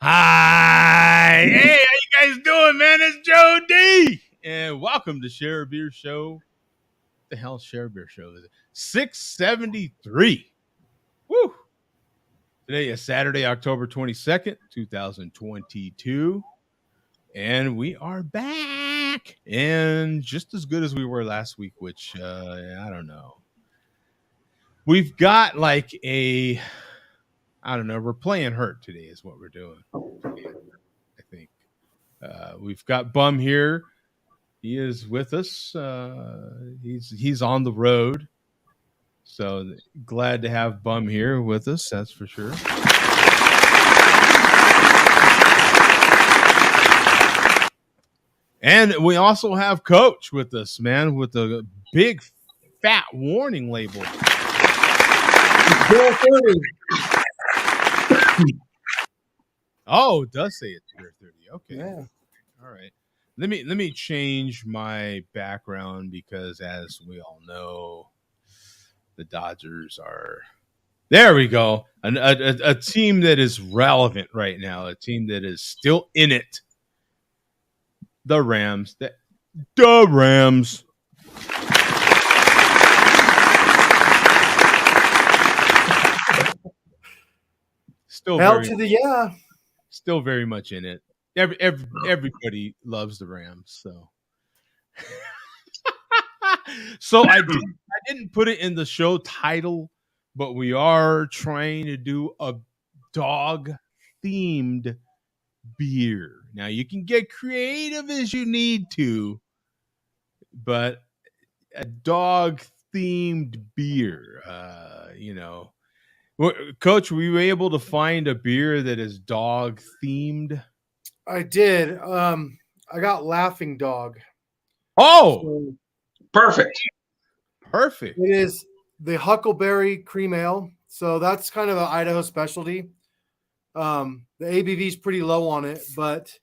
Hi. Hey, how you guys doing, man? It's Joe D. And welcome to Share a Beer Show. What the hell Share a Beer Show is it? 673. Woo. Today is Saturday, October 22nd, 2022. And we are back. And just as good as we were last week, which I don't know. We've got like we're playing hurt today is what we're doing. I think. We've got Bum here. He is with us. He's on the road. So glad to have Bum here with us, that's for sure. And we also have Coach with us, man, with a big fat warning label. Oh, it does say it's beer 30. Okay. Yeah. All right. Let me change my background because, as we all know, the Dodgers are. There we go. A team that is relevant right now. A team that is still in it. The Rams. The Rams. Still Still very much in it. Everybody loves the Rams, so. So I didn't put it in the show title, but we are trying to do a dog themed beer. Now you can get creative as you need to, but a dog themed beer, Coach, were you able to find a beer that is dog themed? I did. I got Laughing Dog. Oh, So perfect. It is the Huckleberry Cream Ale. So that's kind of an Idaho specialty. The ABV is pretty low on it, but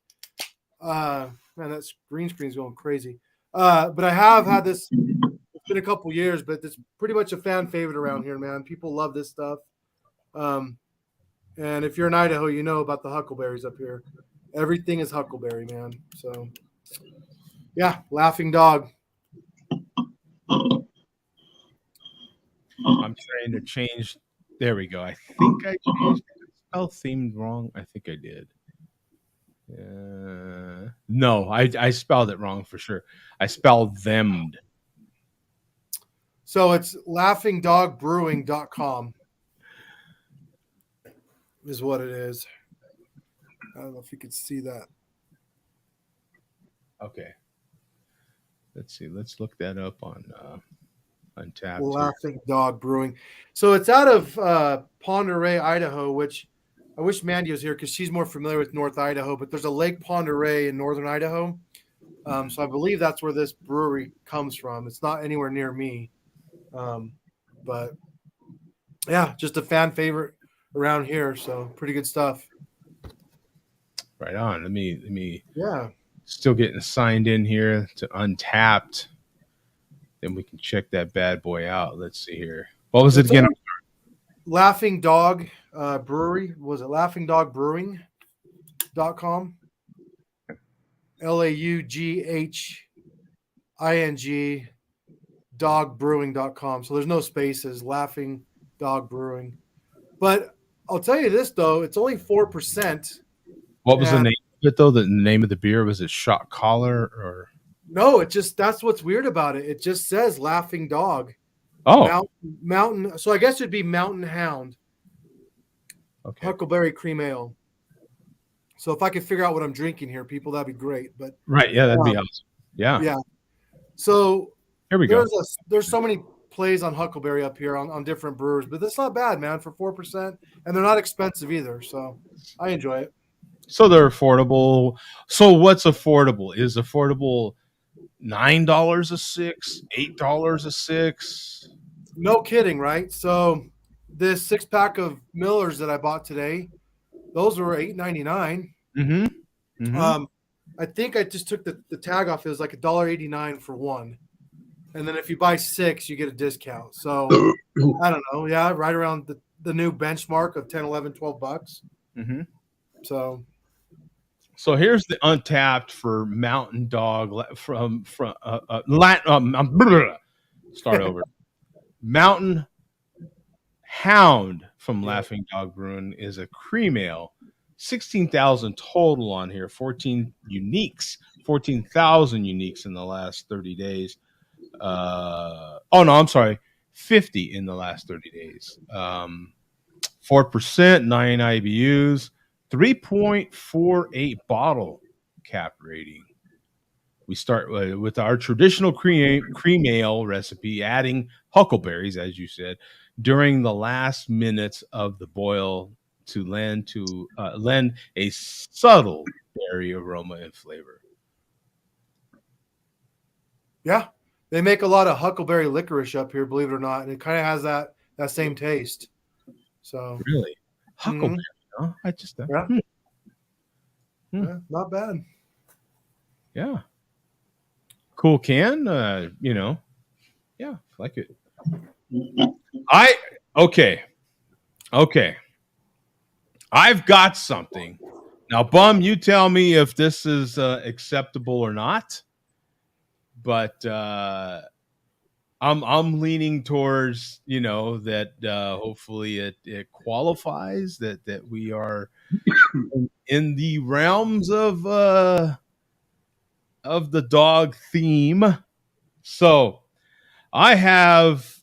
man, that green screen is going crazy. But I have had this. It's been a couple years, but it's pretty much a fan favorite around here, man. People love this stuff. And if you're in Idaho, you know about the huckleberries up here. Everything is huckleberry, man. So, yeah, Laughing Dog. I'm trying to change. There we go. I think I changed it. Spell themed wrong. I think I did. No, I spelled it wrong for sure. I spelled them. So it's laughingdogbrewing.com is what it is. I don't know if you could see that. Okay. Let's see. Let's look that up on Untapped. Laughing Dog Brewing. So it's out of Pend Oreille, Idaho, which I wish Mandy was here because she's more familiar with North Idaho, but there's a Lake Pend Oreille in northern Idaho. So I believe that's where this brewery comes from. It's not anywhere near me. But yeah, just a fan favorite around here. So pretty good stuff. Right on. Let me yeah. Still getting signed in here to Untapped. Then we can check that bad boy out. Let's see here. What was it again? Laughing Dog Brewery. Was it laughingdogbrewing.com? LAUGHING dogbrewing.com. So there's no spaces. Laughing Dog Brewing. But I'll tell you this though, it's only 4%. What was the name of it though? The name of the beer, was it Shot Collar or? No, it just, that's what's weird about it. It just says Laughing Dog. Oh, Mountain. So I guess it'd be Mountain Hound. Okay. Huckleberry Cream Ale. So if I could figure out what I'm drinking here, people, that'd be great. But right, yeah, that'd be awesome. Yeah. Yeah. So here we go. There's so many plays on Huckleberry up here on different brewers, but that's not bad, man, for 4%. And they're not expensive either. So I enjoy it. So they're affordable. So what's affordable? Is affordable $9 a six, $8 a six? No kidding, right? So this 6-pack of Millers that I bought today, those were $8.99. Mm-hmm. I think I just took the tag off. It was like $1.89 for one. And then if you buy 6, you get a discount. So I don't know. Yeah, right around the new benchmark of $10, $11, $12. Mm-hmm. So here's the untapped for Mountain Dog from start over. Mountain Hound from Laughing Dog Brewing is a cream ale. 16,000 total on here. 14,000 uniques in the last 30 days. Oh no, I'm sorry, 50 in the last 30 days. 4%, 9 IBUs, 3.48 bottle cap rating. We start with our traditional cream ale recipe, adding huckleberries, as you said, during the last minutes of the boil to lend a subtle berry aroma and flavor. yeah, they make a lot of huckleberry licorice up here, believe it or not, and it kind of has that same taste. So Really, huckleberry? Huh? I just yeah, not bad. Yeah. Cool can, yeah, like it. Okay. I've got something. Now, Bum, you tell me if this is acceptable or not. But I'm leaning towards, that hopefully it qualifies, that we are in the realms of the dog theme. So I have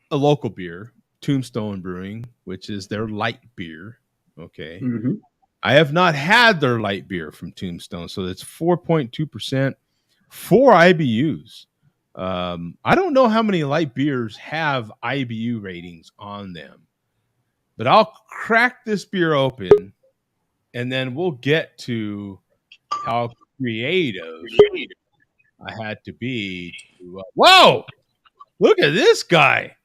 a local beer, Tombstone Brewing, which is their light beer. Okay. Mm-hmm. I have not had their light beer from Tombstone, so it's 4.2%, 4 IBUs. I don't know how many light beers have IBU ratings on them, but I'll crack this beer open, and then we'll get to how creative I had to be. Whoa! Look at this guy.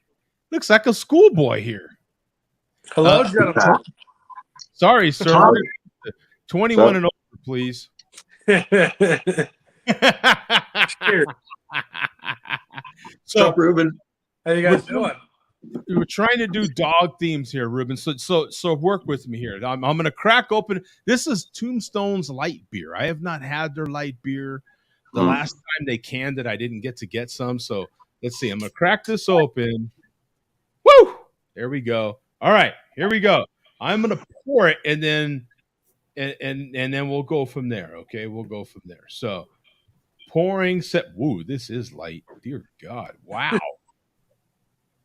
Looks like a schoolboy here. Hello, gentlemen. Sorry, sir. 21 and over, please. Cheers. So, Ruben, How you guys doing? We were trying to do dog themes here, Ruben. So work with me here. I'm going to crack open. This is Tombstone's light beer. I have not had their light beer. The last time they canned it, I didn't get some. So let's see. I'm going to crack this open. Woo! There we go. All right, here we go. I'm going to pour it, and then we'll go from there. Okay, we'll go from there. So pouring set. Woo, this is light. Dear God, wow.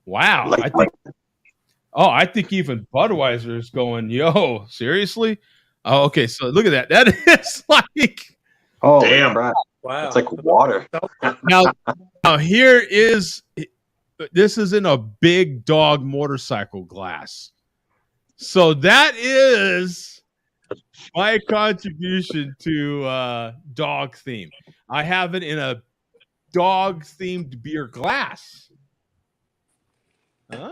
Wow. I think even Budweiser is going, yo, seriously? Oh, okay. So look at that. That is like, oh, damn. Right. Wow. It's like water. Now this is in a big dog motorcycle glass. So that is my contribution to dog theme. I have it in a dog themed beer glass. Huh?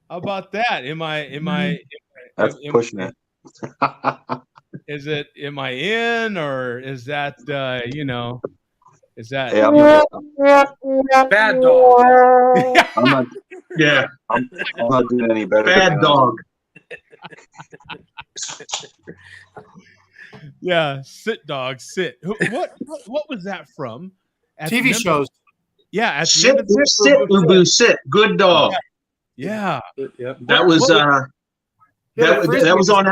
How about that? Am I That's pushing it. Am I in, or is that is that bad dog? I'm not doing any better. Bad dog. Yeah, sit dog, sit. What was that from? TV shows. Yeah, at the Sit, end of the sit, Ubu, sit. Good dog. Yeah. Yep. That was that was on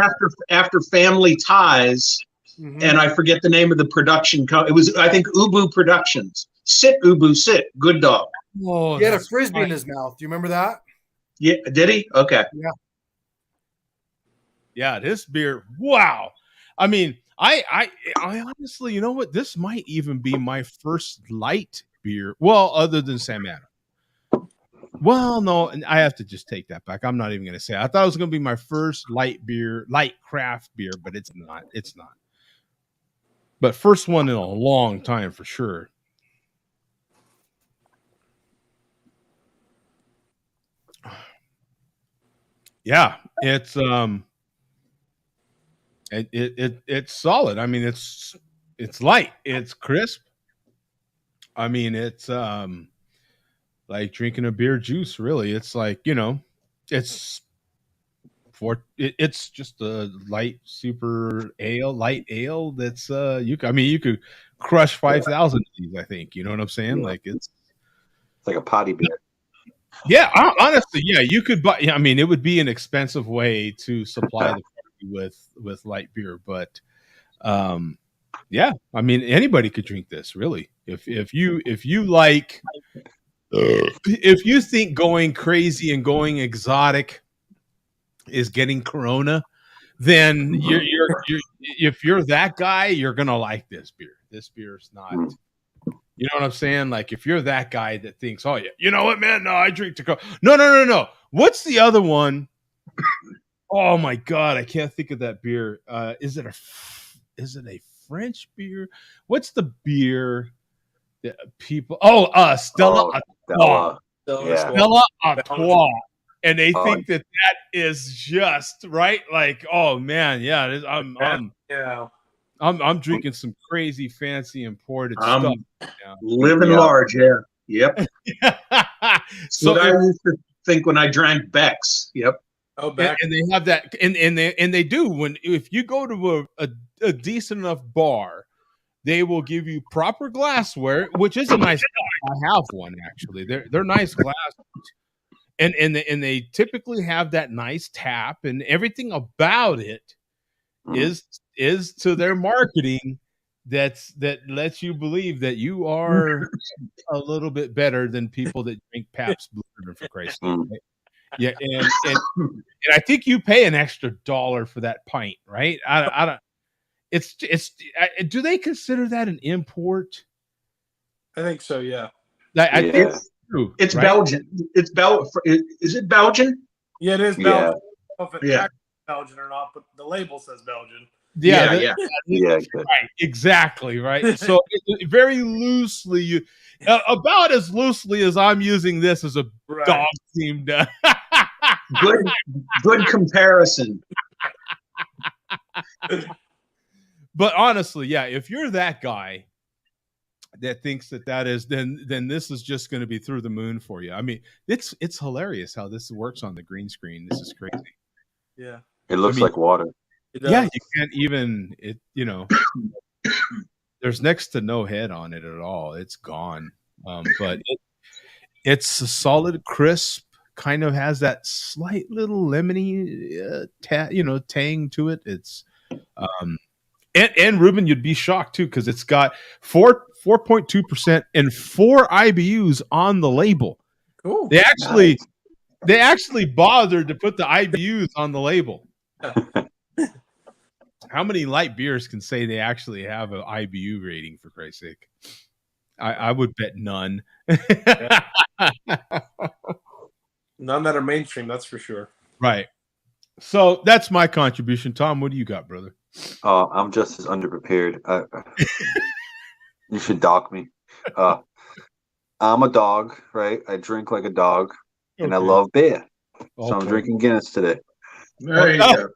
after Family Ties, and I forget the name of the production. It was, I think, Ubu Productions. Sit, Ubu, sit. Good dog. Oh, He had a frisbee in his mouth. Do you remember that? Yeah, did he? Okay. Yeah, this beer. Wow. I mean, I honestly, you know what? This might even be my first light beer. Well, other than Sam Adams. Well, no, I have to just take that back. I'm not even going to say it. I thought it was going to be my first light craft beer, but it's not. It's not. But first one in a long time for sure. Yeah, it's it's solid. I mean, it's light. It's crisp. I mean, it's like drinking a beer juice, really. It's like, it's It's just a light ale that's you could crush 5,000 of these, I think. You know what I'm saying? Yeah. Like it's like a potty beer. yeah, honestly, yeah, you could buy. I mean, it would be an expensive way to supply the party with light beer, but yeah, I mean, anybody could drink this. Really, if you like, if you think going crazy and going exotic is getting Corona, then you're if you're that guy, you're gonna like this beer. This beer's not. You know what I'm saying? Like if you're that guy that thinks, oh yeah, you know what, man? No, I drink Tacoma. No. What's the other one? Oh my god, I can't think of that beer. Is it a French beer? What's the beer that people? Stella Artois. Yeah. Stella Artois. And they think that is just right. Like, oh man, yeah. I'm drinking some crazy fancy imported stuff. Living large, yeah. Yep. So what I used to think when I drank Beck's. Yep. Oh, back. And they have that, and they do if you go to a decent enough bar, they will give you proper glassware, which is a nice. I have one actually. They're nice glass. And they typically have that nice tap, and everything about it is to their marketing that lets you believe that you are a little bit better than people that drink Pabst Blue Ribbon, for Christ's sake. Right? Yeah, and I think you pay an extra $1 for that pint, right? I don't. It's do they consider that an import? I think so. Yeah. I think it's true. It's right? Belgian. It's Is it Belgian? Yeah, it is Yeah. Belgian. I don't know if it's Yeah. actually Belgian or not, but the label says Belgian. Yeah. Right, exactly, right. So very loosely, about as loosely as I'm using this as a dog themed. Good comparison. But honestly, yeah, if you're that guy that thinks that is, then this is just going to be through the moon for you. I mean, it's hilarious how this works on the green screen. This is crazy. Yeah, it looks like water. Yeah, you can't even there's next to no head on it at all. It's gone. But it's a solid, crisp, kind of has that slight little lemony tang to it. It's and Ruben, you'd be shocked too, because it's got 4.2% and 4 IBUs on the label. cool. They actually bothered to put the IBUs on the label. How many light beers can say they actually have an IBU rating, for Christ's sake? I would bet none. None that are mainstream, that's for sure. Right. So that's my contribution. Tom, what do you got, brother? I'm just as underprepared. You should dock me. I'm a dog, right? I drink like a dog, and I love beer. So I'm drinking Guinness today. There you go.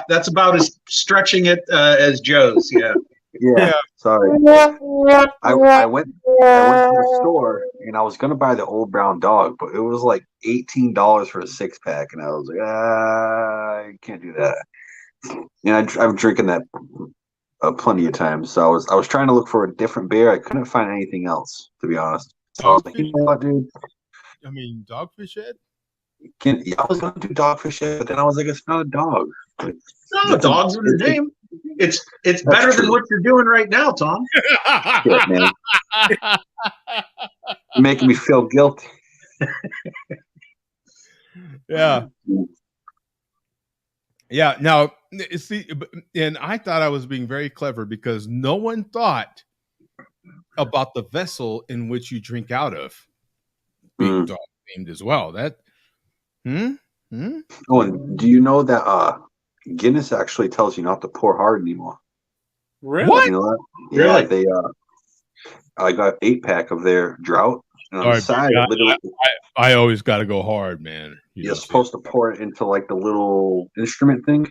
That's about as stretching it as Joe's. Yeah. Yeah. Sorry. I went to the store and I was gonna buy the Old Brown Dog, but it was like $18 for a 6-pack, and I was like, I can't do that. And I'm drinking that plenty of times. So I was trying to look for a different beer. I couldn't find anything else, to be honest. So I was like, you know what, dude? I mean, Dogfish Head? I was gonna do Dogfish Head, but then I was like, it's not a dog. No, dog's in the name. It's better than what you're doing right now, Tom. Shit, man. You're making me feel guilty. Yeah. Yeah. Now, see, and I thought I was being very clever because no one thought about the vessel in which you drink out of being dog themed as well. That. Oh, and do you know that Guinness actually tells you not to pour hard anymore? Really? What? You know that? Really? Yeah, I got 8-pack of their drought, and on the side, literally, I always got to go hard, man. you're supposed to pour it into like the little instrument thing,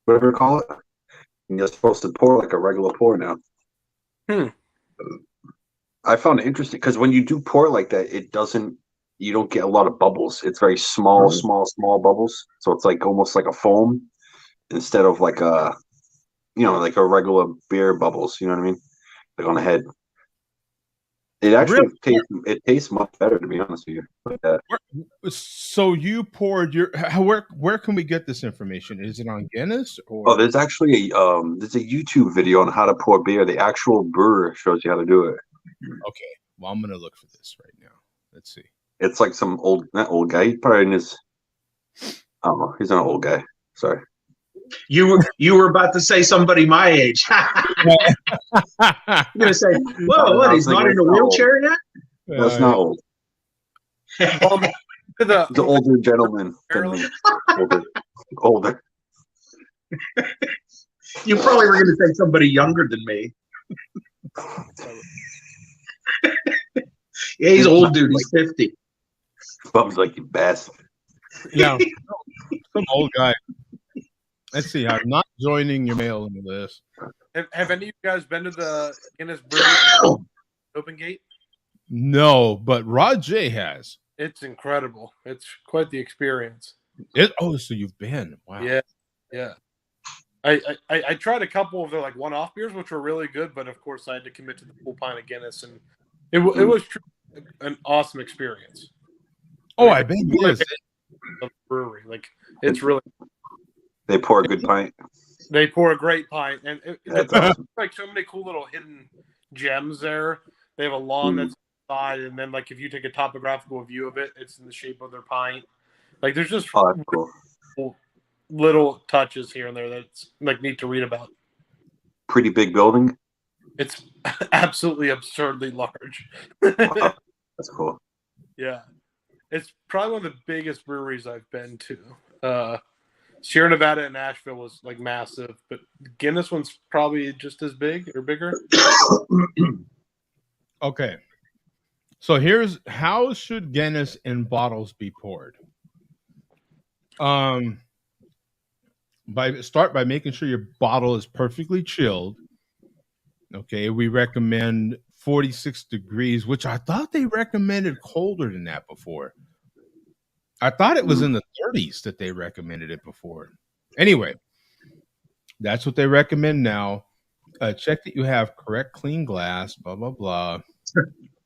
whatever you call it. And you're supposed to pour like a regular pour now. I found it interesting because when you do pour like that, it doesn't you don't get a lot of bubbles. It's very small bubbles. So it's like almost like a foam instead of like a, like a regular beer bubbles. You know what I mean? Like on the head. It actually tastes much better, to be honest with you. Like that. So you poured where can we get this information? Is it on Guinness or? Oh, there's actually there's a YouTube video on how to pour beer. The actual brewer shows you how to do it. Okay, well, I'm gonna look for this right now. Let's see. It's like some not old guy. He's probably in his. I don't know. He's not an old guy. Sorry. You were about to say somebody my age. You're gonna say, "Whoa, what? He's not in a wheelchair yet?" That's not old. The older gentleman than me. Older. You probably were going to say somebody younger than me. Yeah, he's old, dude. He's 50. Bum's like, you bastard. Yeah, some old guy. Let's see. I'm not joining your mail into this. Have any of you guys been to the Guinness Brewery Open Gate? No, but Rod J has. It's incredible. It's quite the experience. So you've been. Wow. Yeah. I tried a couple of their like one-off beers, which were really good, but of course I had to commit to the full pint of Guinness, and it was truly an awesome experience. Oh, I bet it is. The brewery, like it's really. They pour a good pint. They pour a great pint, and it's awesome. like so many cool little hidden gems there. They have a lawn that's side, and then like if you take a topographical view of it, it's in the shape of their pint. Like there's just cool. Little touches here and there that's like neat to read about. Pretty big building. It's absolutely absurdly large. Wow. That's cool. Yeah, it's probably one of the biggest breweries I've been to. Sierra Nevada and Nashville was like massive, but Guinness one's probably just as big or bigger. Okay. So here's how should Guinness in bottles be poured? Start by making sure your bottle is perfectly chilled. Okay, we recommend 46 degrees, which I thought they recommended colder than that before. I thought it was in the 30s that they recommended it before. Anyway, that's what they recommend now. Check that you have correct clean glass, blah, blah, blah.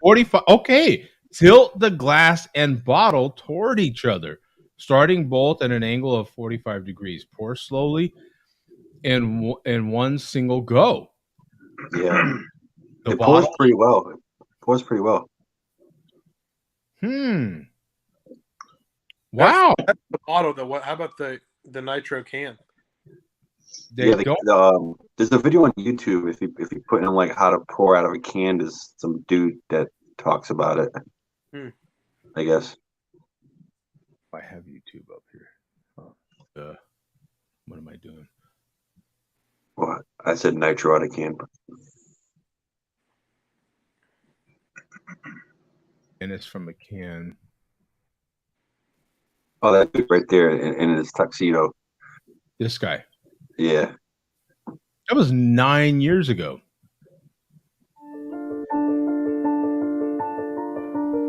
45. Okay. Tilt the glass and bottle toward each other, starting both at an angle of 45 degrees. Pour slowly in one single go. Yeah. It pours pretty well. Wow. That's the bottle, though. How about the nitro can? There's a video on YouTube. If you put in like how to pour out of a can, there's some dude that talks about it. I guess. I have YouTube up here. What am I doing? What? I said nitro out of can. And it's from a can. Oh, that dude right there in his tuxedo. This guy. Yeah. That was 9 years ago.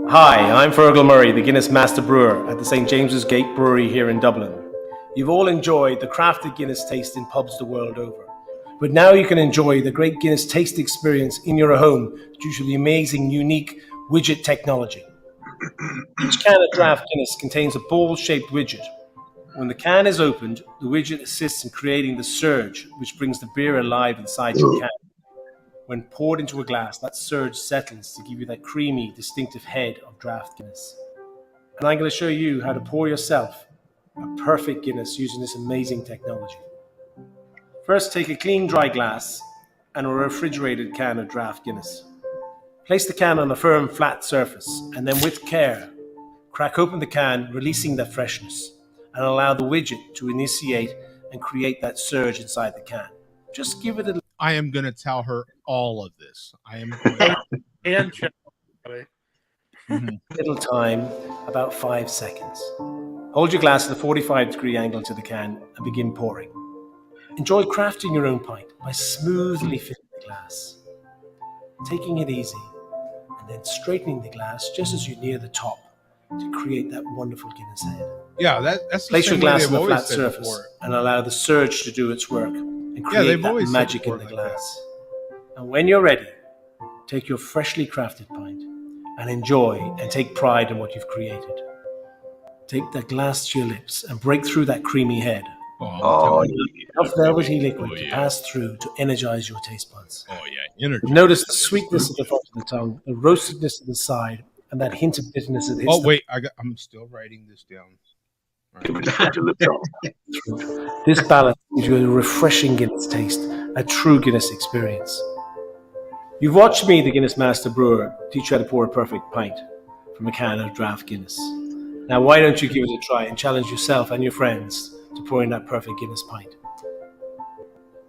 Hi, I'm Fergal Murray, the Guinness Master Brewer at the St. James's Gate Brewery here in Dublin. You've all enjoyed the crafted Guinness taste in pubs the world over. But now you can enjoy the great Guinness taste experience in your home due to the amazing, unique widget technology. Each can of draft Guinness contains a ball-shaped widget. When the can is opened, the widget assists in creating the surge, which brings the beer alive inside your can. When poured into a glass, that surge settles to give you that creamy, distinctive head of draft Guinness. And I'm going to show you how to pour yourself a perfect Guinness using this amazing technology. First, take a clean, dry glass and a refrigerated can of draft Guinness. Place the can on a firm, flat surface, and then with care, crack open the can, releasing that freshness, and allow the widget to initiate and create that surge inside the can. Just give it a... I am going to tell her all of this. I am going and check. Little time, about 5 seconds. Hold your glass at a 45-degree angle to the can and begin pouring. Enjoy crafting your own pint by smoothly filling the glass, taking it easy, and then straightening the glass just as you near the top, to create that wonderful Guinness head. Yeah, that's the Place your same way glass they've on a always flat said surface before. and allow the surge to do its work and Yeah, create they've that always said magic in before the like that. glass. And when you're ready, take your freshly crafted pint and enjoy and take pride in what you've created. Take that glass to your lips and break through that creamy head. Oh, I'm Oh, telling you. Enough velvety liquid Oh, to yeah. pass through to energize your taste buds. Oh yeah, energy. Notice the sweetness at the front of the tongue, the roastedness at the side, and that hint of bitterness that hits Oh wait, I'm still writing this down. All give right. it to put your lips on. the throat. This balance gives you a refreshing Guinness taste, a true Guinness experience. You've watched me, the Guinness Master Brewer, teach you how to pour a perfect pint from a can of draft Guinness. Now why don't you give it a try and challenge yourself and your friends to pouring that perfect Guinness pint?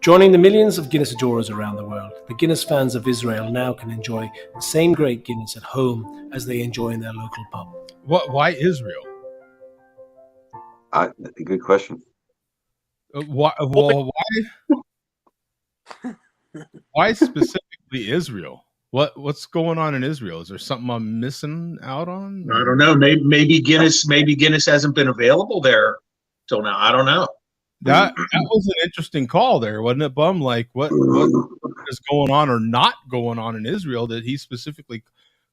Joining the millions of Guinness adorers around the world, the Guinness fans of Israel now can enjoy the same great Guinness at home as they enjoy in their local pub. Why Israel? Good question. Why specifically Israel? What's going on in Israel? Is there something I'm missing out on? I don't know. Maybe Guinness hasn't been available there till now. I don't know. That was an interesting call there, wasn't it, Bum? Like what is going on or not going on in Israel that he specifically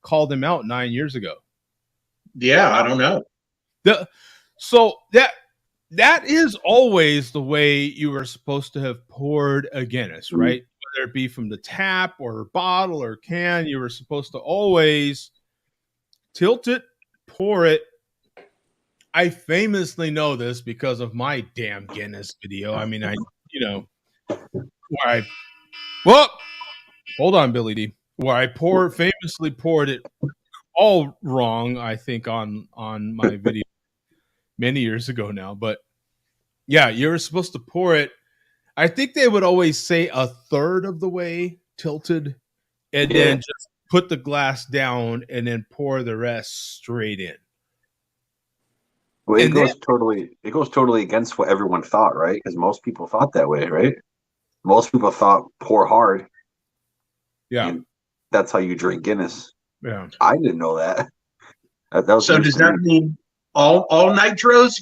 called him out 9 years ago? Yeah, I don't know. So that is always the way you were supposed to have poured a Guinness, right? Whether it be from the tap or bottle or can, you were supposed to always tilt it, pour it. I famously know this because of my damn Guinness video. I mean, hold on, Billy D. Where I famously poured it all wrong, I think, on my video many years ago now. But yeah, you were supposed to pour it. I think they would always say a third of the way tilted and then just put the glass down and then pour the rest straight in. Well, it goes totally against what everyone thought, right? Because most people thought that way, right? Most people thought pour hard. Yeah. And that's how you drink Guinness. Yeah. I didn't know that. That was So does that mean all nitros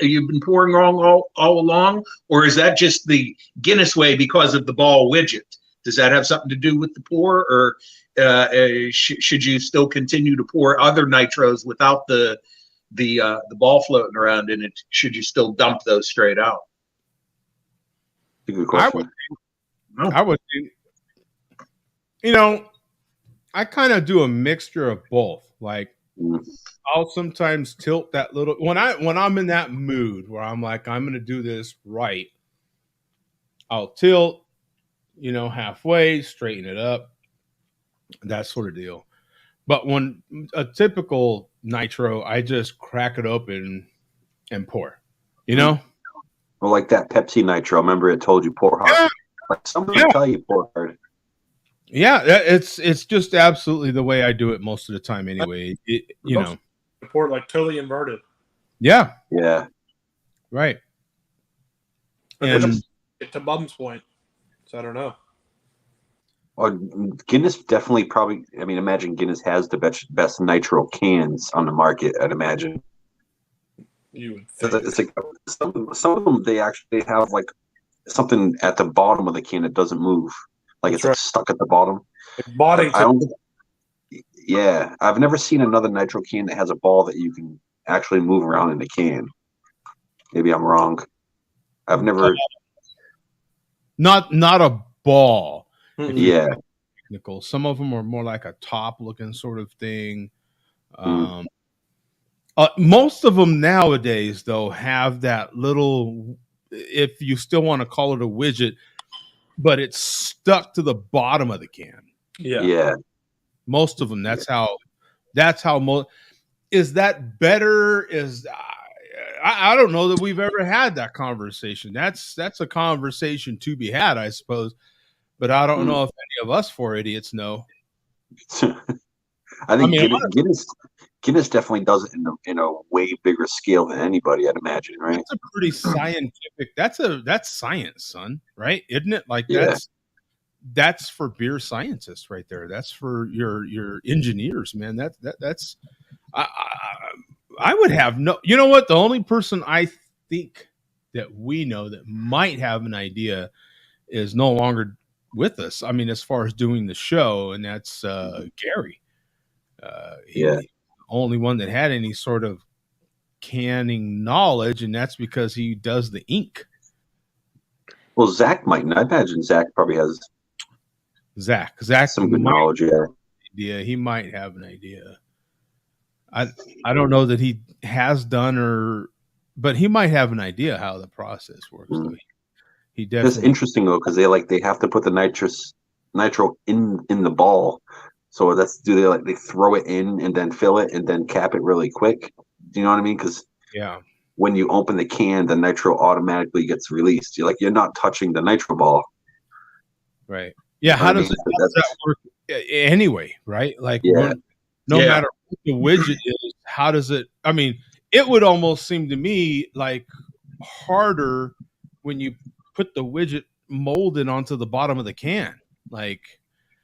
you've been pouring wrong all along, or is that just the Guinness way because of the ball widget? Does that have something to do with the pour, or should you still continue to pour other nitros without the ball floating around in it? Should you still dump those straight out? That's a good question. I would think, I kind of do a mixture of both. Like I'll sometimes tilt that little when I'm in that mood where I'm like, I'm going to do this right. I'll tilt, halfway, straighten it up, that sort of deal. But when a typical nitro, I just crack it open and pour, Well, like that Pepsi Nitro. Remember it told you pour hard. Yeah. Like somebody tell you pour hard. Yeah, it's just absolutely the way I do it most of the time anyway. Pour it like totally inverted. Yeah. Yeah. Right. And to Bum's point, so I don't know. Well, Guinness definitely probably. I mean, imagine Guinness has the best nitro cans on the market. I'd imagine. You would think. It's like some of them they actually have like something at the bottom of the can that doesn't move, like it's like stuck at the bottom. Yeah, I've never seen another nitro can that has a ball that you can actually move around in the can. Maybe I'm wrong. I've never. Not a ball. Yeah. Technical. Some of them are more like a top looking sort of thing. Most of them nowadays, though, have that little, if you still want to call it a widget, but it's stuck to the bottom of the can. Yeah. Most of them. That's how most. Is that better? I don't know that we've ever had that conversation. That's a conversation to be had, I suppose. But I don't know if any of us four idiots know. I think Guinness definitely does it in a way bigger scale than anybody, I'd imagine, right? That's a pretty scientific. That's science, son, right? Isn't it? Like that's for beer scientists right there. That's for your engineers, man. That's I would have no. You know what? The only person I think that we know that might have an idea is no longer with us. I mean, as far as doing the show, and that's Gary. He's the only one that had any sort of canning knowledge, and that's because he does the ink. Well, Zach might. I imagine Zach probably has Zach some good knowledge. Yeah, he might have an idea. I don't know that he has done but he might have an idea how the process works. Though. He definitely. That's interesting though, because they have to put the nitro in the ball. So they throw it in and then fill it and then cap it really quick. Do you know what I mean? Because when you open the can, the nitro automatically gets released. You're not touching the nitro ball. Right. Yeah. How does that work anyway? Right. Like no matter what the widget is, how does it? I mean, it would almost seem to me like harder when you put the widget molded onto the bottom of the can. Like,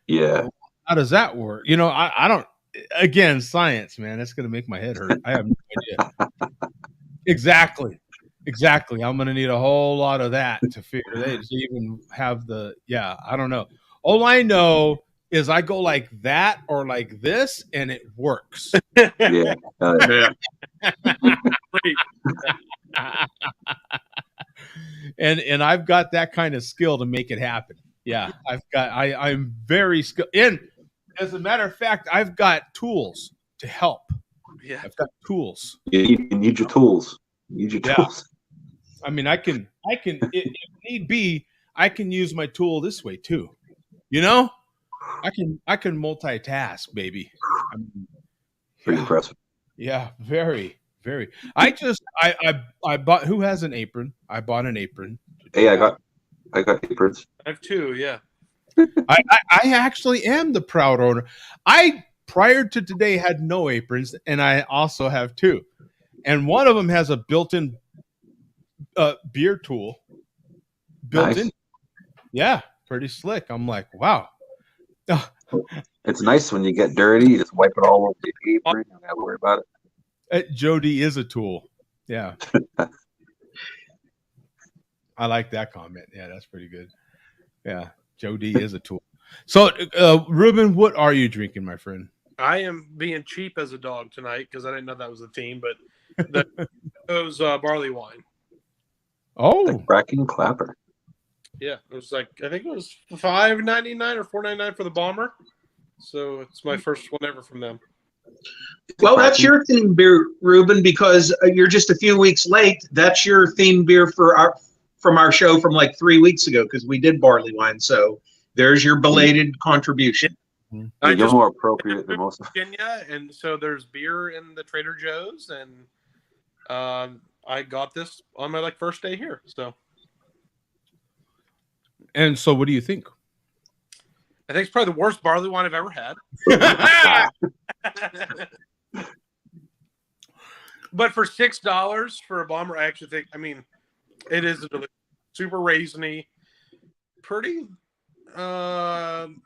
how does that work? You know, I don't. Again, science, man, that's gonna make my head hurt. I have no idea. Exactly. I'm gonna need a whole lot of that to figure that to even have the. Yeah, I don't know. All I know is I go like that or like this, and it works. And I've got that kind of skill to make it happen. Yeah, I'm very skilled. And as a matter of fact, I've got tools to help. Yeah, I've got tools. You need your tools. Tools. I mean, I can if need be, I can use my tool this way too. You know, I can multitask, baby. Pretty impressive. Yeah, very, very. I bought. Who has an apron? I bought an apron. Hey, I got aprons. I have two. Yeah. I actually am the proud owner. I prior to today had no aprons, and I also have two, and one of them has a built-in beer tool. Built in. Yeah, pretty slick. I'm like, wow. It's nice when you get dirty, you just wipe it all over the apron. You don't have to worry about it. Jody is a tool. Yeah. I like that comment. Yeah, that's pretty good. Yeah, Jody is a tool. So, Ruben, what are you drinking, my friend? I am being cheap as a dog tonight because I didn't know that was a theme, but those barley wine. Oh, the cracking clapper. Yeah, it was like I think it was $5.99 or $4.99 for the bomber. So it's my first one ever from them. Well, that's your theme beer, Ruben, because you're just a few weeks late. That's your theme beer from our show from like 3 weeks ago because we did barley wine. So there's your belated contribution. You're more appropriate than most. Virginia, and so there's beer in the Trader Joe's, and I got this on my first day here. So. And so, what do you think? I think it's probably the worst barley wine I've ever had. But for $6 for a bomber, I actually think, it is a super raisiny, pretty, some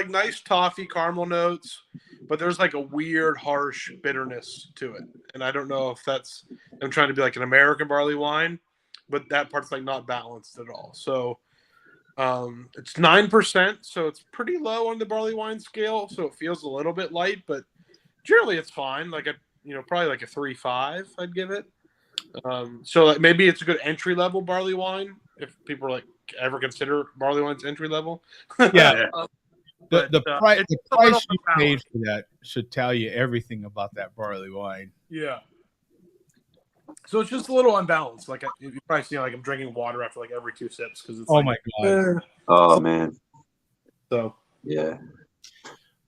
nice toffee caramel notes, but there's a weird, harsh bitterness to it. And I don't know if I'm trying to be an American barley wine, but that part's not balanced at all. So, it's 9%, so it's pretty low on the barley wine scale, so it feels a little bit light, but generally it's fine. Probably a 3.5, I'd give it. So maybe it's a good entry level barley wine if people ever consider barley wines entry level. Yeah. The price you paid for that should tell you everything about that barley wine. Yeah. So it's just a little unbalanced. You probably see I'm drinking water after every 2 sips because it's my god. Oh man. So yeah.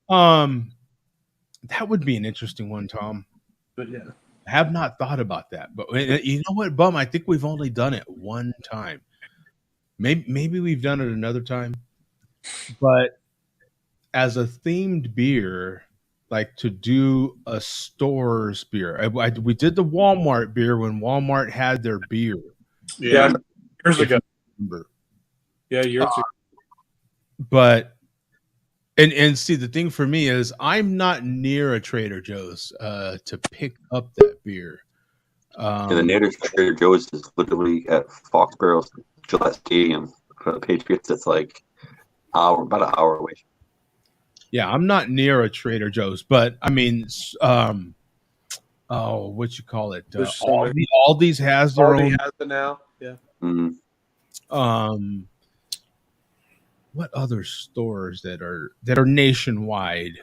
That would be an interesting one, Tom. But yeah, I have not thought about that. But you know what, Bum? I think we've only done it one time. Maybe we've done it another time. But as a themed beer, to do a store's beer. We did the Walmart beer when Walmart had their beer. Yeah, years ago. Yeah, years ago. But And see, the thing for me is I'm not near a Trader Joe's to pick up that beer. And the nearest Trader Joe's is literally at Foxborough Gillette Stadium for the Patriots. It's like about an hour away. Yeah, I'm not near a Trader Joe's, but I mean, what you call it? There's so many. Aldi's has their Aldi own. has it now. Yeah. What other stores that are nationwide?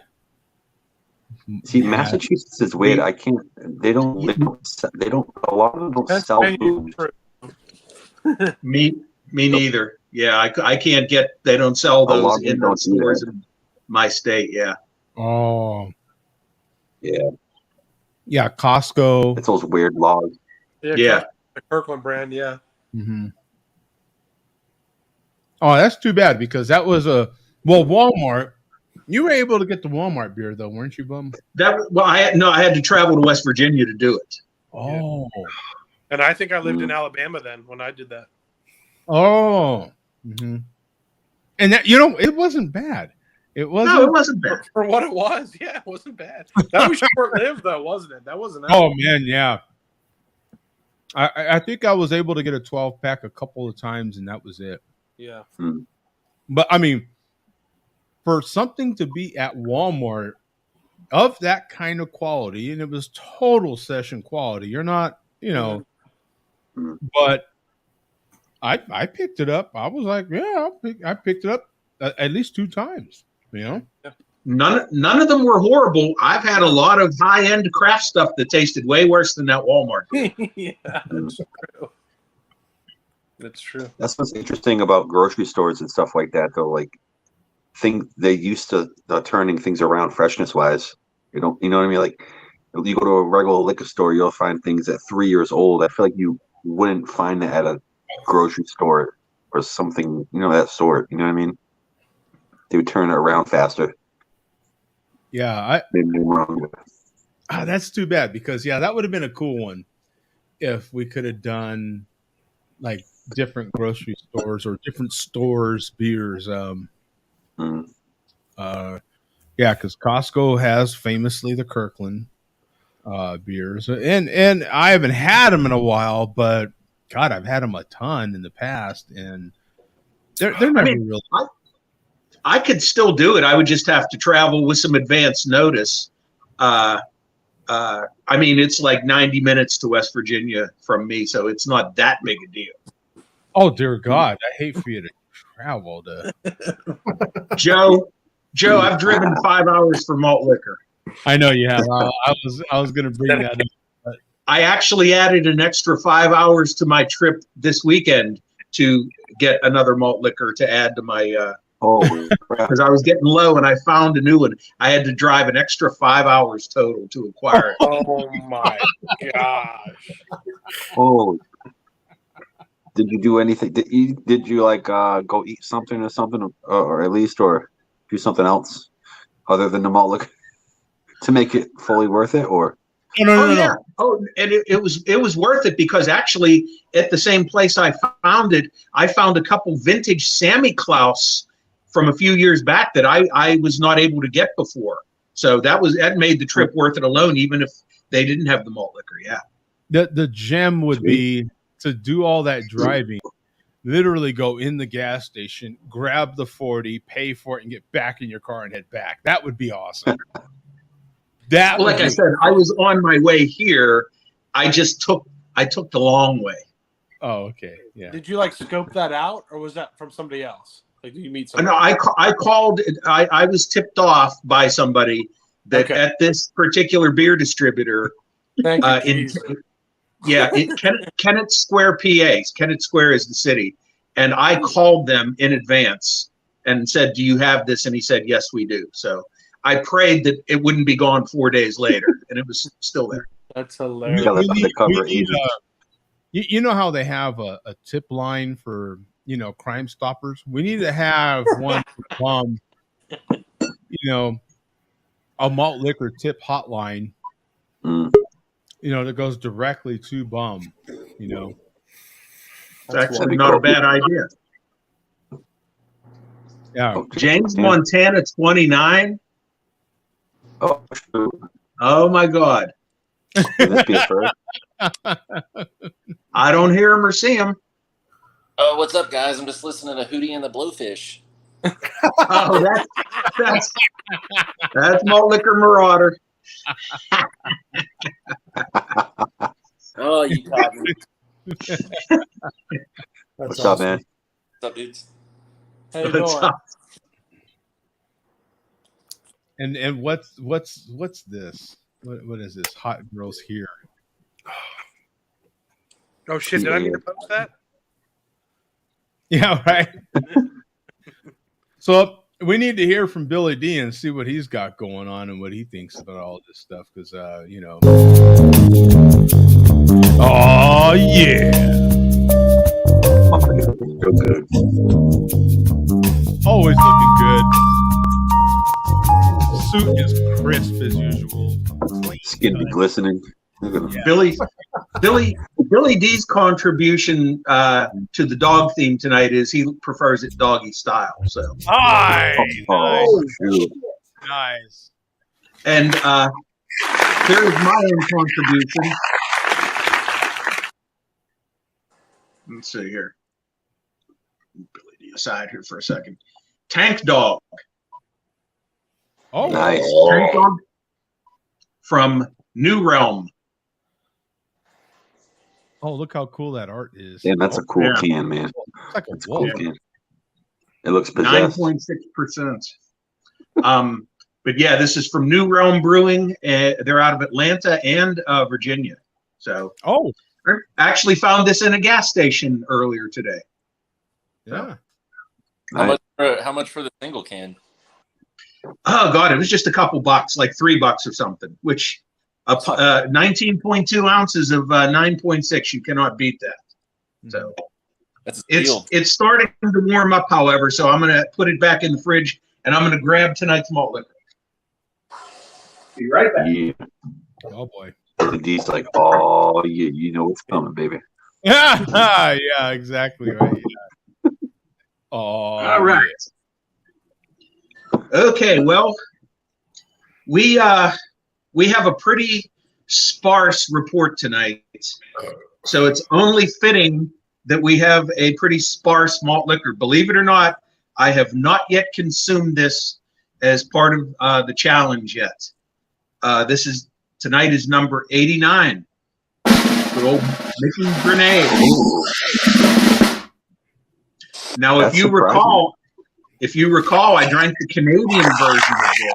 See, Massachusetts is weird. I can't. They don't. A lot of them don't sell Pennsylvania, booze. Me neither. Yeah, I can't get. They don't sell A lot those of them in the don't do stores that. in my state. Yeah. Oh, Yeah, yeah, Costco. it's those weird laws. Yeah. The Kirkland brand. Yeah. Mm-hmm. Oh, that's too bad because that was Walmart. You were able to get the Walmart beer though, weren't you, Bum? I had to travel to West Virginia to do it. Oh, And I think I lived in Alabama then when I did that. oh, mm-hmm. And that it wasn't bad. It wasn't. No, it wasn't bad. For what it was, yeah, it wasn't bad. That was short lived though, wasn't it? That wasn't. Oh man, yeah. I think I was able to get a 12-pack a couple of times, and that was it. Yeah. But I mean, for something to be at Walmart of that kind of quality, and it was total session quality. You're not, but I picked it up. I was like, yeah, I picked it up at least 2 times. None of them were horrible. I've had a lot of high-end craft stuff that tasted way worse than that Walmart. Yeah, that's true. That's true. That's what's interesting about grocery stores and stuff like that, though. Like, they used to turning things around freshness wise. You know what I mean? Like, you go to a regular liquor store, you'll find things at 3 years old. I feel like you wouldn't find that at a grocery store or something, that sort. You know what I mean? They would turn it around faster. Yeah, wrong. That's too bad because that would have been a cool one if we could have done like different grocery stores or different stores beers. Because Costco has famously the Kirkland beers, and I haven't had them in a while, but God, I've had them a ton in the past, and they're never really. I could still do it. I would just have to travel with some advance notice. It's like 90 minutes to West Virginia from me, so it's not that big a deal. Oh dear God, I hate for you to travel to. Joe, I've driven 5 hours for malt liquor. I know you have. I was going to bring that up. But... I actually added an extra 5 hours to my trip this weekend to get another malt liquor to add to my. Because I was getting low and I found a new one. I had to drive an extra 5 hours total to acquire it. Oh my gosh! Oh, did you do anything? Did you like go eat something or at least do something else other than the malt liquor to make it fully worth it? Or yeah. Oh, and it was worth it because actually at the same place I found it, I found a couple vintage Sammy Klaus from a few years back that I was not able to get before. So that made the trip worth it alone, even if they didn't have the malt liquor. Yeah. The gem would be to do all that driving, literally go in the gas station, grab the 40, pay for it, and get back in your car and head back. That would be awesome. I said, I was on my way here. I took the long way. Oh, okay. Yeah. Did you scope that out, or was that from somebody else? Like, did you meet somebody? No, I called. I was tipped off by somebody that at this particular beer distributor. Thank you. Kennett Square, PA. Kennett Square is the city, and I called them in advance and said, "Do you have this?" And he said, "Yes, we do." So I prayed that it wouldn't be gone 4 days later, and it was still there. That's hilarious. You know how they have a tip line for Crime Stoppers? We need to have one a malt liquor tip hotline that goes directly to Bum. It's actually not a bad idea. Yeah. Oh, James Montana 29. Oh, shoot. Oh my God. Could this be a first? I don't hear him or see him. Oh, what's up, guys? I'm just listening to Hootie and the Blowfish. Oh, that's Malt Liquor Marauder. Oh, you caught me. What's up, man? What's up, dudes? How you What's doing? up? And what's this? What is this? Hot girls here. Oh shit! Did I mean to post that? Yeah, right. So we need to hear from Billy D and see what he's got going on and what he thinks about all this stuff. Because you know. Oh yeah. Real good. Always looking good. Suit is crisp as usual. Clean Skin be cut. glistening. Look at him. Billy D's contribution to the dog theme tonight is he prefers it doggy style. So, Nice. Oh, shoot. Nice. and here's my own contribution. Let's see here. Billy D aside here for a second. Tank Dog. Oh, Nice. Tank Dog from New Realm. Oh, look how cool that art is. Damn, that's a cool Yeah. can, man. It's like a That's a wolf. cool can. It looks possessed. 9.6%. But yeah, this is from New Realm Brewing. They're out of Atlanta and Virginia. So Oh, I actually found this in a gas station earlier today. yeah. Nice. How much for the single can? Oh God, it was just a couple bucks, like $3 or something. Which 19.2 ounces of 9.6, you cannot beat that. So That's a steal. it's starting to warm up, however. So I'm gonna put it back in the fridge, and I'm gonna grab tonight's malt liquor. Be right back. Yeah. Oh boy. Billy D's like, oh, yeah, you know what's coming, baby. Yeah, yeah, exactly right. Yeah. Oh, All right. Okay, well, we have a pretty sparse report tonight, so it's only fitting that we have a pretty sparse malt liquor. Believe it or not, I have not yet consumed this as part of the challenge yet. Tonight is number 89. Good old Mickey Grenade. Ooh. Now, That's if you recall, I drank the Canadian version of this.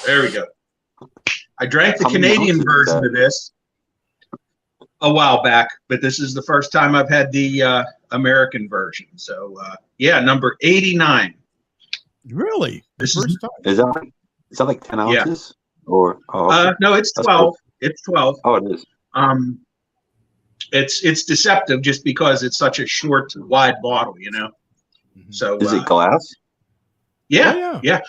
There we go. I drank the How many Canadian ounces is version that? of this a while back, but this is the first time I've had the American version. So, yeah, number 89. really? The This is- first time? Is that like 10 Yeah. ounces? Or okay. No, it's That's 12. It's 12. Oh, it is. It's deceptive just because it's such a short, wide bottle, you know. Mhm. So Is it glass? yeah, Oh, yeah.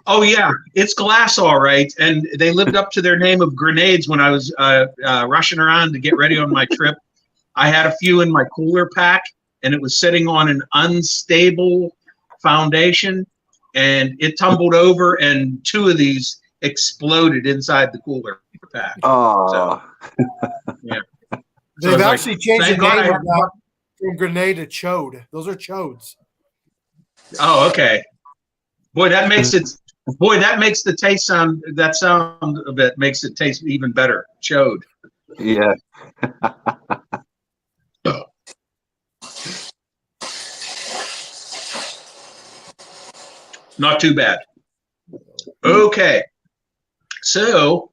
Oh yeah, it's glass, all right. And they lived up to their name of grenades when I was rushing around to get ready on my trip. I had a few in my cooler pack, and it was sitting on an unstable foundation, and it tumbled over, and 2 of these exploded inside the cooler pack. Oh, So They've it's like, actually changed the thank God I name had- of that from grenade to chode. Those are chodes. Oh, okay. Boy, that makes it. Boy, that makes the taste sound. That sound of it makes it taste even better. Chode. yeah. Not too bad. Okay. So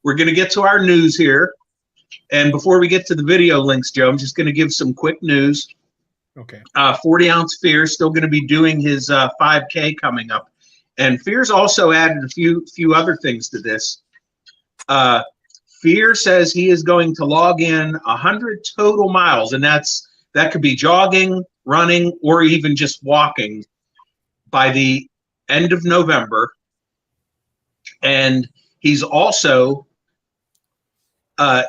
we're going to get to our news here. And before we get to the video links, Joe, I'm just going to give some quick news. Okay. 40 Ounce Fear is still going to be doing his 5K coming up. And Fear's also added a few other things to this. Fear says he is going to log in 100 total miles, and that could be jogging, running, or even just walking by the end of November. And he's also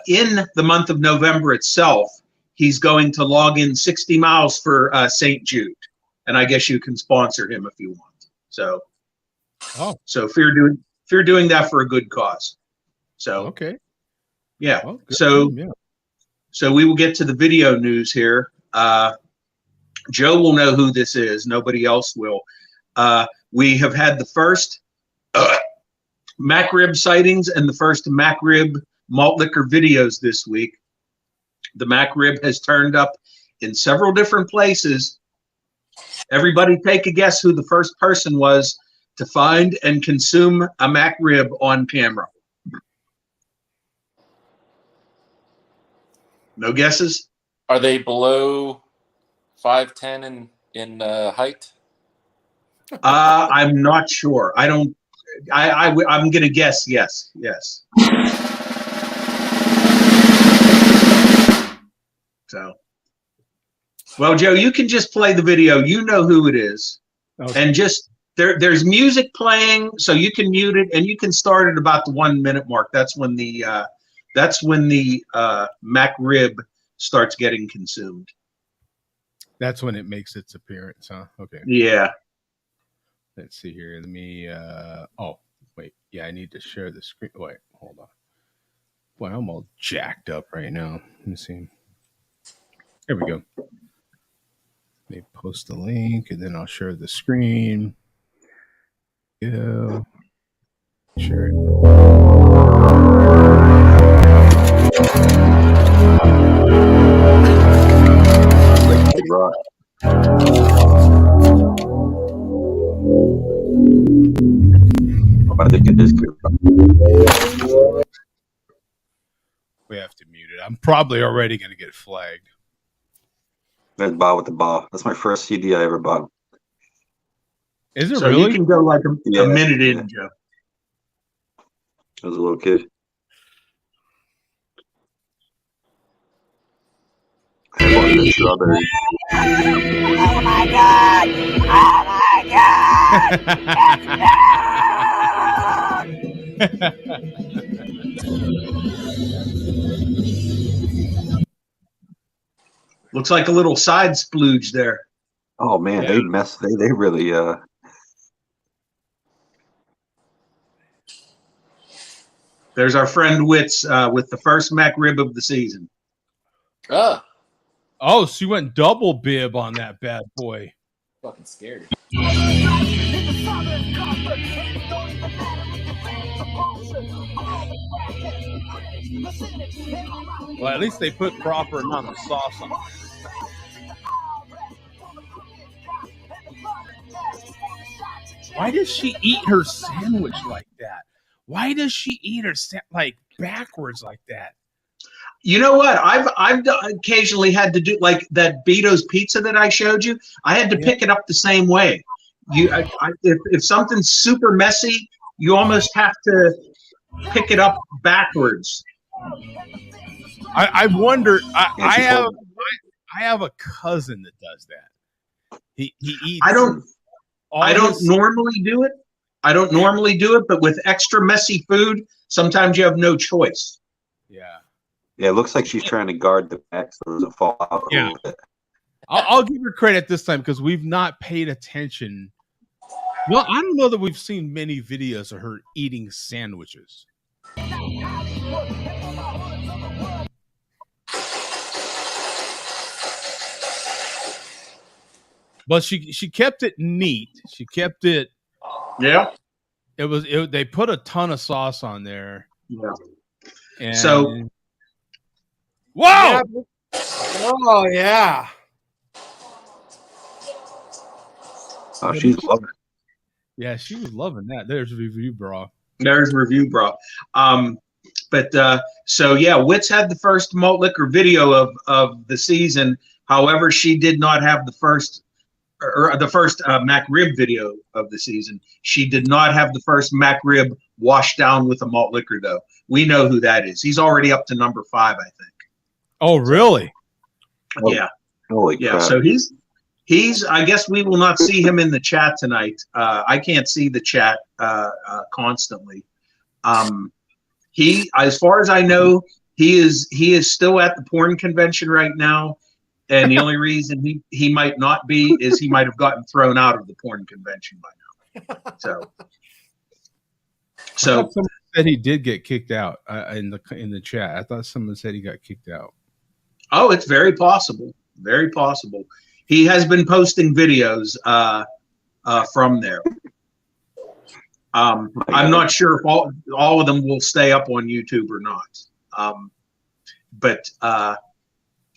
in the month of November itself, he's going to log in 60 miles for St. Jude, and I guess you can sponsor him if you want. So, so if you're doing that for a good cause, so okay, yeah. Well, So we will get to the video news here. Joe will know who this is. Nobody else will. We have had the first MacRib sightings and the first MacRib malt liquor videos this week. The MacRib has turned up in several different places. Everybody take a guess who the first person was to find and consume a MacRib on camera. No guesses? Are they below 5'10" in height? I'm not sure. I'm gonna guess yes. So, well, Joe, you can just play the video. You know who it is, and just there's music playing, so you can mute it, and you can start at about the 1 minute mark. That's when the MacRib starts getting consumed. That's when it makes its appearance, huh? Okay. Yeah. Let's see here. Let me. Oh, wait. Yeah, I need to share the screen. Wait, hold on. Boy, I'm all jacked up right now. Let me see. There we go. Let me post the link, and then I'll share the screen. Yeah. Share it. We have to mute it. I'm probably already going to get flagged. That's Bob with the Ball. That's my first CD I ever bought. Is it so really? You can go like a minute in, Joe. I was a little kid. I bought the strawberry. Oh my God! Oh my God! Looks like a little side splooge there. Oh man, they really There's our friend Witz with the first MacRib of the season. Oh, so you went double bib on that bad boy. Fucking scared. Well, at least they put proper amount of sauce on it. Why does she eat her sandwich like that? Why does she eat her like backwards like that? You know what? I've occasionally had to do like that Beato's pizza that I showed you. I had to pick it up the same way. If something's super messy, you almost have to pick it up backwards. I wonder. I have a cousin that does that. He eats. I don't normally do it. I don't normally do it, but with extra messy food, sometimes you have no choice. Yeah. Yeah, it looks like she's trying to guard the back so it doesn't fall out. Yeah. I'll give her credit this time because we've not paid attention. Well, I don't know that we've seen many videos of her eating sandwiches. But she kept it neat. She kept it. Yeah. They put a ton of sauce on there. Yeah. And so. Whoa! Yeah. Oh yeah. Oh, she's loving it. Yeah, she was loving that. There's review bra. There's review bra. So yeah, Witz had the first malt liquor video of the season. However, she did not have the first MacRib video of the season. She did not have the first MacRib washed down with a malt liquor though. We know who that is. He's already up to number 5, I think. Oh, really? Yeah. Holy yeah. crap. So he's. I guess we will not see him in the chat tonight. I can't see the chat constantly. He, as far as I know, he is still at the porn convention right now, and the only reason he might not be is he might have gotten thrown out of the porn convention by now. So someone said he did get kicked out in the chat. I thought someone said he got kicked out. Oh, it's very possible. Very possible. He has been posting videos from there. I'm not sure if all of them will stay up on YouTube or not. But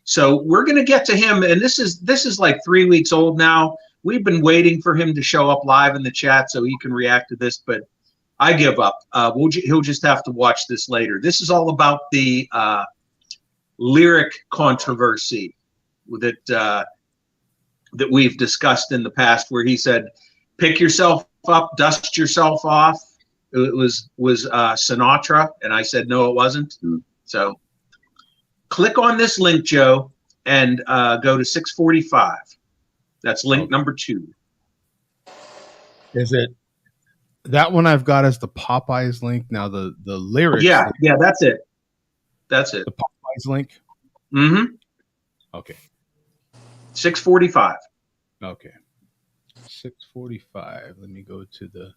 so we're going to get to him, and this is like 3 weeks old now. We've been waiting for him to show up live in the chat so he can react to this, but I give up. He'll just have to watch this later. This is all about the lyric controversy that we've discussed in the past, where he said, "Pick yourself up, dust yourself off." It was Sinatra, and I said no, it wasn't. So click on this link, Joe, and go to 645. That's link number 2. Is it that one I've got as the Popeyes link? Now the lyrics. Yeah, that's it. That's it. The Popeyes link. Mm-hmm. Okay. 645. Okay. 645. Let me go to the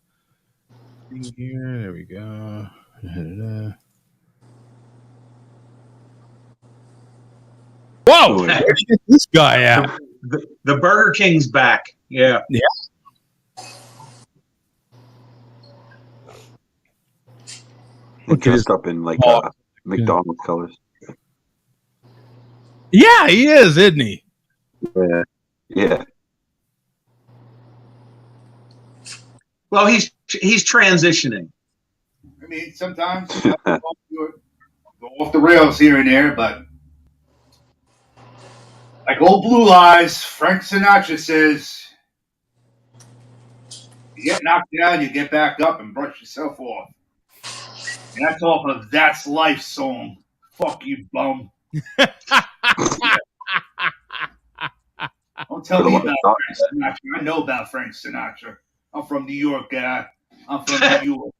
thing here. There we go. Whoa! Where'd you get this guy at? The Burger King's back. Yeah. Yeah. Dressed up in like McDonald's colors. Yeah, he is, isn't he? Yeah. Yeah. Well, he's transitioning. I mean, sometimes you know, go off the rails here and there, but like old Blue Eyes, Frank Sinatra says, you get knocked down, you get back up and brush yourself off. And that's off of That's Life song. Fuck you, bum. Don't tell me about Frank Sinatra. I know about Frank Sinatra. I'm from New York, guy. I'm from New York.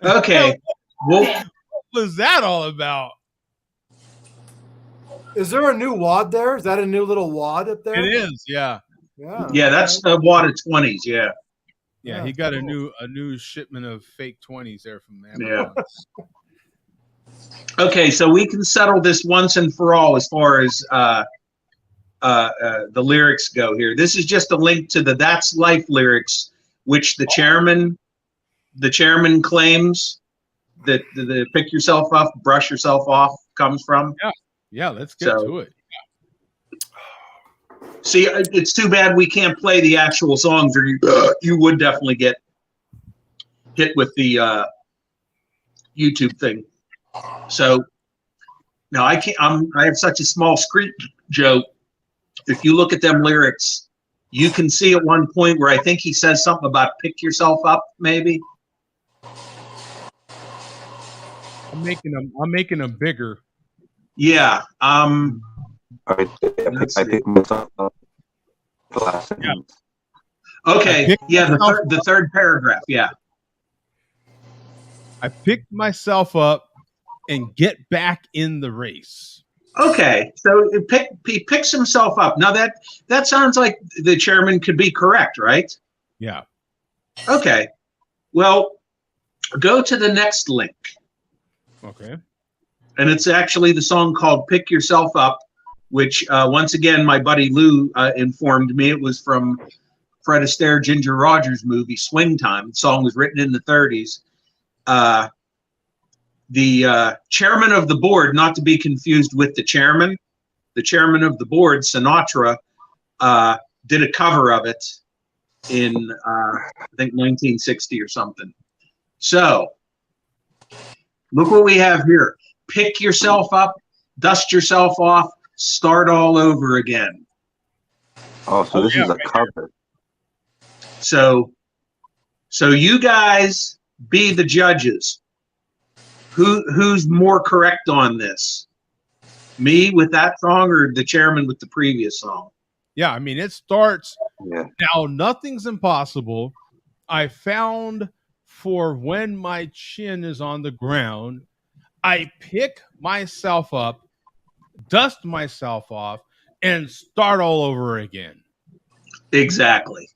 Okay. Well, what was that all about? Is there a new wad there? Is that a new little wad up there? It is, yeah. Yeah, that's a wad of 20s, yeah. Yeah, he got a new shipment of fake 20s there from Amazon. Yeah. Okay, so we can settle this once and for all as far as the lyrics go here. This is just a link to the That's Life lyrics, which the chairman claims that the pick yourself up, brush yourself off comes from. Yeah, let's get to it. See, it's too bad we can't play the actual songs, or you would definitely get hit with the YouTube thing. So now I can't. I have such a small screen, Joe. If you look at them lyrics, you can see at one point where I think he says something about pick yourself up, maybe. I'm making them bigger. Yeah. I picked myself up. The last sentence. Okay. Yeah. The third paragraph. Yeah. I picked myself up and get back in the race. Okay. So he picks himself up. Now that sounds like the chairman could be correct, right? Yeah. Okay. Well, go to the next link. Okay. And it's actually the song called Pick Yourself Up, which once again, my buddy Lou informed me it was from Fred Astaire, Ginger Rogers movie, Swing Time. The song was written in the 30s. The chairman of the board, not to be confused with the chairman of the board, Sinatra, did a cover of it in, I think, 1960 or something. So, look what we have here. Pick yourself up, dust yourself off, start all over again. Oh, so this is a cover. So you guys be the judges. Who's more correct on this? Me with that song or the chairman with the previous song? Yeah, I mean, it starts. Yeah. Now, nothing's impossible. I found for when my chin is on the ground, I pick myself up, dust myself off, and start all over again. Exactly.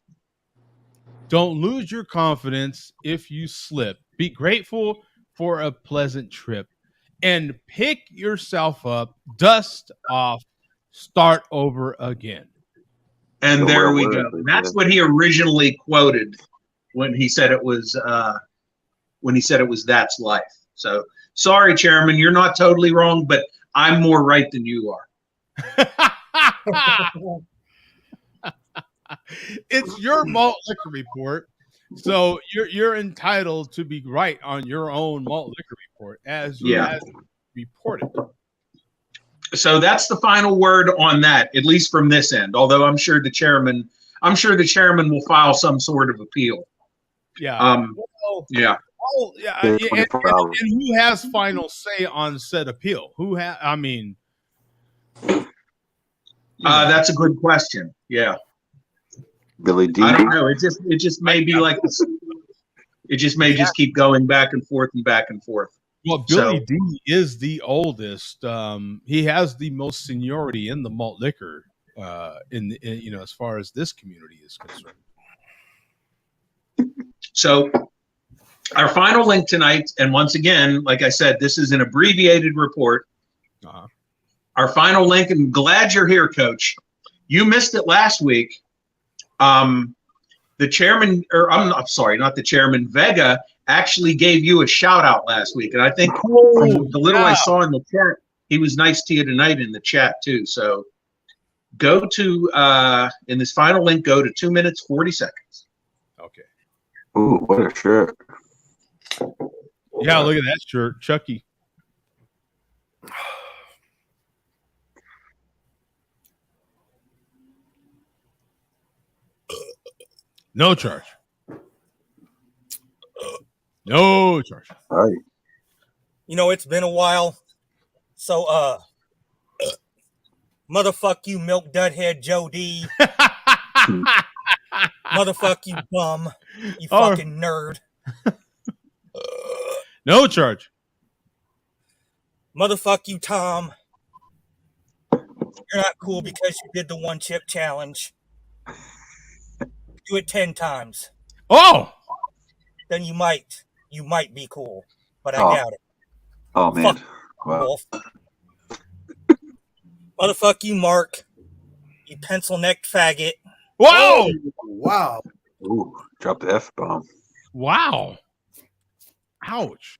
Don't lose your confidence if you slip. Be grateful for a pleasant trip and pick yourself up, dust off, start over again. And there we go. That's what he originally quoted when he said it was that's life. So sorry, Chairman, you're not totally wrong, but I'm more right than you are. It's your malt liquor report, so you're entitled to be right on your own malt liquor report as you have reported. So that's the final word on that, at least from this end. Although I'm sure the chairman will file some sort of appeal. Yeah. Oh, yeah. And who has final say on said appeal? Who has? I mean, that's a good question. Yeah. Billy D. I don't know. It just may be like this. It just may just keep going back and forth and back and forth. Well, Billy D is the oldest. He has the most seniority in the malt liquor, in as far as this community is concerned. So, our final link tonight, and once again, like I said, this is an abbreviated report. Uh-huh. Our final link, and glad you're here, Coach. You missed it last week. The chairman, or I'm sorry, not the chairman, Vega actually gave you a shout out last week. And I think from the little I saw in the chat, he was nice to you tonight in the chat too. So go to, in this final link, go to 2 minutes, 40 seconds. Okay. Ooh, what a shirt. Yeah, look at that shirt, Chucky. No charge. No charge. All right. You know, it's been a while. So, motherfuck you, milk dudhead Joe D. Motherfuck you, bum. You fucking nerd. No charge. Motherfuck you, Tom. You're not cool because you did the one chip challenge. Do it 10 times. Oh! Then you might be cool. But I doubt it. Oh, man. Wow. Motherfuck you, Mark. You pencil-necked faggot. Whoa! Wow. Ooh, drop the F-bomb. Wow. Ouch.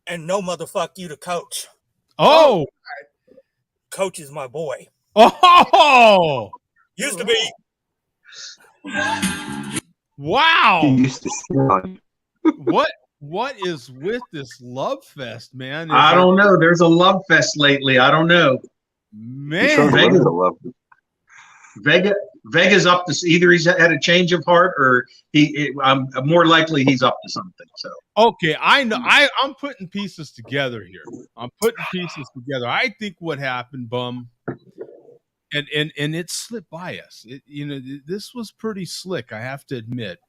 And no motherfuck you to Coach. Oh! Coach is my boy. Oh! Used to be. Wow. He used to sit on you. What is with this love fest, man? I don't know. There's a love fest lately. I don't know. Man. Vega's up to either he's had a change of heart or I'm more likely he's up to something. So okay, I know. I'm putting pieces together here. I think what happened, bum, and it slipped by us. This was pretty slick, I have to admit.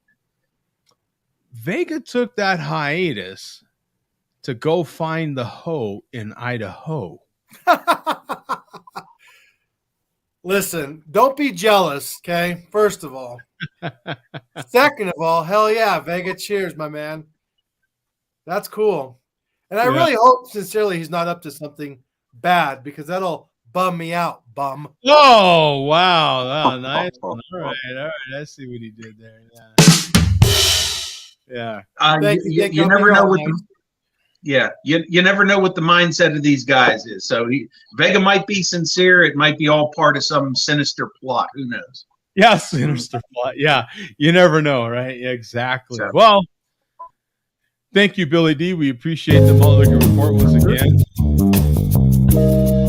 Vega took that hiatus to go find the hoe in Idaho. Listen, don't be jealous, okay? First of all. Second of all, hell yeah, Vega, cheers, my man. That's cool. And I really hope, sincerely, he's not up to something bad because that'll bum me out, bum. Oh, wow. Oh, nice. All right. I see what he did there. Yeah. You never know what you never know what the mindset of these guys is. So Vega might be sincere. It might be all part of some sinister plot. Who knows? Yeah, sinister plot. Yeah, you never know, right? Yeah, exactly. So, well, thank you, Billy D. We appreciate the malt liquor report once again.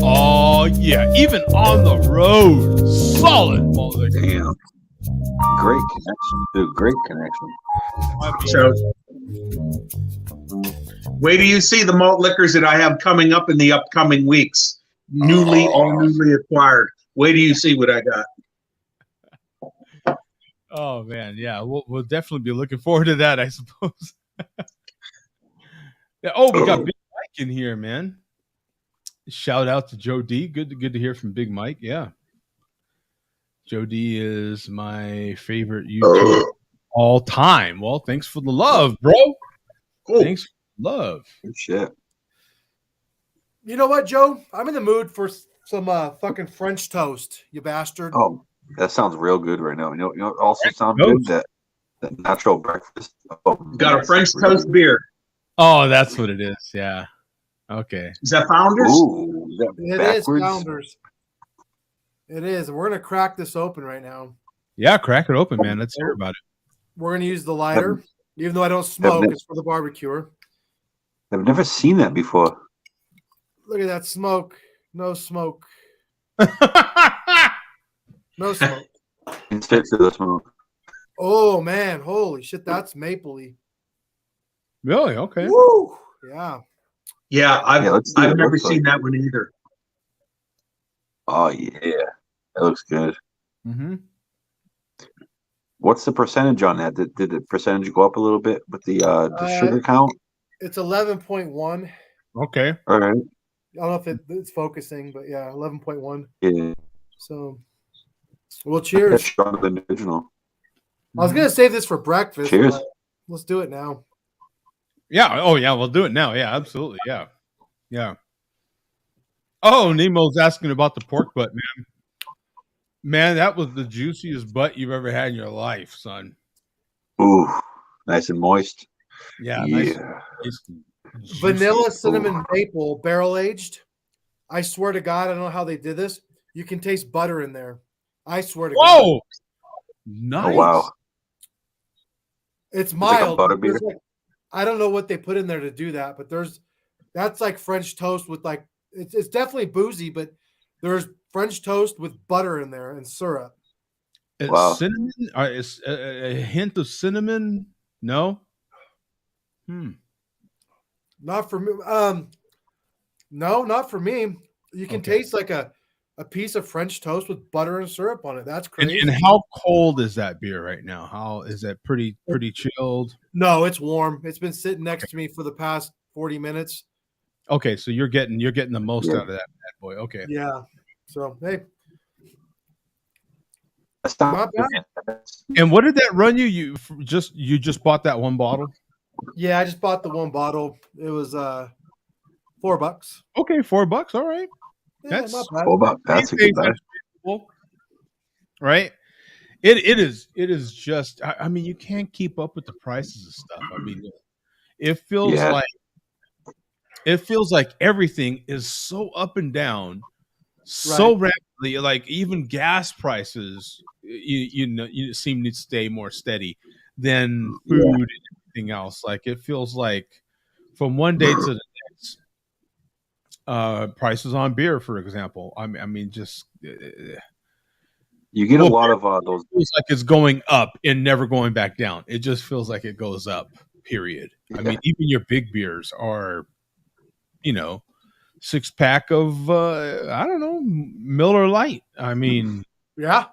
Oh, yeah. Even on the road, solid malt liquor. Damn. Great connection, dude. Great connection. So, wait till you see the malt liquors that I have coming up in the upcoming weeks. All newly acquired. Wait till you see what I got. Oh man, yeah, we'll definitely be looking forward to that, I suppose. Yeah, oh, we got Big Mike in here, man. Shout out to Joe D. Good to hear from Big Mike. Yeah, Joe D is my favorite YouTuber all time. Well, thanks for the love, bro. Cool. Thanks for the love. Good shit. You know what, Joe? I'm in the mood for some fucking French toast, you bastard. Oh, that sounds real good right now. You know what also sounds toast. good? That natural breakfast. Oh, Got a French really toast good. beer. Oh, that's what it is. Yeah. Okay. Is that Founders? Ooh, is that It backwards? is Founders. It is. We're gonna crack this open right now. Yeah, crack it open, man. Let's hear about it. We're gonna use the lighter, even though I don't smoke. It's for the barbecue. I've never seen that before. Look at that smoke. No smoke. No smoke. Instead of the smoke. Oh man, holy shit, that's mapley. Really? Okay. Woo! Yeah. Yeah, I've let's see what it never looks seen like. that one either. Oh yeah, that looks good. Mm-hmm. What's the percentage on that? Did the percentage go up a little bit with the sugar count? It's 11.1. Okay. All right. I don't know if it's focusing, but yeah, 11.1. Yeah. So, well, That's cheers. stronger than the original. I was gonna save this for breakfast. Cheers. But let's do it now. Yeah. Oh, yeah. We'll do it now. Yeah, absolutely. Yeah. Yeah. Oh, Nemo's asking about the pork butt, man. Man, that was the juiciest butt you've ever had in your life, son. Ooh, nice and moist. Yeah. Yeah. Nice, juicy. Vanilla, cinnamon, maple, barrel aged. I swear to God, I don't know how they did this. You can taste butter in there. I swear to God. Whoa! Nice. Oh wow. It's like a mild. butter but there's beer? like, I don't know what they put in there to do that, but that's like French toast with like it's definitely boozy, but there's French toast with butter in there and syrup. Wow. Cinnamon? Is a hint of cinnamon? No. Not for me. No, not for me. You can taste like a piece of French toast with butter and syrup on it. That's crazy. And how cold is that beer right now? How is that? Pretty chilled. No, it's warm. It's been sitting next to me for the past 40 minutes. Okay, so you're getting the most out of that bad boy. Okay. Yeah. So hey, That's not bad. And what did that run you? You just bought that one bottle? Yeah, I just bought the one bottle. It was $4. Okay, $4. All right. Yeah, That's not bad. That's a good price. Right? It is just I mean, you can't keep up with the prices of stuff. I mean, it feels like everything is so up and down so rapidly. Like even gas prices, you seem to stay more steady than food and everything else. Like it feels like from one day to the next. Prices on beer, for example. I mean, just you get a lot of those. It feels like it's going up and never going back down. It just feels like it goes up. Period. I mean, even your big beers are, 6-pack of I don't know, Miller Lite. I mean, yeah,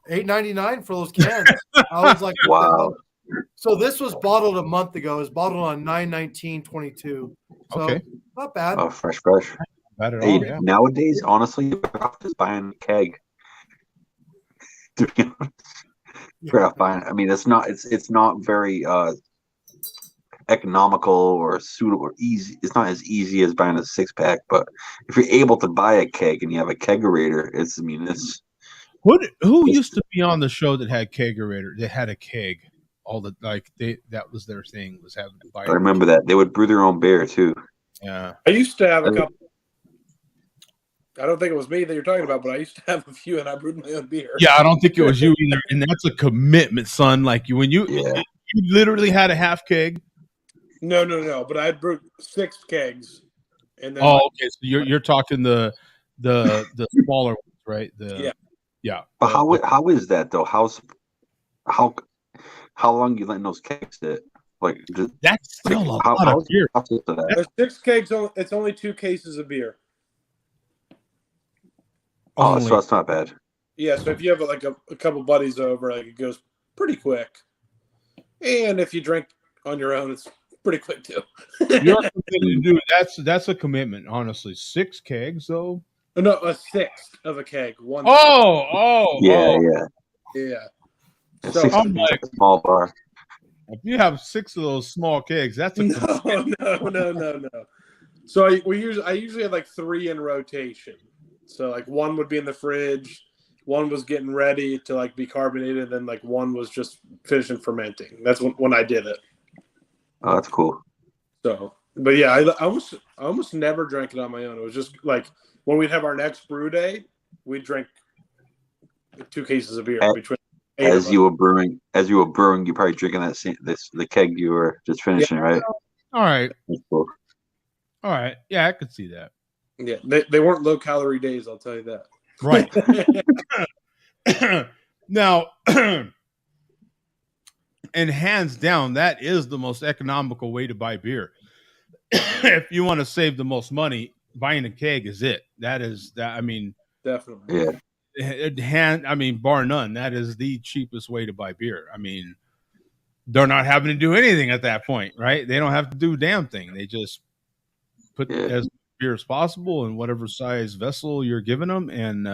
$8.99 for those cans. I was like, wow. So this was bottled a month ago. It was bottled on 9/19/22. So okay, not bad. Oh, fresh. bad at Hey, all. Yeah. nowadays, honestly, you're better off just buying a keg. To be honest. Better off buying. I mean, it's not very economical or suitable or easy. It's not as easy as buying a 6-pack. But if you're able to buy a keg and you have a kegerator, it's. Who used to be on the show that had kegerator? That had a keg. All the that was their thing, was having to buy. I remember that they would brew their own beer too. Yeah, I used to have a couple. I don't think it was me that you're talking about, but I used to have a few, and I brewed my own beer. yeah. I don't think it was you either, and that's a commitment, son. Like you literally had a half keg. No. But I brewed 6 kegs, and then okay. So you're talking the smaller ones, right? Yeah. But how is that though? How long you letting those kegs sit? Like that's still a lot of beer. There's 6 kegs. It's only 2 cases of beer. Oh, so that's not bad. Yeah, so if you have like a couple buddies over, like it goes pretty quick. And if you drink on your own, it's pretty quick too. You're committed to do that's a commitment, honestly. 6 kegs though. No, a sixth of a keg. One. Yeah. So I'm like, a small bar. If you have 6 of those small kegs, that's a no. So I usually have like 3 in rotation. So like one would be in the fridge, one was getting ready to like be carbonated, and then like one was just finishing fermenting. That's when I did it. Oh, that's cool. So, but yeah, I almost never drank it on my own. It was just like when we'd have our next brew day, we'd drink 2 cases of beer between. As you were brewing, you probably drinking the keg you were just finishing, right? All right. That's cool. All right. Yeah, I could see that. Yeah, they weren't low calorie days, I'll tell you that. Right. Now, and hands down, that is the most economical way to buy beer. If you want to save the most money, buying a keg is it. That is that. I mean, definitely. Yeah. Bar none, that is the cheapest way to buy beer. I mean, they're not having to do anything at that point, right? They don't have to do a damn thing. They just put as much beer as possible in whatever size vessel you're giving them, and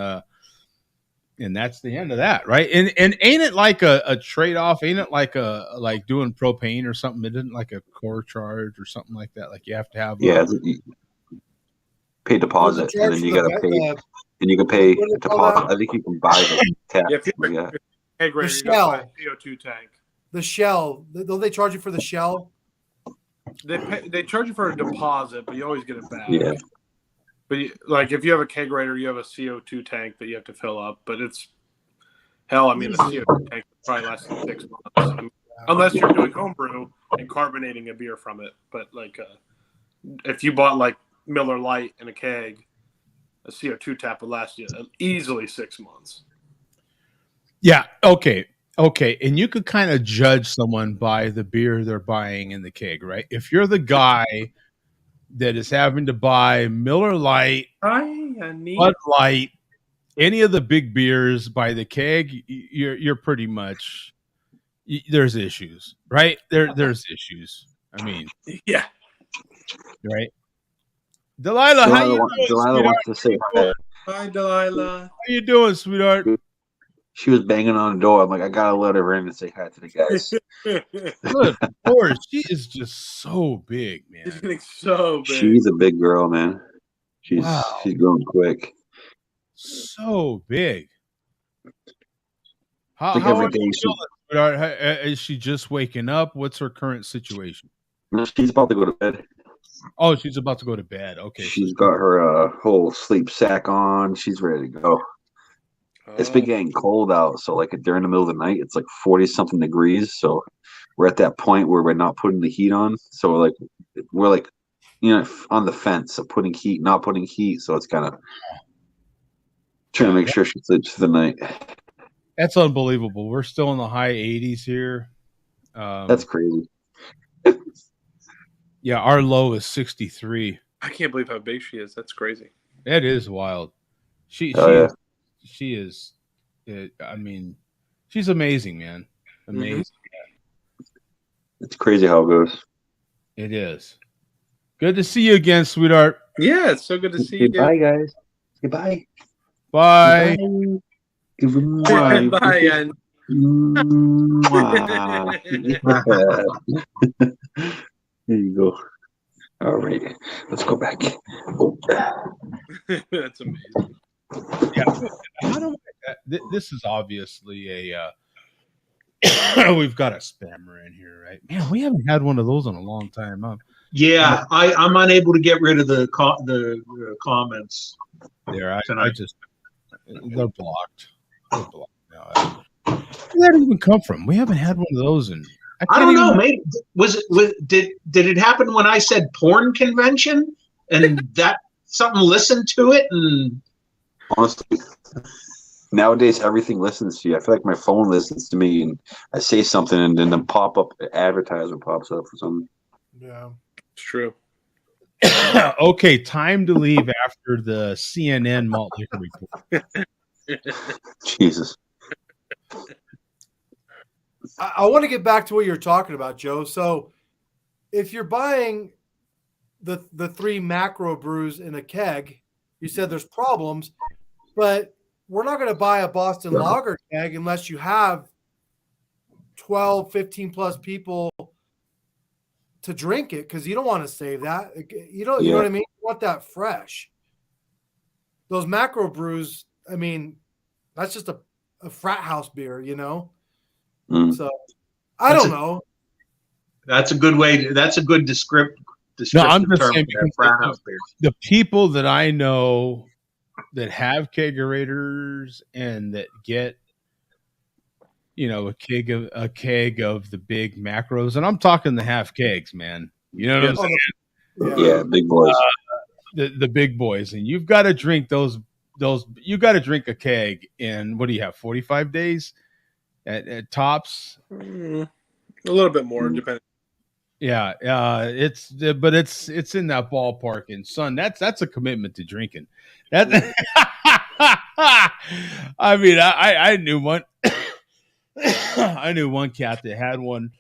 that's the end of that, right? And ain't it like a trade off? Ain't it like doing propane or something? It isn't like a core charge or something like that. Like you have to have pay deposit, and then you gotta pay. And you can pay a deposit. I think you can buy the tap. The shell. CO2 tank. The shell. Don't they charge you for the shell? They charge you for a deposit, but you always get it back. Yeah. But like if you have a kegerator, you have a CO2 tank that you have to fill up. But it's hell. I mean, the CO2 tank probably lasts 6 months, unless you're doing homebrew and carbonating a beer from it. But like, if you bought like Miller Lite in a keg, a CO2 tap would last you easily 6 months. Yeah. Okay. And you could kind of judge someone by the beer they're buying in the keg, right? If you're the guy that is having to buy Miller Lite, Bud Light, any of the big beers by the keg, you're pretty much there's issues, right? There's issues. I mean, yeah, right. Delilah, how you doing? Delilah wants to say hi. Hi, Delilah. How you doing, sweetheart? She was banging on the door. I'm like, I gotta let her in and say hi to the guys. Good Lord, she is just so big, man. She's getting so big. She's a big girl, man. She's growing quick. So big. How every are day you feeling, sweetheart? Is she just waking up? What's her current situation? She's about to go to bed. Oh, she's about to go to bed. Okay. She's got her whole sleep sack on. She's ready to go. It's been getting cold out, so like during the middle of the night, it's like 40-something degrees. So we're at that point where we're not putting the heat on. So we're like, on the fence of putting heat, not putting heat. So it's kind of trying to make sure she sleeps through the night. That's unbelievable. We're still in the high 80s here. That's crazy. Yeah, our low is 63. I can't believe how big she is. That's crazy. It is wild. She is. I mean, she's amazing, man. Amazing. Mm-hmm. It's crazy how it goes. It is. Good to see you again, sweetheart. Yeah, it's so good to see you. Bye, guys. Goodbye. Bye. Goodbye. Bye. There you go. All right, let's go back. Oh. That's amazing. Yeah, this is obviously a. We've got a spammer in here, right? Man, we haven't had one of those in a long time. Huh? Yeah, I'm unable to get rid of the comments. There, I just they're blocked. They're blocked now. Where did that even come from? We haven't had one of those in. I don't know. Maybe did it happen when I said porn convention and that something listened to it? And honestly, nowadays everything listens to you. I feel like my phone listens to me, and I say something, and then the pop-up advertisement pops up for something. Yeah, it's true. Okay, time to leave after the CNN malt liquor report. Jesus. I want to get back to what you're talking about, Joe. So if you're buying the 3 macro brews in a keg, you said there's problems, but we're not going to buy a Boston Lager keg unless you have 12, 15 plus people to drink it, because you don't want to save that. You know what I mean? You want that fresh. Those macro brews, I mean, that's just a frat house beer, you know? So I don't know. That's a good way. That's a good descriptive I'm just term saying, for frat house beers. The people that I know that have kegerators and that get, a keg of the big macros, and I'm talking the half kegs, man. You know what I'm saying? Yeah, big boys. The big boys, and you've got to drink those. You got to drink a keg in, what do you have, 45 days at tops? A little bit more, depending. Yeah, it's in that ballpark. And son, that's a commitment to drinking. That I mean, I knew one. I knew one cat that had one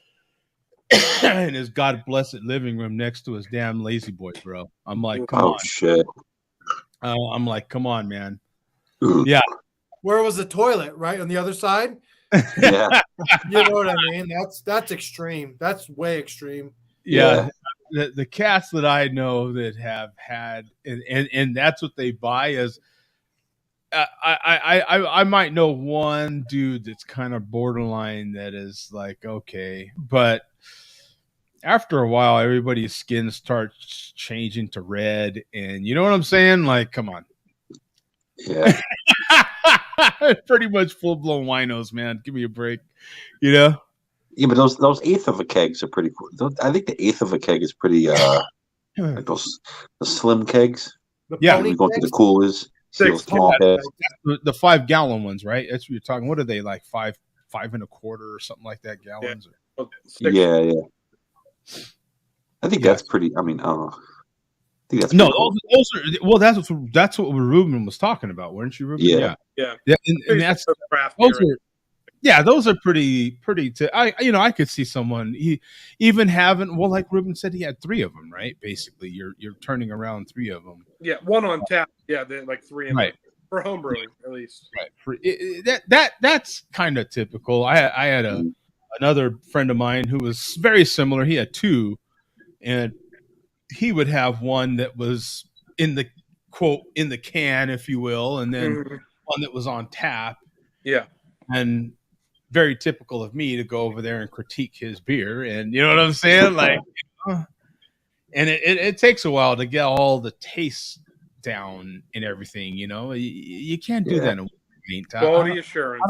in his God blessed living room next to his damn lazy boy, bro. I'm like, come on, shit. I'm like, come on, man. Yeah. Where was the toilet? Right on the other side. Yeah. You know what I mean? That's extreme. That's way extreme. Yeah. The cats that I know that have had, and that's what they buy is. I might know one dude that's kind of borderline that is like, okay, but after a while, everybody's skin starts changing to red, and you know what I'm saying? Like, come on. Yeah. Pretty much full blown winos, man. Give me a break. You know? Yeah, but those eighth of a kegs are pretty cool. I think the eighth of a keg is pretty like the slim kegs. Yeah, we go to the coolers. The 5 gallon ones, right? That's what you're talking. What are they, like 5 and a quarter or something like that gallons? Yeah. I think that's pretty. I mean, I don't know. I think that's no. Cool. Those are well. That's what Ruben was talking about, weren't you, Ruben? Yeah. And that's those are pretty. I could see someone even having, well, like Ruben said, he had 3 of them, right? Basically, you're turning around 3 of them. Yeah, one on tap. Yeah, they're like 3 in right for home brewing at least. Right. That's kind of typical. I had another friend of mine who was very similar. He had 2, and he would have one that was in the can, if you will, and then one that was on tap. Yeah, and very typical of me to go over there and critique his beer, and you know what I'm saying, like, and it takes a while to get all the tastes down and everything. You can't do that in one pint. Quality assurance.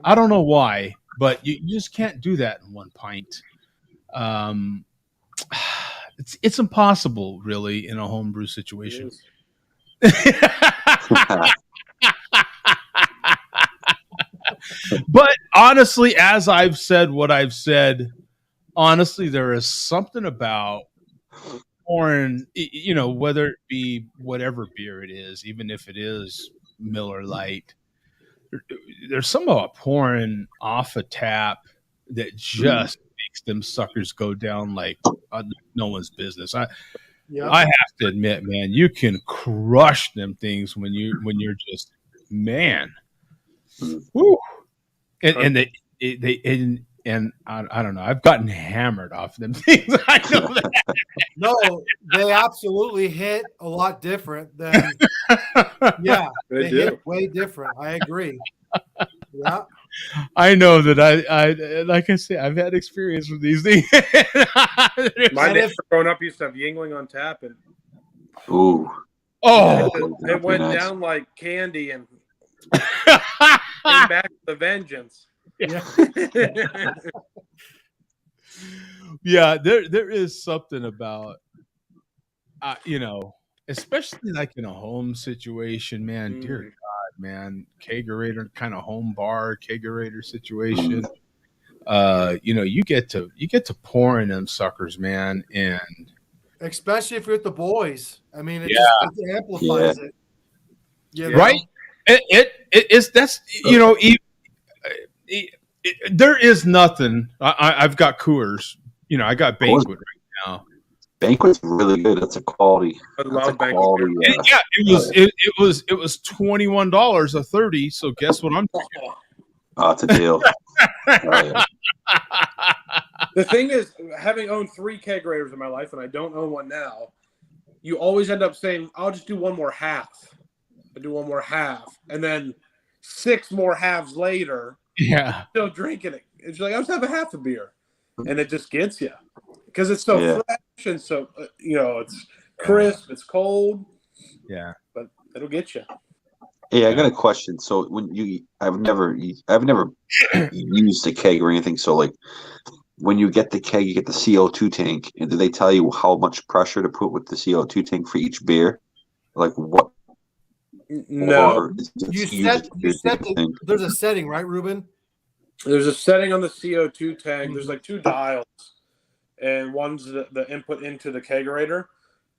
I don't know why, but you just can't do that in one pint. It's impossible, really, in a homebrew situation. But honestly, as I've said what I've said, honestly, there is something about pouring, whether it be whatever beer it is, even if it is Miller Lite, there's something about pouring off a tap that just makes them suckers go down like no one's business. I have to admit, man, you can crush them things when you're just, man. Woo. And they I don't know. I've gotten hammered off them things. I know that. No, they absolutely hit a lot different than. Yeah, they hit way different. I agree. Yeah. I know that I like I say, I've had experience with these things. My neighbor growing up used to have Yingling on tap, and it went down like candy and came back with a vengeance. Yeah. Yeah, there is something about especially like in a home situation, man. Dear God, man, kegerator, kind of home bar kegerator situation. You get to pouring them suckers, man, and especially if you're with the boys. I mean, it amplifies it. You know? Right? It is that's there is nothing. I've got Coors. I got Banquet right now. Banquet's really good. That's a quality. I That's love a Banquet quality. beer. Yeah, it was $21 a 30. So guess what I'm drinking? Oh, it's a deal. Yeah. The thing is, having owned 3 kegerators in my life, and I don't own one now, you always end up saying, "I'll just do one more half." I do one more half, and then 6 more halves later, Yeah, still drinking it. It's like, I'll just have a half a beer, and it just gets you because it's so fresh and so it's crisp, it's cold. Yeah, but it'll get you. Hey, I got a question. So I've never used a keg or anything. So like, when you get the keg, you get the CO2 tank, and do they tell you how much pressure to put with the CO2 tank for each beer? Like what? No, there's a setting, right, Ruben? There's a setting on the CO2 tank. There's like 2 dials, and one's the input into the kegerator,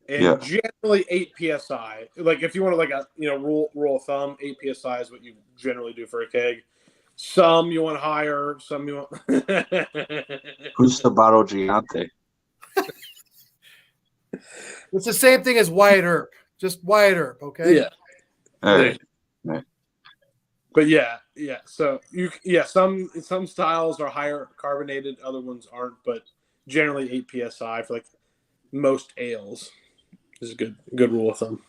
and generally 8 psi. Like if you want to rule of thumb, 8 psi is what you generally do for a keg. Some you want higher, some you want. Who's Sabato Gigante? It's the same thing as Wyatt Earp, just Wyatt Earp, okay? Yeah. All right. But yeah. So some styles are higher carbonated, other ones aren't. But generally 8 psi for like most ales is a good rule of thumb.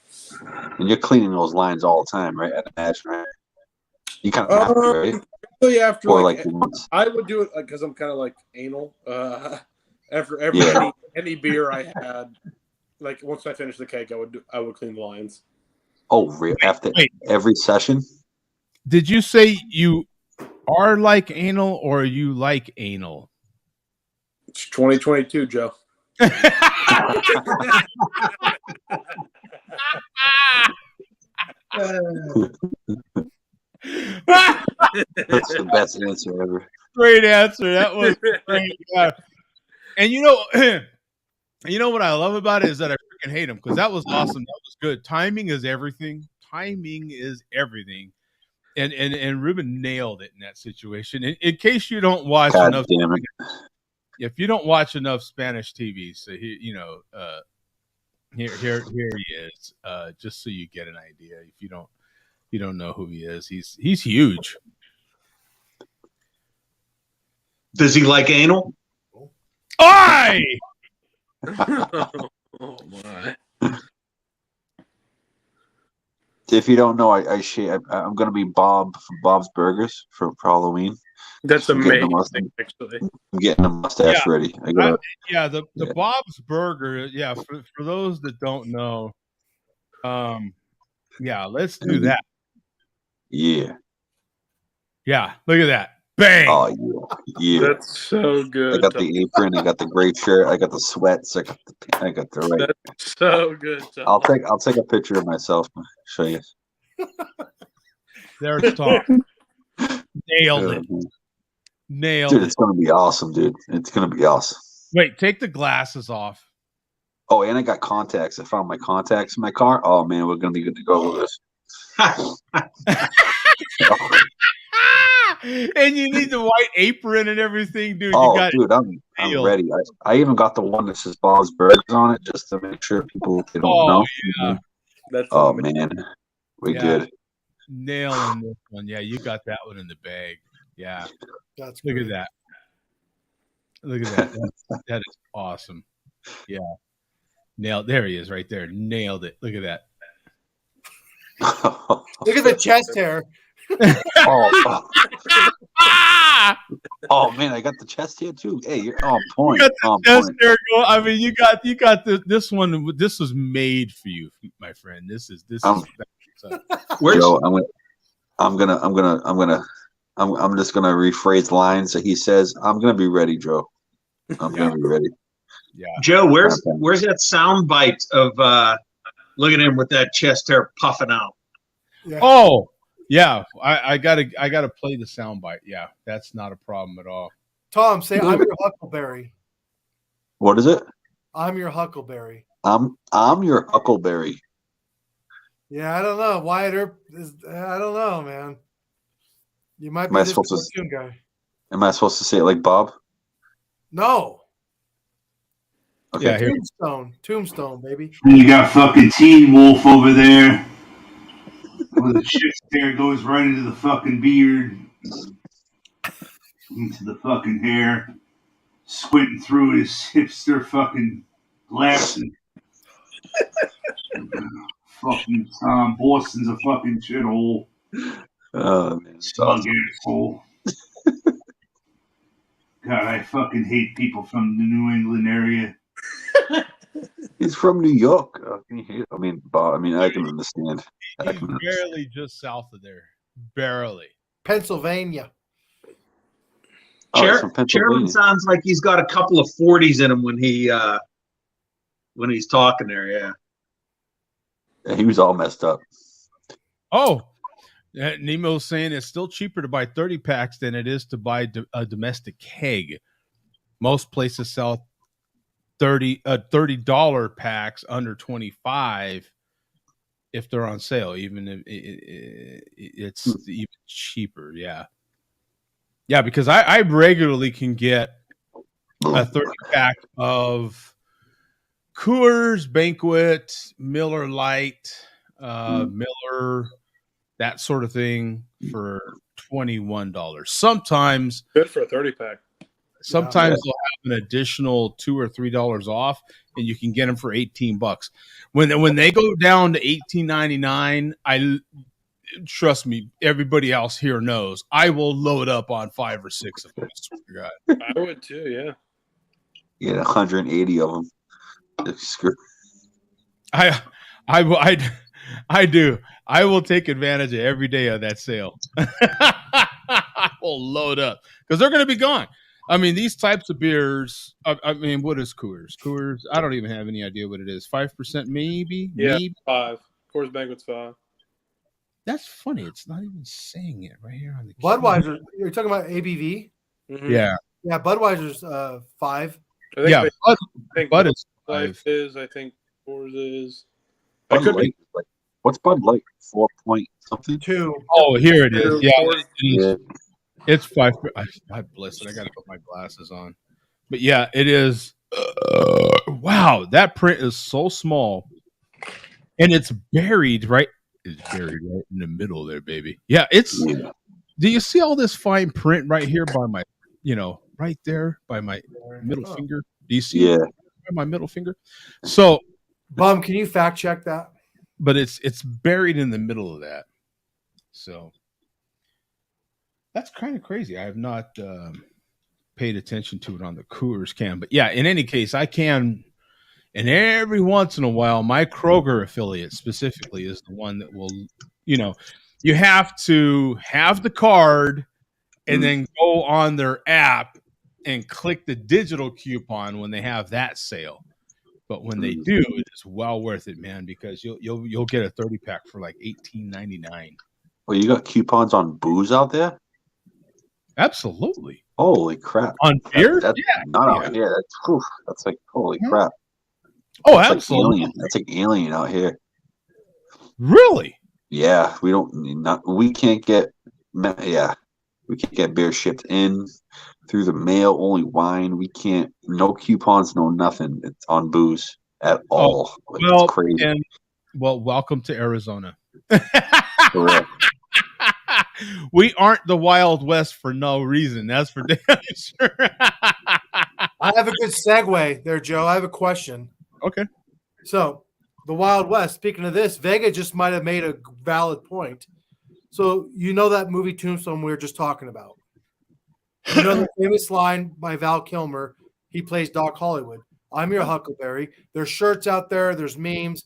And you're cleaning those lines all the time, right? I'd imagine, right? You kind of have to, right? Really after or like once. I would do it because I'm kind of like anal. After any beer I had, like once I finished the cake, I would clean the lines. Oh, really? After every session? Did you say you are like anal or you like anal? It's 2022, Joe. That's the best answer ever. Great answer. That was great. Yeah. And you know what I love about it is that I freaking hate him because that was awesome. That was good. Timing is everything. Timing is everything. And Ruben nailed it in that situation. In case you don't watch enough, if you don't watch enough Spanish TV, so here he is. Just so you get an idea. If you don't know who he is, he's huge. Does he like anal? Aye! Oh my. If you don't know, I'm going to be Bob from Bob's Burgers for Halloween. That's amazing. Actually, I'm getting a mustache ready. The Bob's Burger. Yeah, for those that don't know, let's do that. Yeah. Yeah, look at that. Bang. Oh yeah. That's so good. I got the apron. I got the gray shirt. I got the sweats. I got the right. That's so good. I'll take a picture of myself and show you. There's talk. Nailed it. Dude, it's gonna be awesome, dude. It's gonna be awesome. Wait, take the glasses off. Oh, and I got contacts. I found my contacts in my car. Oh man, we're gonna be good to go with this. And you need the white apron and everything, dude. Dude, I'm ready. I even got the one that says Bob's Burgers on it just to make sure people don't know. Yeah. Man, we good. Nailing this one. Yeah, you got that one in the bag. Yeah. Look at that. Look at that. That is awesome. Yeah. Nailed. There he is right there. Nailed it. Look at that. Look at the chest hair. Oh man, I got the chest hair too. Hey, you're on point. I mean, you got this one. This was made for you, my friend. This is. Joe, I'm just gonna rephrase lines that he says. I'm gonna be ready, Joe. I'm gonna be ready. Yeah, Joe, where's that sound bite of look at him with that chest hair puffing out? Yeah. Oh. Yeah, I gotta play the soundbite. Yeah, that's not a problem at all. Tom, say I'm your Huckleberry. What is it? I'm your Huckleberry. I'm your Huckleberry. Yeah, I don't know. Wyatt Earp is. I don't know, man. You might be this cartoon guy. Am I supposed to say it like Bob? No. Okay. Yeah, here. Tombstone, baby. And you got fucking Teen Wolf over there. Where the shit's hair goes right into the fucking beard. Into the fucking hair. Squinting through his hipster fucking glasses. Fucking Tom. Boston's a fucking shithole. Oh, man. Smug asshole. God, I fucking hate people from the New England area. He's from New York. Can you hear? I mean, Bob. I mean, I can understand. I He's can understand. barely just south of there. Barely. Pennsylvania. Oh, he's from Chairman Pennsylvania. sounds like he's got a couple of 40s in him when he's talking there. Yeah. Yeah, he was all messed up. Oh, Nemo's saying it's still cheaper to buy 30 packs than it is to buy a domestic keg. Most places sell $30 packs under 25 if they're on sale. Even if it's even cheaper. Yeah, because I regularly can get a 30 pack of Coors, Banquet, Miller Lite, Miller, that sort of thing for $21. Sometimes Good for a 30-pack. Sometimes they'll have an additional $2 or $3 off, and you can get them for $18. When they go down to $18.99, trust me, everybody else here knows I will load up on 5 or 6 of them. I swear to God. I would too, yeah. You get 180 of them. Screw. I do. I will take advantage of every day of that sale. I will load up because they're going to be gone. I mean, these types of beers. I mean, what is Coors? Coors. I don't even have any idea what it is. 5%, maybe. Yeah, maybe 5. Coors Banquet's 5. That's funny. It's not even saying it right here on the Budweiser. You're talking about ABV? Mm-hmm. Yeah. Yeah, Budweiser's 5. I think Yeah, Bud is Life 5. is. I think Coors is. Bud Light, what's Bud Light? 4 point something? 2. Oh, here it is. Yeah, Coors. Yeah. it's 5. God bless it. I got to put my glasses on. But yeah, it is. Wow, that print is so small, and it's buried right. It's buried right in the middle there, baby. Yeah, it's. Yeah. Do you see all this fine print right here by my, right there by my middle finger? Do you see? Yeah. My middle finger. So, Bum, can you fact check that? but it's buried in the middle of that. So that's kind of crazy. I have not paid attention to it on the Coors can, but yeah. In any case, I can. And every once in a while, my Kroger affiliate specifically is the one that will, you have to have the card and then go on their app and click the digital coupon when they have that sale. But when they do, it is well worth it, man, because you'll get a 30 pack for like $18.99. Well, you got coupons on booze out there? Absolutely. Holy crap! On beer? That's Yeah. not out here. That's like holy crap. Oh, That's absolutely. like alien. That's like alien out here. Really? Yeah, we can't get beer shipped in through the mail. Only wine. We can't. No coupons. No nothing. It's on booze at all. It's crazy. Welcome to Arizona. For real. We aren't the Wild West for no reason. That's for damn sure. I have a good segue there, Joe. I have a question. Okay. So, the Wild West, speaking of this, Vega just might have made a valid point. So, you know that movie Tombstone we were just talking about. You know the famous line by Val Kilmer. He plays Doc Hollywood. I'm your Huckleberry. There's shirts out there. There's memes.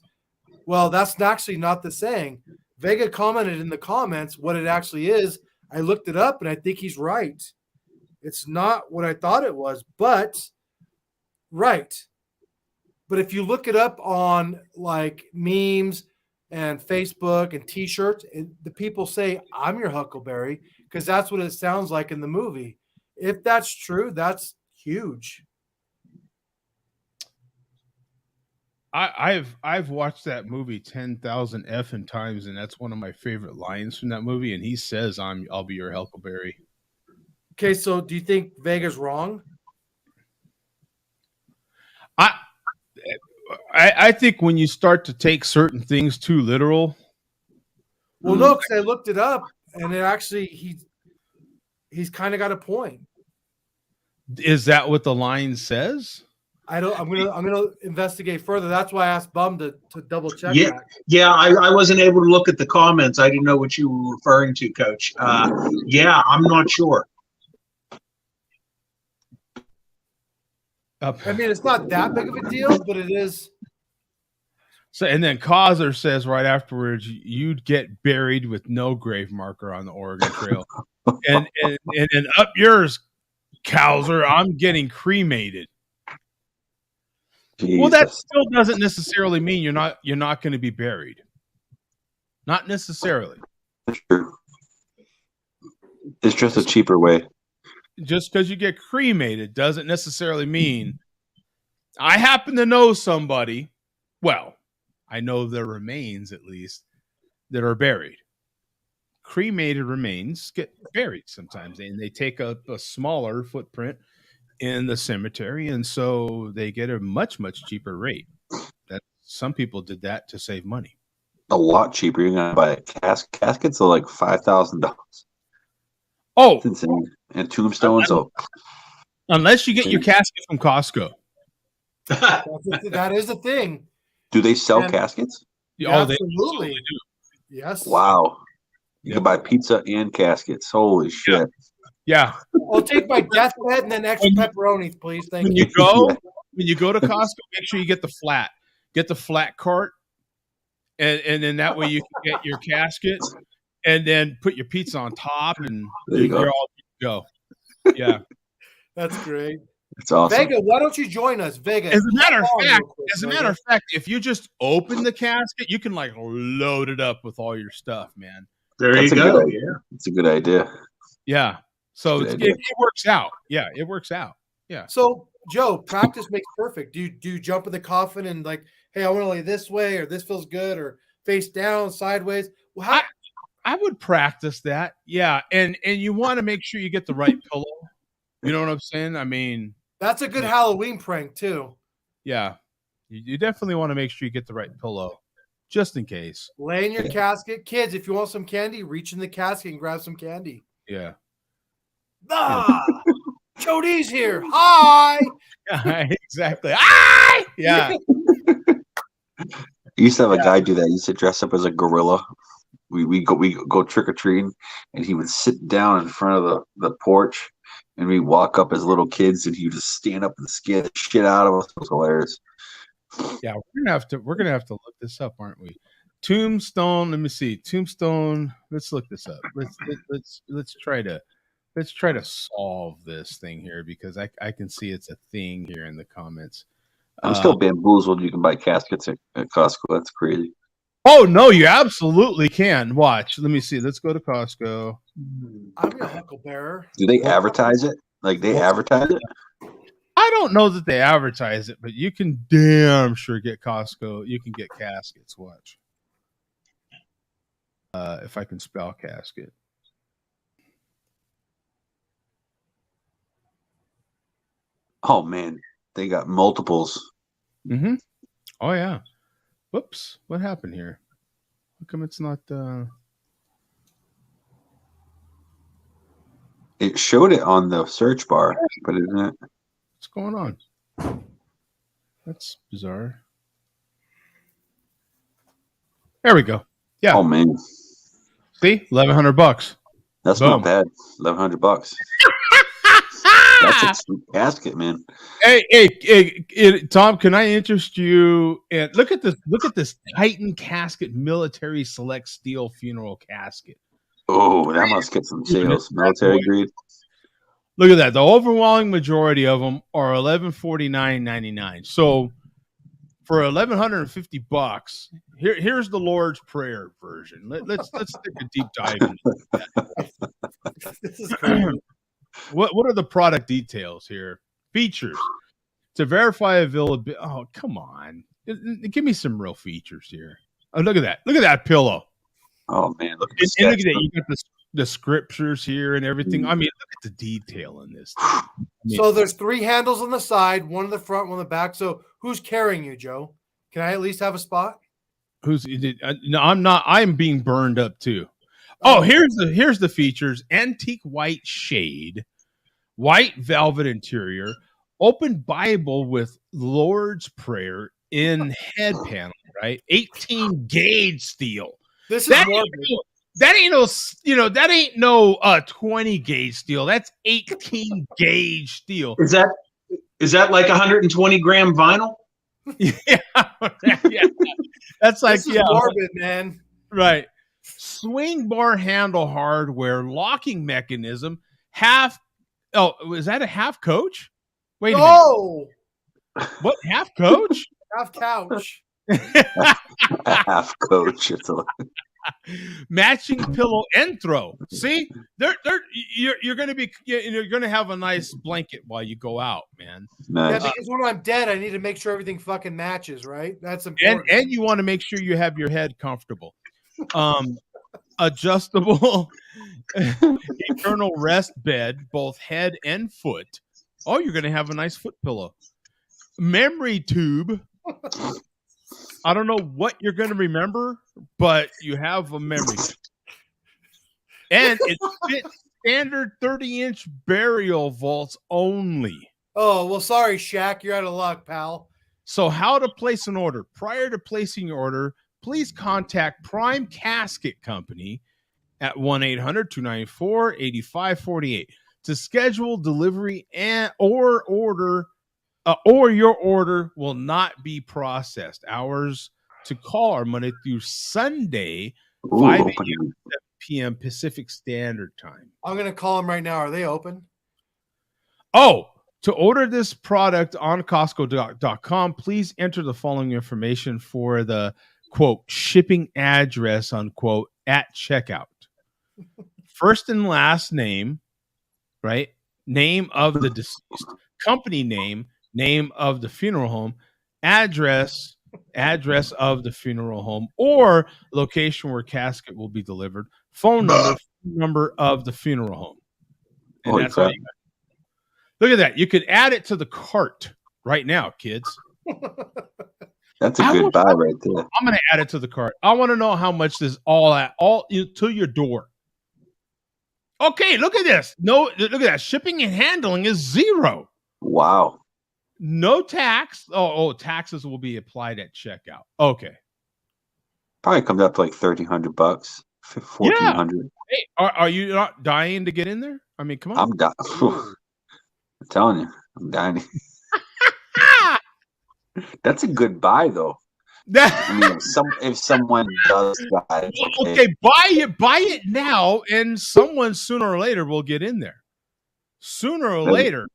Well, that's actually not the saying. Vega commented in the comments what it actually is. I looked it up, and I think he's right. It's not what I thought it was, but right. But if you look it up on like memes and Facebook and T-shirts, the people say, I'm your Huckleberry, because that's what it sounds like in the movie. If that's true, that's huge. I've watched that movie 10,000 effing times, and that's one of my favorite lines from that movie. And he says, "I'll be your Huckleberry." Okay, so do you think Vega's wrong? I think when you start to take certain things too literal. Well, no, because I looked it up, and it actually he's kind of got a point. Is that what the line says? I don't. I'm gonna investigate further. That's why I asked Bum to double check Yeah, that. yeah. I wasn't able to look at the comments. I didn't know what you were referring to, Coach. Yeah, I'm not sure. I mean, it's not that big of a deal, but it is. So, and then Causer says right afterwards, you'd get buried with no grave marker on the Oregon Trail, and up yours, Causer, I'm getting cremated. Jesus. Well, that still doesn't necessarily mean you're not going to be buried. Not necessarily. That's true. It's just a cheaper way. Just because you get cremated doesn't necessarily mean. I happen to know somebody. Well, I know their remains, at least, that are buried. Cremated remains get buried sometimes, and they take up a smaller footprint in the cemetery, and so they get a much, much cheaper rate. That some people did that to save money. A lot cheaper. You're gonna buy caskets are like $5,000. Oh, it's insane. And tombstones. Unless you get your casket from Costco. That is a thing. Do they sell caskets? Yeah, absolutely. They do. Yes. Wow. You can buy pizza and caskets. Holy shit. Yeah. I'll take my deathbed and then extra pepperonis, please. Thank you. When you go to Costco, make sure you get the flat. Get the flat cart, and then that way you can get your casket, and then put your pizza on top, and you're all good to go. Yeah. That's great. It's awesome. Vega, why don't you join us, Vega? As a matter of fact, if you just open the casket, you can like load it up with all your stuff, man. There you go. Yeah, it's a good idea. Yeah. So it works out. Yeah, it works out. Yeah. So Joe, practice makes perfect. Do you jump in the coffin and like, hey, I want to lay this way, or this feels good, or face down, sideways? Well, I would practice that. Yeah, and you want to make sure you get the right pillow. You know what I'm saying? I mean, that's a good Halloween prank too. Yeah, you definitely want to make sure you get the right pillow, just in case. Lay in your casket, kids. If you want some candy, reach in the casket and grab some candy. Yeah. Joe D's here. Hi. Yeah, exactly. Hi. Yeah. I used to have a guy do that. He used to dress up as a gorilla. We go trick or treating, and he would sit down in front of the porch, and we walk up as little kids, and he would just stand up and scare the shit out of us. It was hilarious. Yeah, we're gonna have to look this up, aren't we? Tombstone. Let me see. Tombstone. Let's look this up. Let's try to solve this thing here, because I can see it's a thing here in the comments. I'm still bamboozled. You can buy caskets at Costco. That's crazy. Oh no, you absolutely can. Watch. Let me see. Let's go to Costco. I'm your hucklebearer. Do they advertise it? Like they advertise it? I don't know that they advertise it, but you can damn sure get Costco. You can get caskets. Watch. If I can spell casket. Oh man, they got multiples. Mm-hmm. Oh yeah. Whoops. What happened here? How come it's not It showed it on the search bar, but isn't it? What's going on? That's bizarre. There we go. Yeah. Oh man. See? $1,100. That's Boom. not bad. $1,100. That's a cheap casket, man. Hey, Tom, can I interest you in look at this Titan casket military select steel funeral casket. Oh, that must get some sales. Military grade. Look at that. The overwhelming majority of them are $1,149.99. So for $1,150, here's the Lord's Prayer version. Let's take a deep dive into that. This is crazy. What are the product details here? Features to verify availability. Oh, come on. Give me some real features here. Oh, look at that. Look at that pillow. Oh man, look at this. Look at that. the scriptures here and everything. I mean, look at the detail in this thing. I mean, So there's 3 handles on the side, one in the front, one in the back. So who's carrying you, Joe? Can I at least have a spot? no, I'm not. I'm being burned up too. Oh, here's the features: antique white shade, white velvet interior, open Bible with Lord's Prayer in head panel, right? 18 gauge steel. This is That morbid. that ain't no, that ain't no 20 gauge steel. That's 18 gauge steel. Is that like 120 gram vinyl? Yeah, yeah. That's like, This is morbid, man. right. Swing bar handle hardware, locking mechanism, half. Oh, is that a half coach? Wait a minute. Oh, What, half coach? half couch. Half coach. Matching pillow and throw. See, you're going to be, you're going to have a nice blanket while you go out, man. Yeah, Nice. because when I'm dead, I need to make sure everything fucking matches, right? That's important. And you want to make sure you have your head comfortable. Adjustable eternal rest bed, both head and foot. Oh, you're going to have a nice foot pillow. Memory tube. I don't know what you're going to remember, but you have a memory tube. And it fits standard 30-inch burial vaults only. Oh, well, sorry, Shaq. You're out of luck, pal. So how to place an order. Prior to placing your order, please contact Prime Casket Company at 1-800-294-8548 to schedule delivery or your order will not be processed. Hours to call are Monday through Sunday, 5 a.m. to 7 p.m. Pacific Standard Time. I'm going to call them right now. Are they open? Oh, to order this product on Costco.com, please enter the following information for the, quote, shipping address, unquote, at checkout. First and last name, right? Name of the deceased, company name, name of the funeral home, address of the funeral home, or location where casket will be delivered, phone number of the funeral home. And Holy that's all crap. you got. Look at that. You could add it to the cart right now, kids. That's a good buy right there. I'm going to add it to the cart. I want to know how much this all to your door. Okay, look at this. No, look at that. Shipping and handling is $0. Wow. No tax. Oh, taxes will be applied at checkout. Okay. Probably comes up to like $1,300, $1,400. Hey, are you not dying to get in there? I mean, come on. I'm dying. I'm telling you, I'm dying. That's a good buy, though. I mean, if someone does die, it's okay, buy it now, and someone sooner or later will get in there. Sooner or later,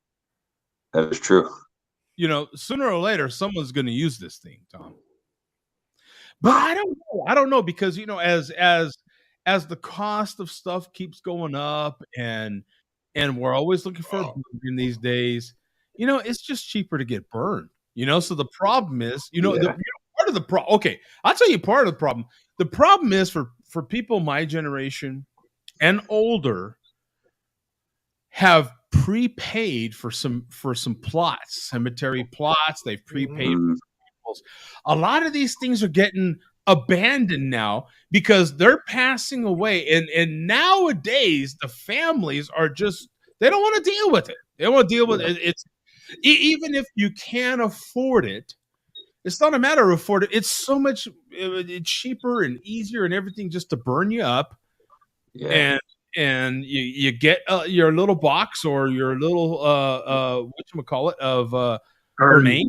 that is true. Sooner or later, someone's going to use this thing, Tom. But I don't know because as the cost of stuff keeps going up, and we're always looking for a bargain these days. It's just cheaper to get burned. So the problem is, part of the problem. Okay, I'll tell you part of the problem. The problem is for people my generation and older have prepaid for some plots, cemetery plots. They've prepaid for people's. A lot of these things are getting abandoned now because they're passing away, and nowadays the families are just, they don't want to deal with it. They don't want to deal with it. It's even if you can afford it, it's not a matter of afford it. It's so much cheaper and easier and everything just to burn you up. Yeah. And you get your little box or your little whatchamacallit of remain.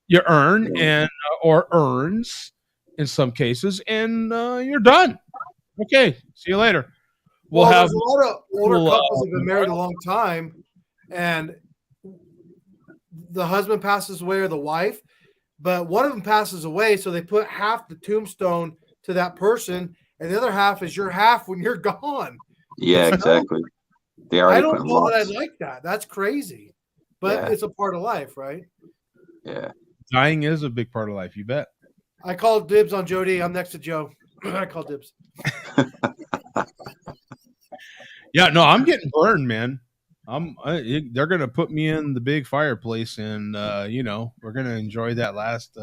You earn and or earns in some cases, and you're done. Okay, see you later. Well, there's a lot of older couples that have been married a long time, and the husband passes away or the wife, but one of them passes away, so they put half the tombstone to that person, and the other half is your half when you're gone. Yeah, exactly. I don't know that I like that. That's crazy, but it's a part of life, right? Yeah. Dying is a big part of life. You bet. I called dibs on Jody. I'm next to Joe. I called dibs. Yeah, no, I'm getting burned, man. They're gonna put me in the big fireplace, and we're gonna enjoy that last.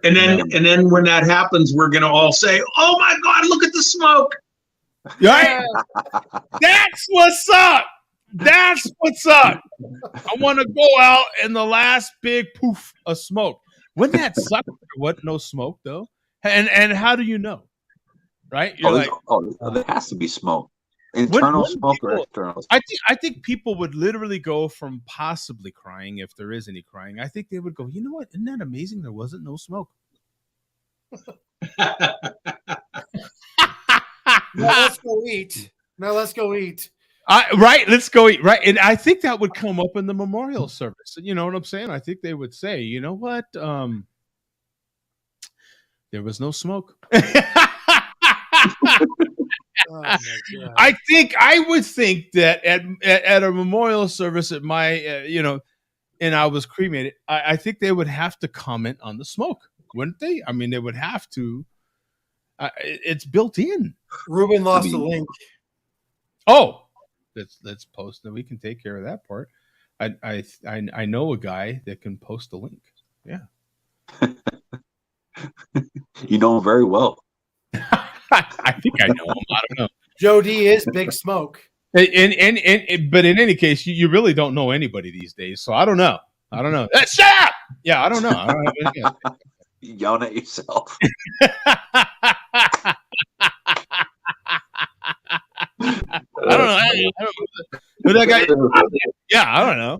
And then when that happens, we're gonna all say, "Oh my God, look at the smoke!" Right? That's what's up. That's what's up. I want to go out in the last big poof of smoke. Wouldn't that suck? There wasn't no smoke though. And how do you know? Right? You're there has to be smoke. Internal smoke or external? I think people would literally go from possibly crying, if there is any crying. I think they would go, you know what? Isn't that amazing? There wasn't no smoke. Now let's go eat. Let's go eat. Right, let's go eat. Right, and I think that would come up in the memorial service. You know what I'm saying? I think they would say, you know what? There was no smoke. Oh, I would think that at a memorial service at my and I was cremated, I think they would have to comment on the smoke, wouldn't they? I mean, they would have to. It's built in. Ruben lost the link. Oh, let's post that. We can take care of that part. I know a guy that can post a link. Yeah. You know him very well. I think I know him. I don't know. Joe D is Big Smoke. But in any case, you really don't know anybody these days. So I don't know. Shut up! Yeah, I don't know. I don't have any idea. Yelling at yourself. I don't know. Who that guy? Yeah, I don't know.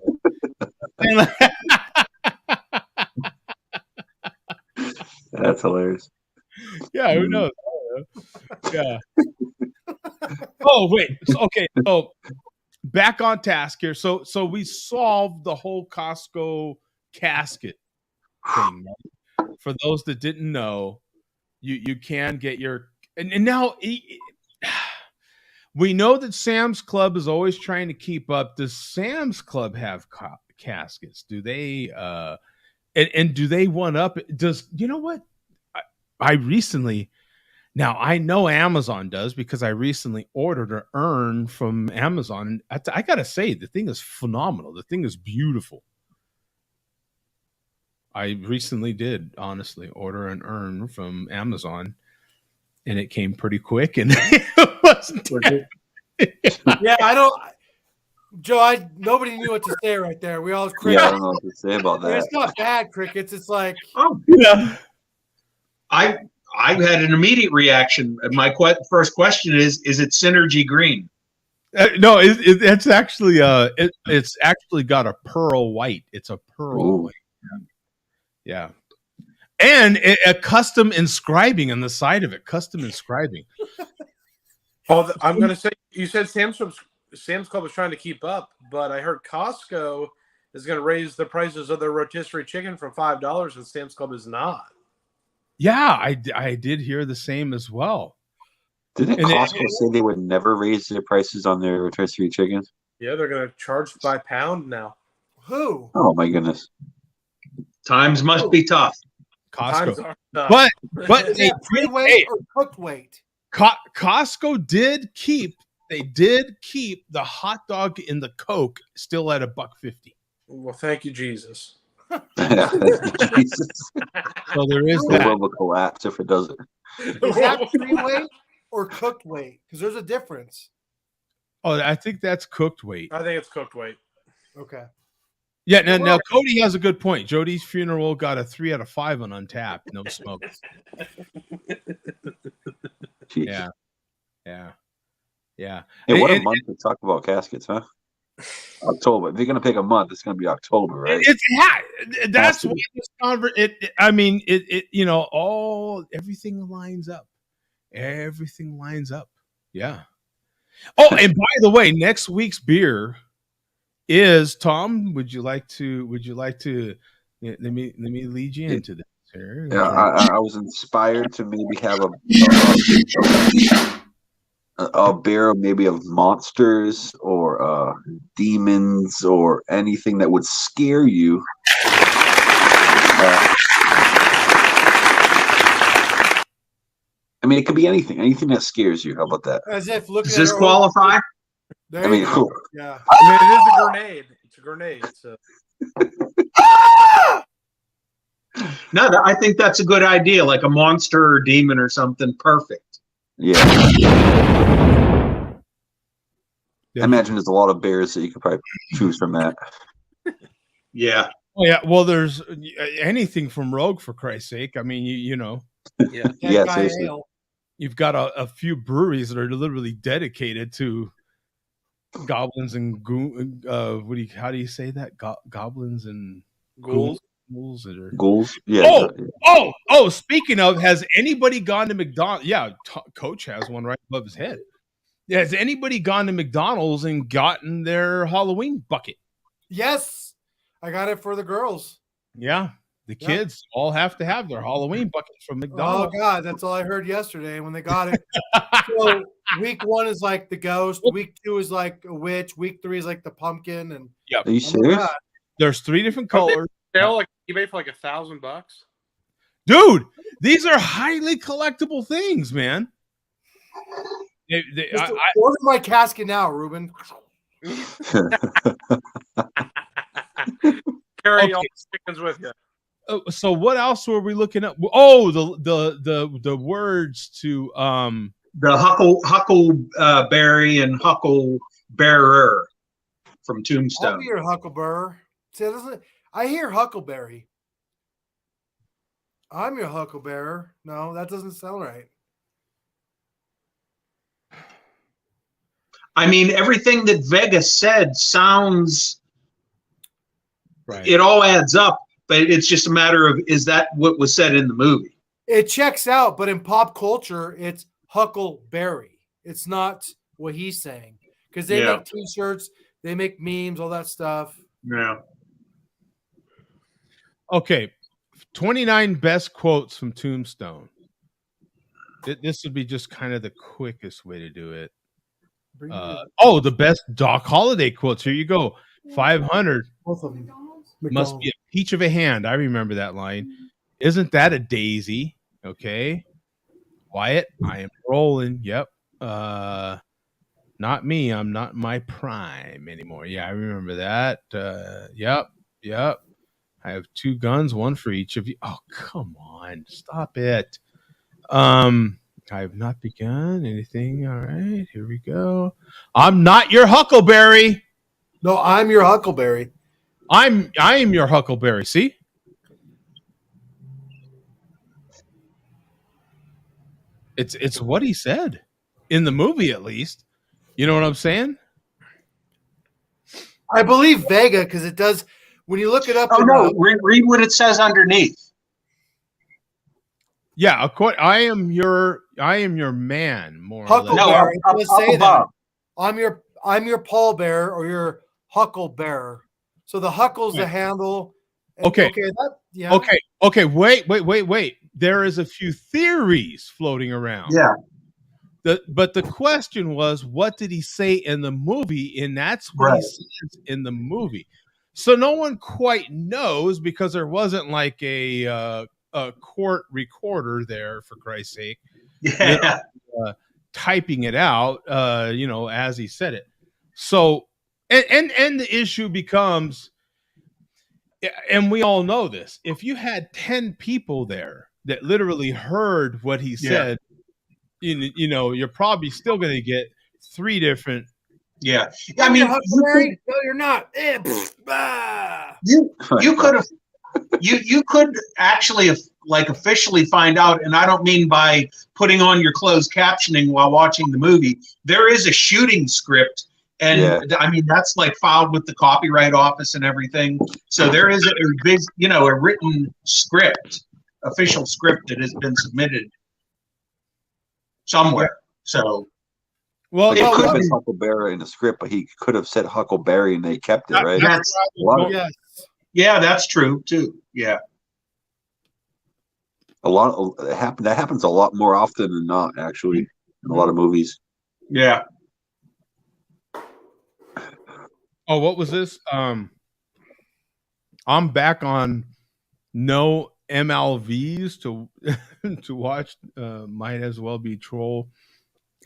That's hilarious. Yeah, who knows? Yeah. Oh wait. Okay. So back on task here. So we solved the whole Costco casket thing. Right? For those that didn't know, you can get your and now we know that Sam's Club is always trying to keep up. Does Sam's Club have caskets? Do they? And do they one up? Does you know what? I recently. Now, I know Amazon does because I recently ordered an urn from Amazon. And I got to say, the thing is phenomenal. The thing is beautiful. I recently did, honestly, order an urn from Amazon, and it came pretty quick. And it wasn't. Yeah, I don't. Joe, nobody knew what to say right there. We all crickets. Yeah, I don't know what to say about that. It's not bad crickets. It's like, oh yeah. I've had an immediate reaction. My first question is it Synergy Green? No, it's actually it's actually got a pearl white. It's a pearl white. Yeah. And a custom inscribing on the side of it. Custom inscribing. Oh, I'm going to say, you said Sam's Club was trying to keep up, but I heard Costco is going to raise the prices of their rotisserie chicken from $5, and Sam's Club is not. Yeah, I did hear the same as well. Didn't Costco say they would never raise their prices on their rotisserie chickens? Yeah, they're going to charge by pound now. Who? Oh my goodness! Times must be tough. Costco, but pre-weight or cooked weight? Costco did keep the hot dog in the Coke still at $1.50. Well, thank you, Jesus. Jesus. So there is the that. world will collapse if it doesn't. Is that pre-weight or cooked weight? Because there's a difference. Oh, I think that's cooked weight. I think it's cooked weight. Okay. Yeah, now Cody has a good point. Jody's funeral got a 3 out of 5 on Untapped. No smoke. Yeah. Hey, what a month to talk about caskets, huh? October. If you're gonna pick a month, it's gonna be October, right? That's why this everything lines up. Everything lines up. Yeah. Oh, and by the way, next week's beer is Tom. Would you like to? Let me lead you into this here. Yeah, I was inspired to maybe have a beer maybe of monsters or demons or anything that would scare you. I mean, it could be anything that scares you. How about that? As if looking. Does this qualify? There I mean, you go. Yeah. I mean, it is a grenade. It's a grenade. So. No, I think that's a good idea, like a monster or demon or something. Perfect. yeah. I imagine there's a lot of bears that you could probably choose from that. Yeah. Oh yeah. Well, there's anything from Rogue, for Christ's sake. I mean, you know. Yeah. Yeah, seriously. You've got a few breweries that are literally dedicated to goblins and how do you say that? Goblins and Ghouls. Ghouls. Yeah. Oh! Speaking of, has anybody gone to McDonald's? Yeah, Coach has one right above his head. Yeah, has anybody gone to McDonald's and gotten their Halloween bucket? Yes, I got it for the girls. Yeah, the kids all have to have their Halloween buckets from McDonald's. Oh God, that's all I heard yesterday when they got it. So week 1 is like the ghost. Week 2 is like a witch. Week 3 is like the pumpkin. And yep. Are you serious? There's 3 different colors. They all like eBay for like $1,000. Dude, these are highly collectible things, man. Order my casket now, Ruben. Carry all the chickens with you. So what else were we looking at? Oh, the words to the Huckleberry and Hucklebearer from Tombstone. I'll be your Huckleberry. See, I hear Huckleberry. I'm your Hucklebearer. No, that doesn't sound right. I mean, everything that Vega said sounds right. It all adds up, but it's just a matter of, is that what was said in the movie? It checks out, but in pop culture, it's Huckleberry. It's not what he's saying, because they make T-shirts, they make memes, all that stuff. Yeah. Okay, 29 best quotes from Tombstone. This would be just kind of the quickest way to do it. The best Doc Holliday quotes. Here you go. 500. Both of them. Must be a peach of a hand. I remember that line. Isn't that a daisy? Okay. Quiet. I am rolling. Yep. Not me. I'm not my prime anymore. Yeah, I remember that. Yep. I have 2 guns, 1 for each of you. Oh, come on. Stop it. I have not begun anything. All right, here we go. I'm not your Huckleberry. No, I'm your Huckleberry. I am your Huckleberry. See? It's what he said in the movie, at least. You know what I'm saying? I believe Vega, because it does. When you look it up. Oh no! Read what it says underneath. Yeah, I am your man, more or less. No, say that. I'm your pallbearer or your hucklebearer. So the huckle's the handle. Okay. Okay. Wait. There is a few theories floating around. Yeah. But the question was, what did he say in the movie? And that's what he says in the movie. So no one quite knows, because there wasn't like a court recorder there, for Christ's sake. Yeah. Typing it out, as he said it. So, and the issue becomes, and we all know this, if you had 10 people there that literally heard what he said, you're probably still going to get 3 different. Yeah. I mean, no, you're not. You could have, you could actually officially find out, and I don't mean by putting on your closed captioning while watching the movie. There is a shooting script, and I mean that's like filed with the Copyright Office and everything. So there is a written script, official script that has been submitted somewhere. So. Well, it could have been Huckleberry in the script, but he could have said Huckleberry and they kept it, right? Yeah, that's true too. Yeah. That happens a lot more often than not, actually, in a lot of movies. Yeah. Oh, what was this? I'm back on no MLVs to watch. Might as well be Troll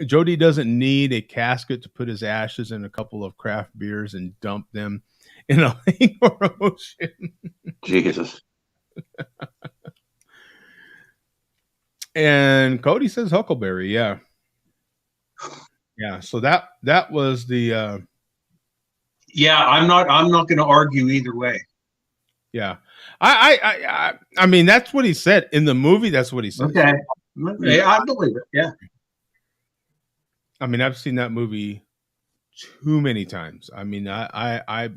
Jody doesn't need a casket to put his ashes in a couple of craft beers and dump them in a lake or ocean. Jesus. And Cody says Huckleberry, yeah. Yeah, so that was the Yeah, I'm not going to argue either way. yeah. I mean, that's what he said in the movie. That's what he said. Okay, I believe it. Yeah. I mean, I've seen that movie too many times. I mean, I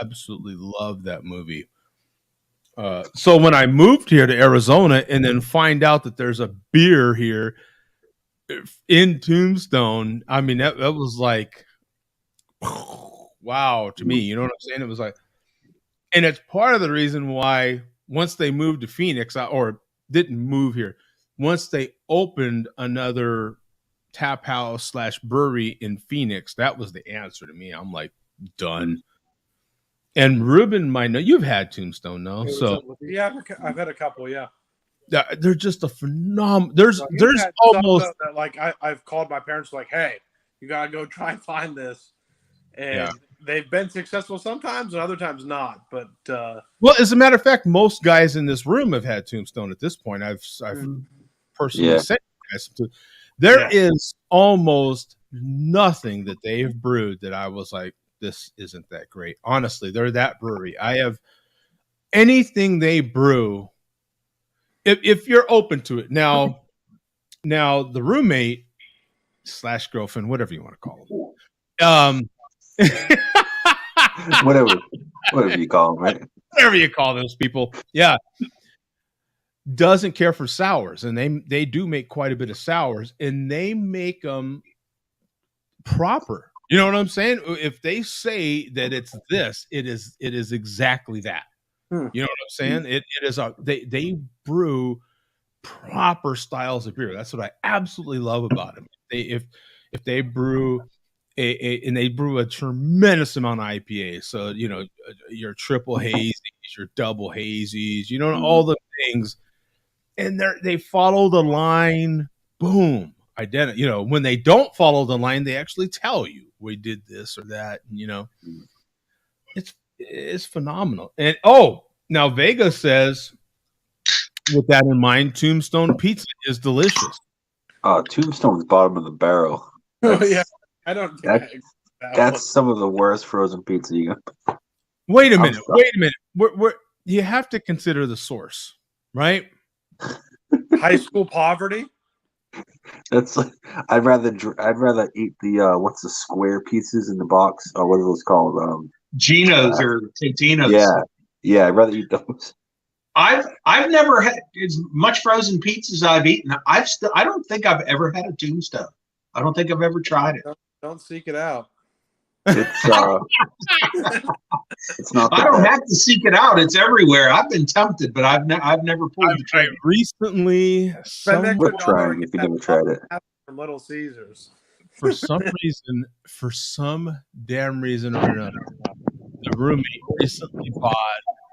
absolutely love that movie. So when I moved here to Arizona and then find out that there's a beer here in Tombstone, I mean, that was like, wow to me. You know what I'm saying? It was like, and it's part of the reason why once they moved to Phoenix, or didn't move here, once they opened another tap house / brewery in Phoenix, that was the answer to me. I'm like, done. And Ruben might know, you've had Tombstone, no? So yeah, I've had a couple. Yeah, they're just a phenomenal. There's had almost some that, like I've called my parents like, hey, you gotta go try and find this, and they've been successful sometimes and other times not. But well, as a matter of fact, most guys in this room have had Tombstone at this point. I've personally said there is almost nothing that they've brewed that I was like, this isn't that great. Honestly, they're that brewery. I have anything they brew. If you're open to it now, the roommate / girlfriend, whatever you want to call them, whatever you call them, right? Whatever you call those people, yeah, doesn't care for sours, and they do make quite a bit of sours, and they make them proper. You know what I'm saying? If they say that it's this, it is exactly that. You know what I'm saying? It is they brew proper styles of beer. That's what I absolutely love about them. If they brew and they brew a tremendous amount of IPAs, so you know your triple hazies, your double hazies, you know all the things, and they follow the line. Boom, identity. You know when they don't follow the line, they actually tell you we did this or that. You know, it's phenomenal. And now Vega says, with that in mind, Tombstone pizza is delicious. Tombstone's bottom of the barrel. Yeah, I don't. That's some of the worst frozen pizza you got. Wait a minute. You have to consider the source, right? High school poverty. That's like I'd rather eat the what's the square pieces in the box, or what are those called? Geno's or Totino's. Yeah, I'd rather eat those. I've never had as much frozen pizza as I've eaten. I don't think I've ever had a Tombstone. I don't think I've ever tried it. Don't seek it out. It's not. I don't have to seek it out. It's everywhere. I've been tempted, but I've never pulled the trigger. Recently, we're trying. If you never tried it, from Little Caesars. For some damn reason or another, the roommate recently bought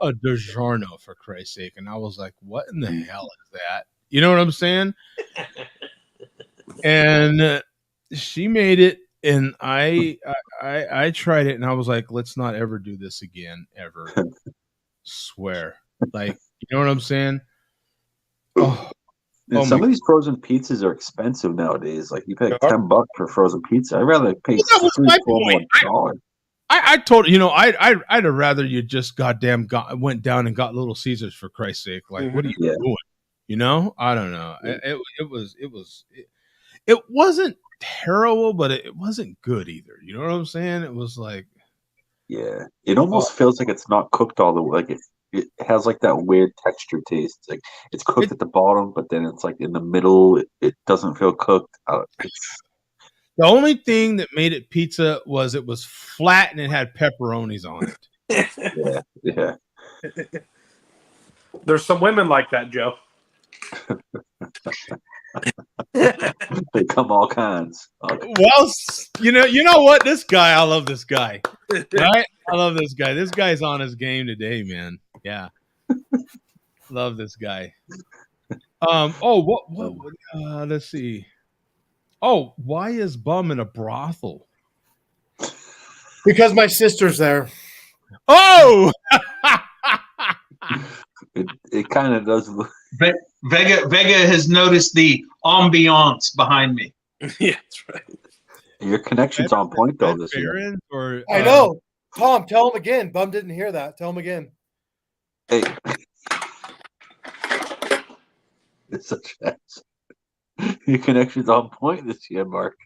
a DiGiorno, for Christ's sake, and I was like, "What in the hell is that?" You know what I'm saying? And she made it, and I tried it, and I was like, "Let's not ever do this again, ever." Swear, like, you know what I'm saying? Some of these frozen pizzas are expensive nowadays. Like you pay $10 for frozen pizza. I'd rather pay $3-4. I told you, I'd have rather you just went down and got Little Caesars, for Christ's sake. Like, what are you doing? You know, I don't know. It wasn't terrible, but it wasn't good either. You know what I'm saying? It was like, yeah, it almost feels like it's not cooked all the way. Like it has like that weird texture taste. Like it's cooked at the bottom, but then it's like in the middle. It doesn't feel cooked. The only thing that made it pizza was it was flat and it had pepperonis on it. Yeah. There's some women like that, Joe. They come all kinds. Okay. Well, you know what? This guy, I love this guy. Right? I love this guy. This guy's on his game today, man. Yeah. Love this guy. Let's see. Oh, why is Bum in a brothel? Because my sister's there. Oh, It kind of does look. Vega has noticed the ambiance behind me. Yeah, that's right. Your connection's on point though this year. Baron or I know. Tom, tell him again. Bum didn't hear that. Tell him again. Hey, it's such ass. Your connection's on point this year, Mark.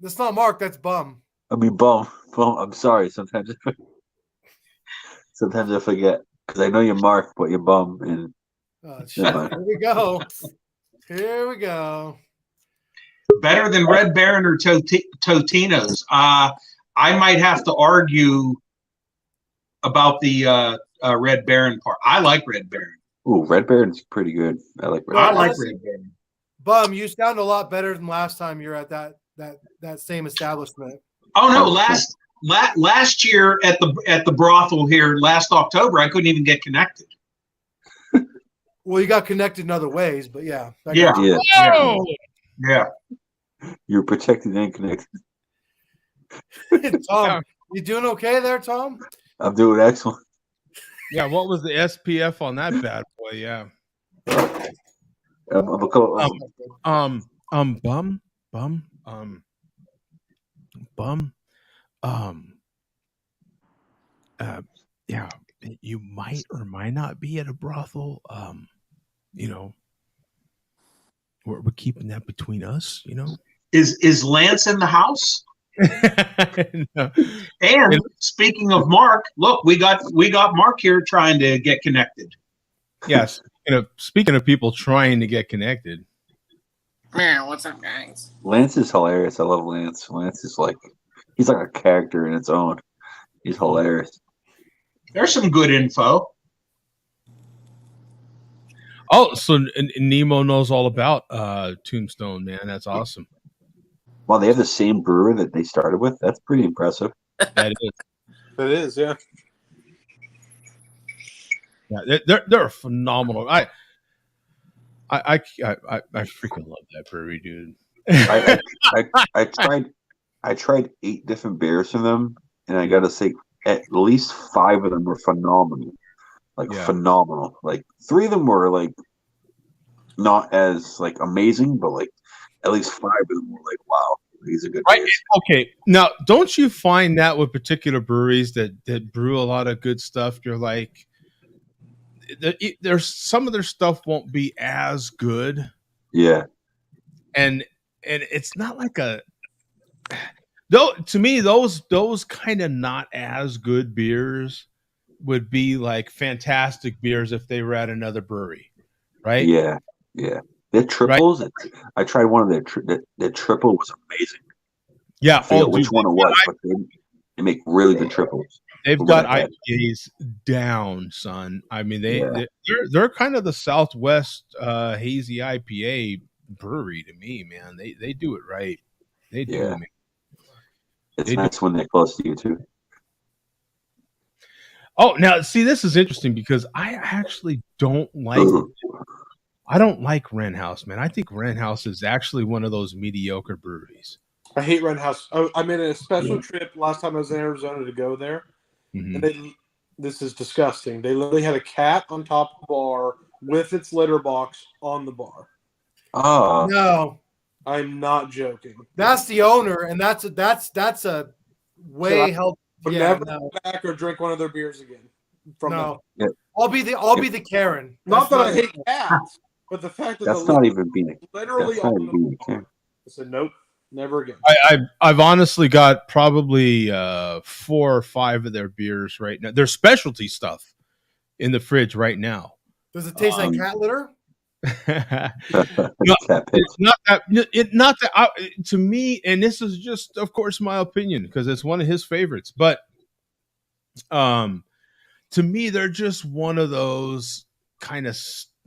That's not Mark. That's Bum. I mean, Bum. I'm sorry. Sometimes I forget because I know you're Mark, but you're Bum. And Shit. Here we go. Here we go. Better than Red Baron or Totino's. I might have to argue about the Red Baron part. I like Red Baron. Ooh, Red Baron's pretty good. I like Red I Baron. like Red Baron. Bum, you sound a lot better than last time you're at that same establishment. Oh no, last year at the brothel here last October, I couldn't even get connected. Well, you got connected in other ways, but yeah. Yeah. You're protected and connected. Tom, you doing okay there, Tom? I'm doing excellent. Yeah, what was the SPF on that bad boy? Yeah. Yeah, you might or might not be at a brothel. You know, we're keeping that between us, you know. Is Lance in the house? No. And speaking of Mark, look, we got Mark here trying to get connected. Yes. Speaking of people trying to get connected. Man, what's up, guys? Lance is hilarious. I love Lance. Lance is he's like a character in its own. He's hilarious. There's some good info. Oh, so Nemo knows all about Tombstone, man. That's awesome. Well, they have the same brewer that they started with. That's pretty impressive. That is. It is, yeah. Yeah, they're phenomenal. I freaking love that brewery, dude. I tried 8 different beers from them, and I gotta say, at least 5 of them were phenomenal. Phenomenal. 3 of them were not as amazing, but at least 5 of them were wow, these are good beers. Okay, now don't you find that with particular breweries that brew a lot of good stuff, you're like, there's some of their stuff won't be as good. Yeah. And it's not like though to me those kind of not as good beers would be like fantastic beers if they were at another brewery, right? Yeah. Their triples, right? I tried one of their triple was amazing. Yeah, I forget which one it was, but they make really good triples. They've got IPAs down, son. I mean, they're kind of the Southwest hazy IPA brewery to me, man. They do it right. They do. Yeah. It's nice when they're close to you too. Oh, now see, this is interesting because I actually don't like. I don't like Wren House, man. I think Wren House is actually one of those mediocre breweries. I hate Wren House. Oh, I made a special trip last time I was in Arizona to go there. Mm-hmm. And this is disgusting. They literally had a cat on top of the bar with its litter box on the bar. Oh no, I'm not joking. That's the owner, and that's a way held. But never go back or drink one of their beers again. From them. Yeah. I'll be the Karen. Not that I hate cats, but the fact that that's not even being literally on the bar. I said nope. Never again. I've honestly got probably 4 or 5 of their beers right now. Their specialty stuff in the fridge right now. Does it taste like cat litter? Not that to me, and this is just, of course, my opinion because it's one of his favorites. But to me, they're just one of those kind of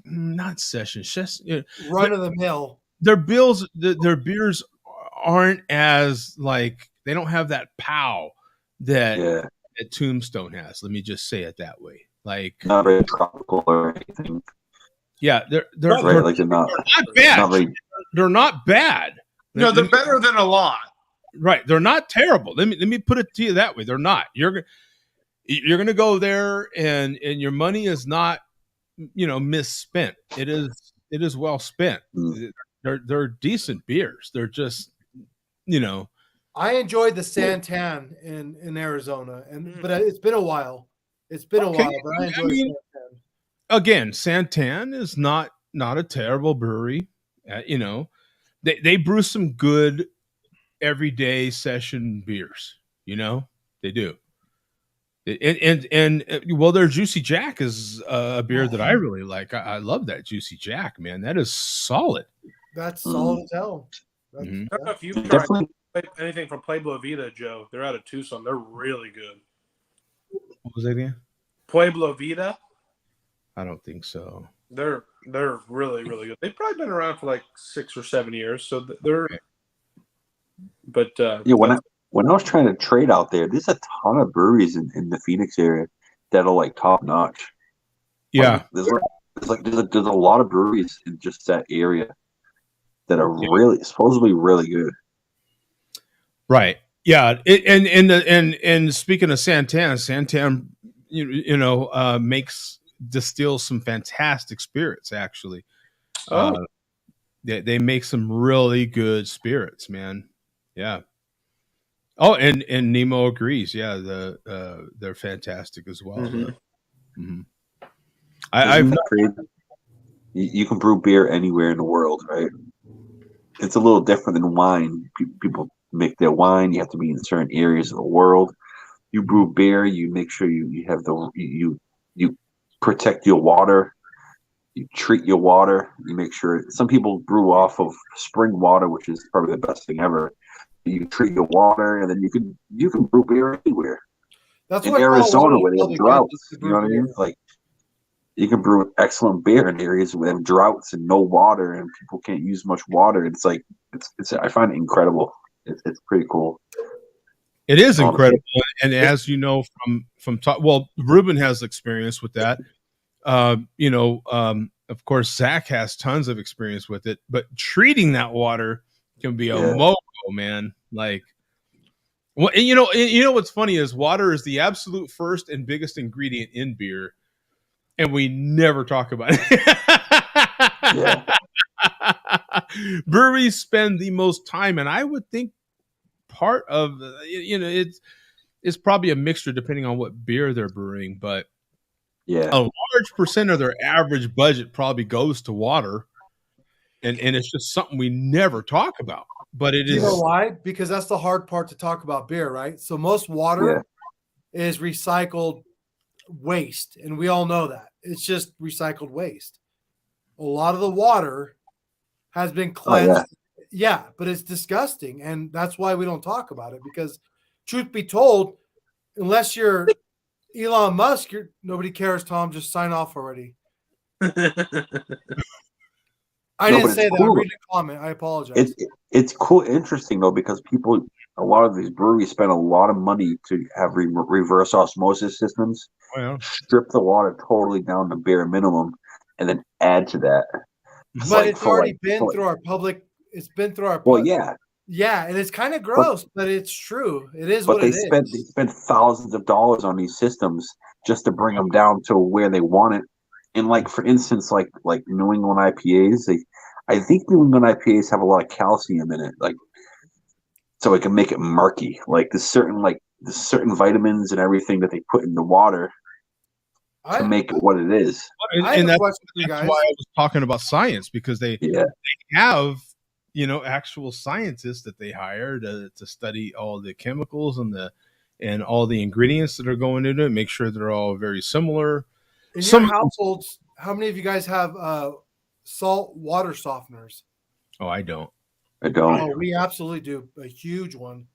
not sessions, just run of the mill. Their beers aren't as they don't have that pow that Tombstone has. Let me just say it that way. Not very tropical or anything. Yeah, they're not bad. they're not bad. No, they're better than a lot. Right. They're not terrible. Let me put it to you that way. They're not. You're gonna go there and your money is not, misspent. It is well spent. They're decent beers. They're just, I enjoyed the Santan in Arizona, but it's been a while. It's been a while, but I enjoyed Santan. Again, Santan is not a terrible brewery. They brew some good everyday session beers. They do. And well, their Juicy Jack is a beer that I really like. I love that Juicy Jack, man. That is solid. That's solid as hell. I don't know if you've tried anything from Pueblo Vida, Joe. They're out of Tucson. They're really good. What was that again? Pueblo Vida. I don't think so. They're really, really good. They've probably been around for like 6 or 7 years. So they're. Okay. But when I was trying to trade out there's a ton of breweries in the Phoenix area that are like top notch. Yeah, there's a lot of breweries in just that area that are really supposedly really good. Right. Yeah. And speaking of Santan, distills some fantastic spirits. Actually, they make some really good spirits, man. Yeah. Oh, and Nemo agrees. Yeah, they're fantastic as well. Mm-hmm. You can brew beer anywhere in the world, right? It's a little different than wine. People make their wine. You have to be in certain areas of the world. You brew beer. You make sure you have you protect your water. You treat your water. You make sure. Some people brew off of spring water, which is probably the best thing ever. You treat your water, and then you can brew beer anywhere. That's in Arizona where they have droughts. You know what I mean? Like you can brew excellent beer in areas where they have droughts and no water, and people can't use much water. It's like it's. I find it incredible. It's pretty cool. It is incredible, and as you know from Ruben has experience with that. Of course, Zach has tons of experience with it, but treating that water can be a moco, man. Like, well, and you know what's funny is water is the absolute first and biggest ingredient in beer, and we never talk about it. Breweries spend the most time, and I would think part of it's probably a mixture depending on what beer they're brewing, but a large percent of their average budget probably goes to water, and it's just something we never talk about. But it is. You know why? Because that's the hard part to talk about beer, right? So most water is recycled waste, and we all know that. It's just recycled waste. A lot of the water has been cleansed. Yeah, but it's disgusting, and that's why we don't talk about it, because truth be told, unless you're Elon Musk, nobody cares, Tom. Just sign off already. I didn't say that. Cool. I'm reading a comment. I apologize. It's cool, interesting though, because a lot of these breweries spend a lot of money to have reverse osmosis systems, strip the water totally down to bare minimum, and then add to that. But it's already been through our public. It's been through our. Well, yeah, and it's kind of gross, but it's true. It is what it is. They spend thousands of dollars on these systems just to bring them down to where they want it. And like, for instance, like New England IPAs, I think New England IPAs have a lot of calcium in it, like, so it can make it murky. Like there's certain vitamins and everything that they put in the water to make it what it is. And that's why I was talking about science, because they have actual scientists that they hire to study all the chemicals and all the ingredients that are going into it, make sure they're all very similar. In your households, how many of you guys have salt water softeners? Oh, I don't. Oh, we absolutely do. A huge one.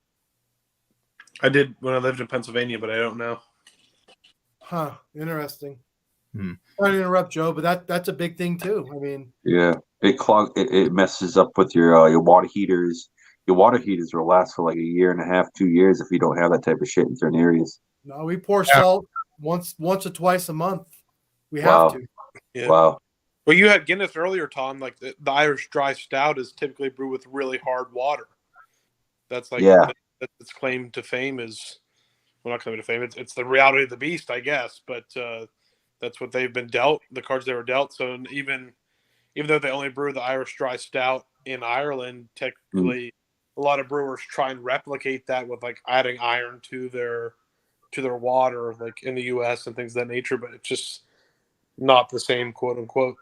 I did when I lived in Pennsylvania, but I don't know. Huh. Interesting. Sorry to interrupt, Joe, but that's a big thing too. I mean, it messes up with your water heaters. Your water heaters will last for like a year and a half, 2 years if you don't have that type of shit in certain areas. No, we pour salt once or twice a month. We have to. Yeah. Wow. Well, you had Guinness earlier, Tom. Like the Irish dry stout is typically brewed with really hard water. That's like that's its claim to fame is, well, not claim to fame. It's the reality of the beast, I guess. But that's what they've been dealt. The cards they were dealt. So even though they only brew the Irish dry stout in Ireland, technically a lot of brewers try and replicate that with like adding iron to their water, like in the U.S. and things of that nature. But it's just not the same, quote unquote.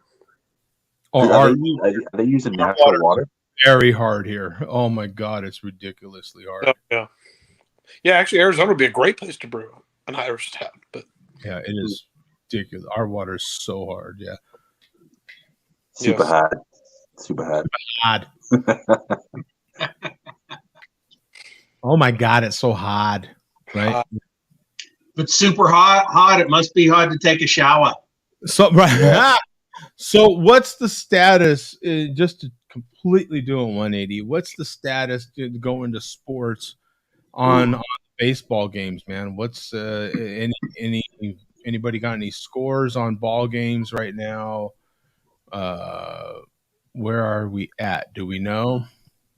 Are they using natural water? Very hard here. Oh my God, it's ridiculously hard. Oh, yeah. Actually, Arizona would be a great place to brew an Irish stout. But yeah, it is ridiculous. Our water is so hard. Yeah, super hard. Oh my God, it's so hard, right? If it's super hot, it must be hard to take a shower. So right. So what's the status? Just to completely do a 180. What's the status to go into sports on baseball games, man? What's anybody got any scores on ball games right now? Where are we at? Do we know?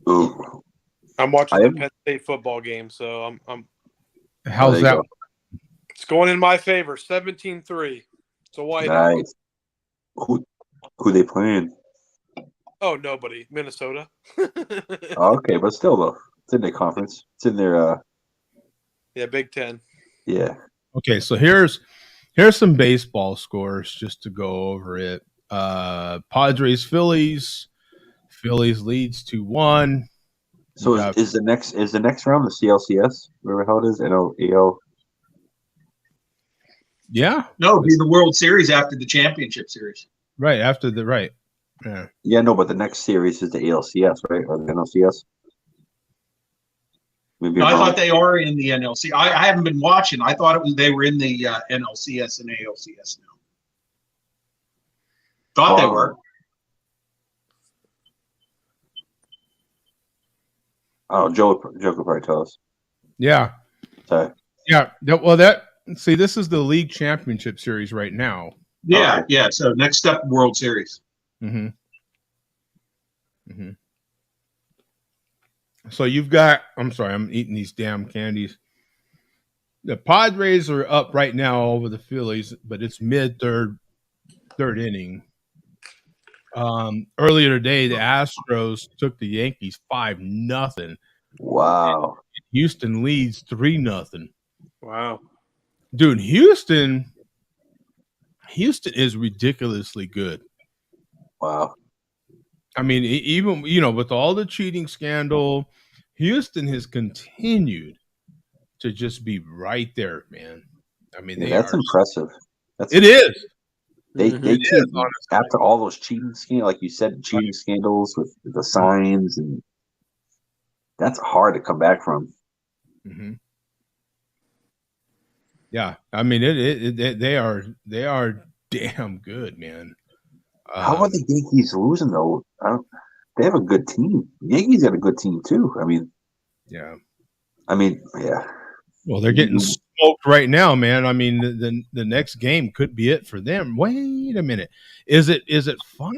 I'm watching the Penn State football game, so I'm. How's that? It's going in my favor, 17-3. It's a white. Nice. Who they playing? Oh, nobody. Minnesota. Okay, but still though, it's in their conference. It's in their Big Ten. Yeah. Okay, so here's some baseball scores just to go over it. Padres Phillies leads 2-1. So is the next round the CLCS? Whatever the hell it is, NL. Yeah. No, it'll be the World Series after the championship series. Right after the right. Yeah. Yeah, no, but the next series is the ALCS, right, or the NLCS? No, I thought they are in the NLC. I haven't been watching. I thought they were in the NLCS and ALCS now. Thought they were. Oh, Joe could probably tell us. Yeah. Sorry. Yeah. Well, this is the league championship series right now. Yeah, yeah. So next up, World Series. Mm-hmm. Mm-hmm. So you've got. I'm sorry, I'm eating these damn candies. The Padres are up right now over the Phillies, but it's third inning. Earlier today, the Astros took the Yankees 5-0. Wow. Houston leads 3-0. Wow. Dude, Houston is ridiculously good. Wow. I mean, even with all the cheating scandal, Houston has continued to just be right there, man. I mean, that's impressive. It is. They keep, after all those cheating scandals, like you said, cheating scandals with the signs, and that's hard to come back from. Mm-hmm. Yeah, I mean, they are damn good, man. How are the Yankees losing though? They have a good team. The Yankees got a good team too. I mean, yeah. Well, they're getting smoked right now, man. I mean, the next game could be it for them. Wait a minute. Is it 5?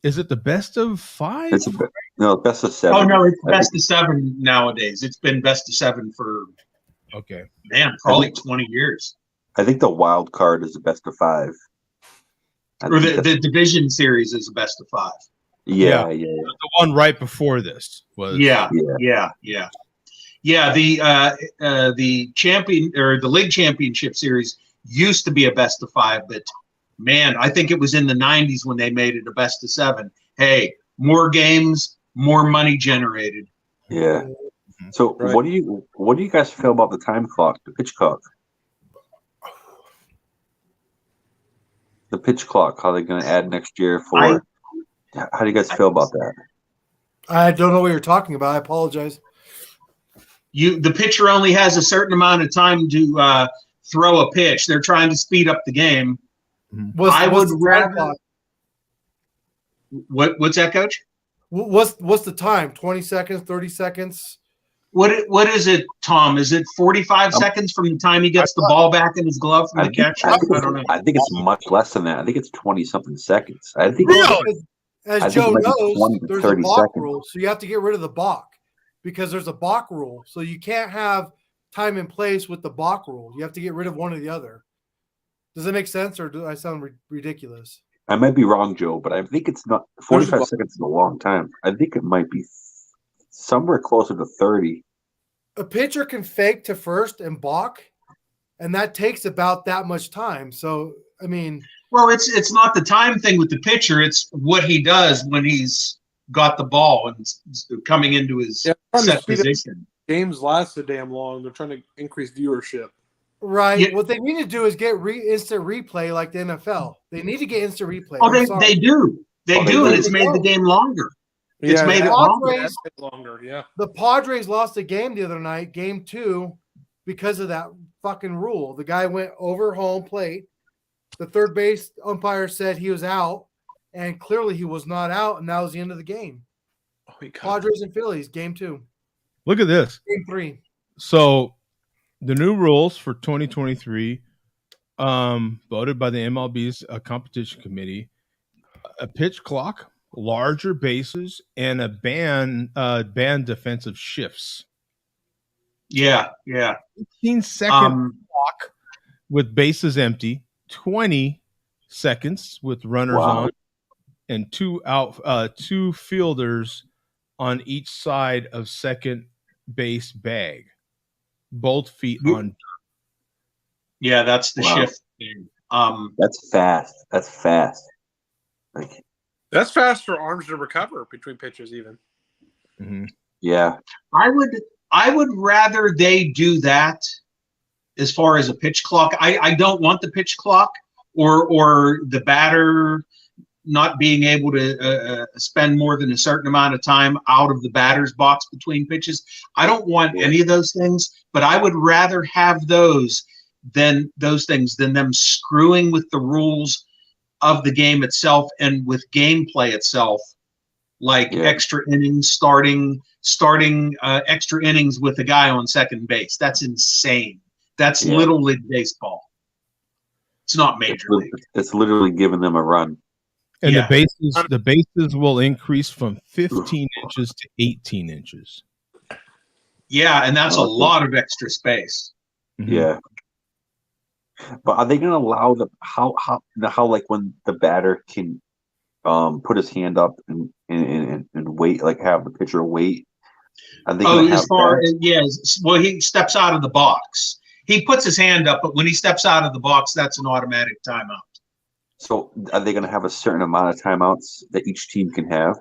Is it the best of 5? Best of 7. Oh no, it's best of 7 nowadays. It's been best of 7 for probably 20 years. I think the wild card is the best of 5. Or the division series is the best of 5. Yeah. The one right before this was. Yeah. The champion or the league championship series used to be a best of 5, but man, I think it was in the 90s when they made it a best of 7. Hey, more games, more money generated. Yeah. So what do you guys feel about the time clock, the pitch clock? The pitch clock, how they're going to add next year for. How do you guys feel about that? I don't know what you're talking about. I apologize. The pitcher only has a certain amount of time to throw a pitch. They're trying to speed up the game. I would rather. What's that, Coach? What's the time? 20 seconds, 30 seconds? What is it, Tom? Is it 45 seconds from the time he gets the ball back in his glove from the catcher? I don't know. I think it's much less than that. I think it's 20-something seconds. I think as Joe it might be knows, 20 to there's a 30 balk seconds. rule, so you have to get rid of the balk because there's a balk rule. So you can't have time and place with the balk rule. You have to get rid of one or the other. Does that make sense, or do I sound ridiculous? I might be wrong, Joe, but I think it's not 45 seconds is a long time. I think it might be somewhere closer to 30. A pitcher can fake to first and balk, and that takes about that much time. So, I mean, well, it's not the time thing with the pitcher. It's what he does when he's got the ball and coming into his set position. Games last so damn long. They're trying to increase viewership. Right. Yeah. What they need to do is get instant replay like the NFL. They need to get instant replay. Oh, they do. They do, and it's made the game longer. It's made it longer. Yeah. The Padres lost a game the other night, game 2, because of that fucking rule. The guy went over home plate. The third base umpire said he was out, and clearly he was not out, and that was the end of the game. Padres and Phillies, game 2. Look at this. Game 3. So the new rules for 2023, voted by the MLB's competition committee, a pitch clock, larger bases, and a ban defensive shifts. Yeah. 15-second clock with bases empty, 20 seconds with runners on, and two fielders on each side of second base bag. Both feet on. Yeah, that's the shift thing. That's fast. That's fast. That's fast for arms to recover between pitches, even. Mm-hmm. Yeah, I would rather they do that as far as a pitch clock. I don't want the pitch clock or the batter not being able to spend more than a certain amount of time out of the batter's box between pitches. I don't want any of those things, but I would rather have those than them screwing with the rules of the game itself and with gameplay itself, like extra innings, starting extra innings with a guy on second base. That's insane. That's Little League baseball. It's not major league. It's literally giving them a run. And the bases will increase from 15 inches to 18 inches. Yeah, and that's a lot of extra space. Mm-hmm. Yeah. But are they going to allow how like when the batter can put his hand up and wait, like have the pitcher wait? Are they going to have well, he steps out of the box. He puts his hand up, but when he steps out of the box, that's an automatic timeout. So are they going to have a certain amount of timeouts that each team can have?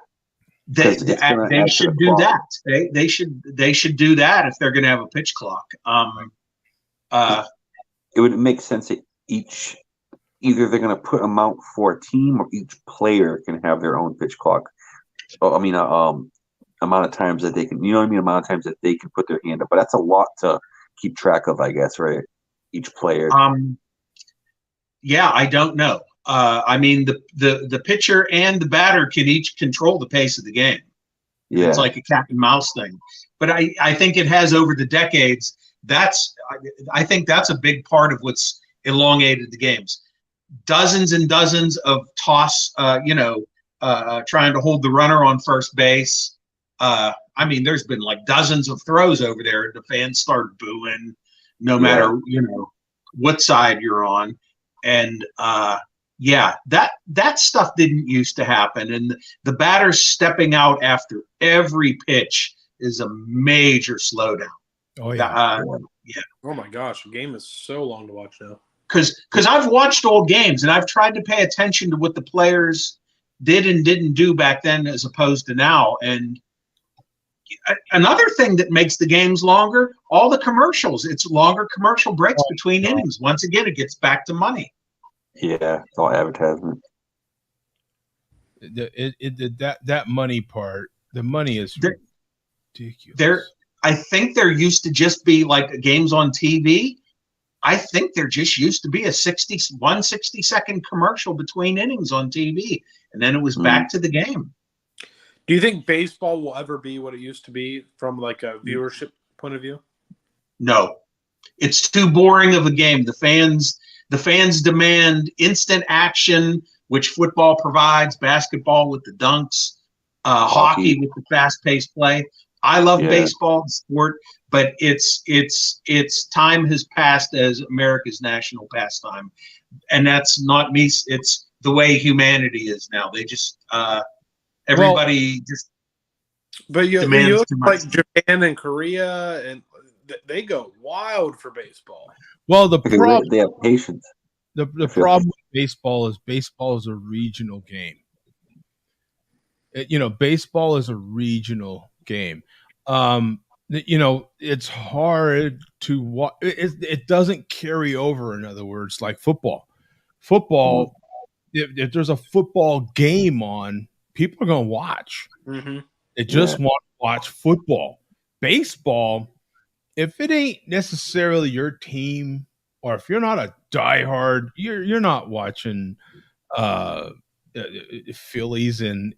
They should do that. They should do that if they're going to have a pitch clock. It would make sense that either they're going to put them out for a team or each player can have their own pitch clock. I mean, amount of times that they can, amount of times that they can put their hand up. But that's a lot to keep track of, I guess, right? Each player. Yeah, I don't know. I mean, the pitcher and the batter can each control the pace of the game. Yeah. It's like a cat and mouse thing. But I think it has over the decades. I think that's a big part of what's elongated the games. Dozens and dozens of toss, trying to hold the runner on first base. I mean, there's been like dozens of throws over there, and the fans start booing, no matter what side you're on. And that stuff didn't used to happen. And the batter stepping out after every pitch is a major slowdown. Oh yeah. Oh my gosh, the game is so long to watch now. Because I've watched old games and I've tried to pay attention to what the players did and didn't do back then as opposed to now. And another thing that makes the games longer, all the commercials. It's longer commercial breaks between innings. Once again, it gets back to money. Yeah, it's all advertisement. That money part, the money is ridiculous. I think there used to just be like games on TV. I think there just used to be a 60-second commercial between innings on TV, and then it was back to the game. Do you think baseball will ever be what it used to be from like a viewership point of view? No, it's too boring of a game. The fans demand instant action, which football provides. Basketball with the dunks, hockey with the fast-paced play. I love baseball, sport, but its time has passed as America's national pastime, and that's not me. It's the way humanity is now. They just everybody just. But you demands look too much. like Japan and Korea, and they go wild for baseball. Well, the Because problem they have patience. the problem with baseball is a regional game. Baseball is a regional game. It's hard to watch. It doesn't carry over. In other words, like football. Football, if there's a football game on, people are going to watch. Mm-hmm. They just want to watch football. Baseball, if it ain't necessarily your team, or if you're not a diehard, you're not watching Phillies in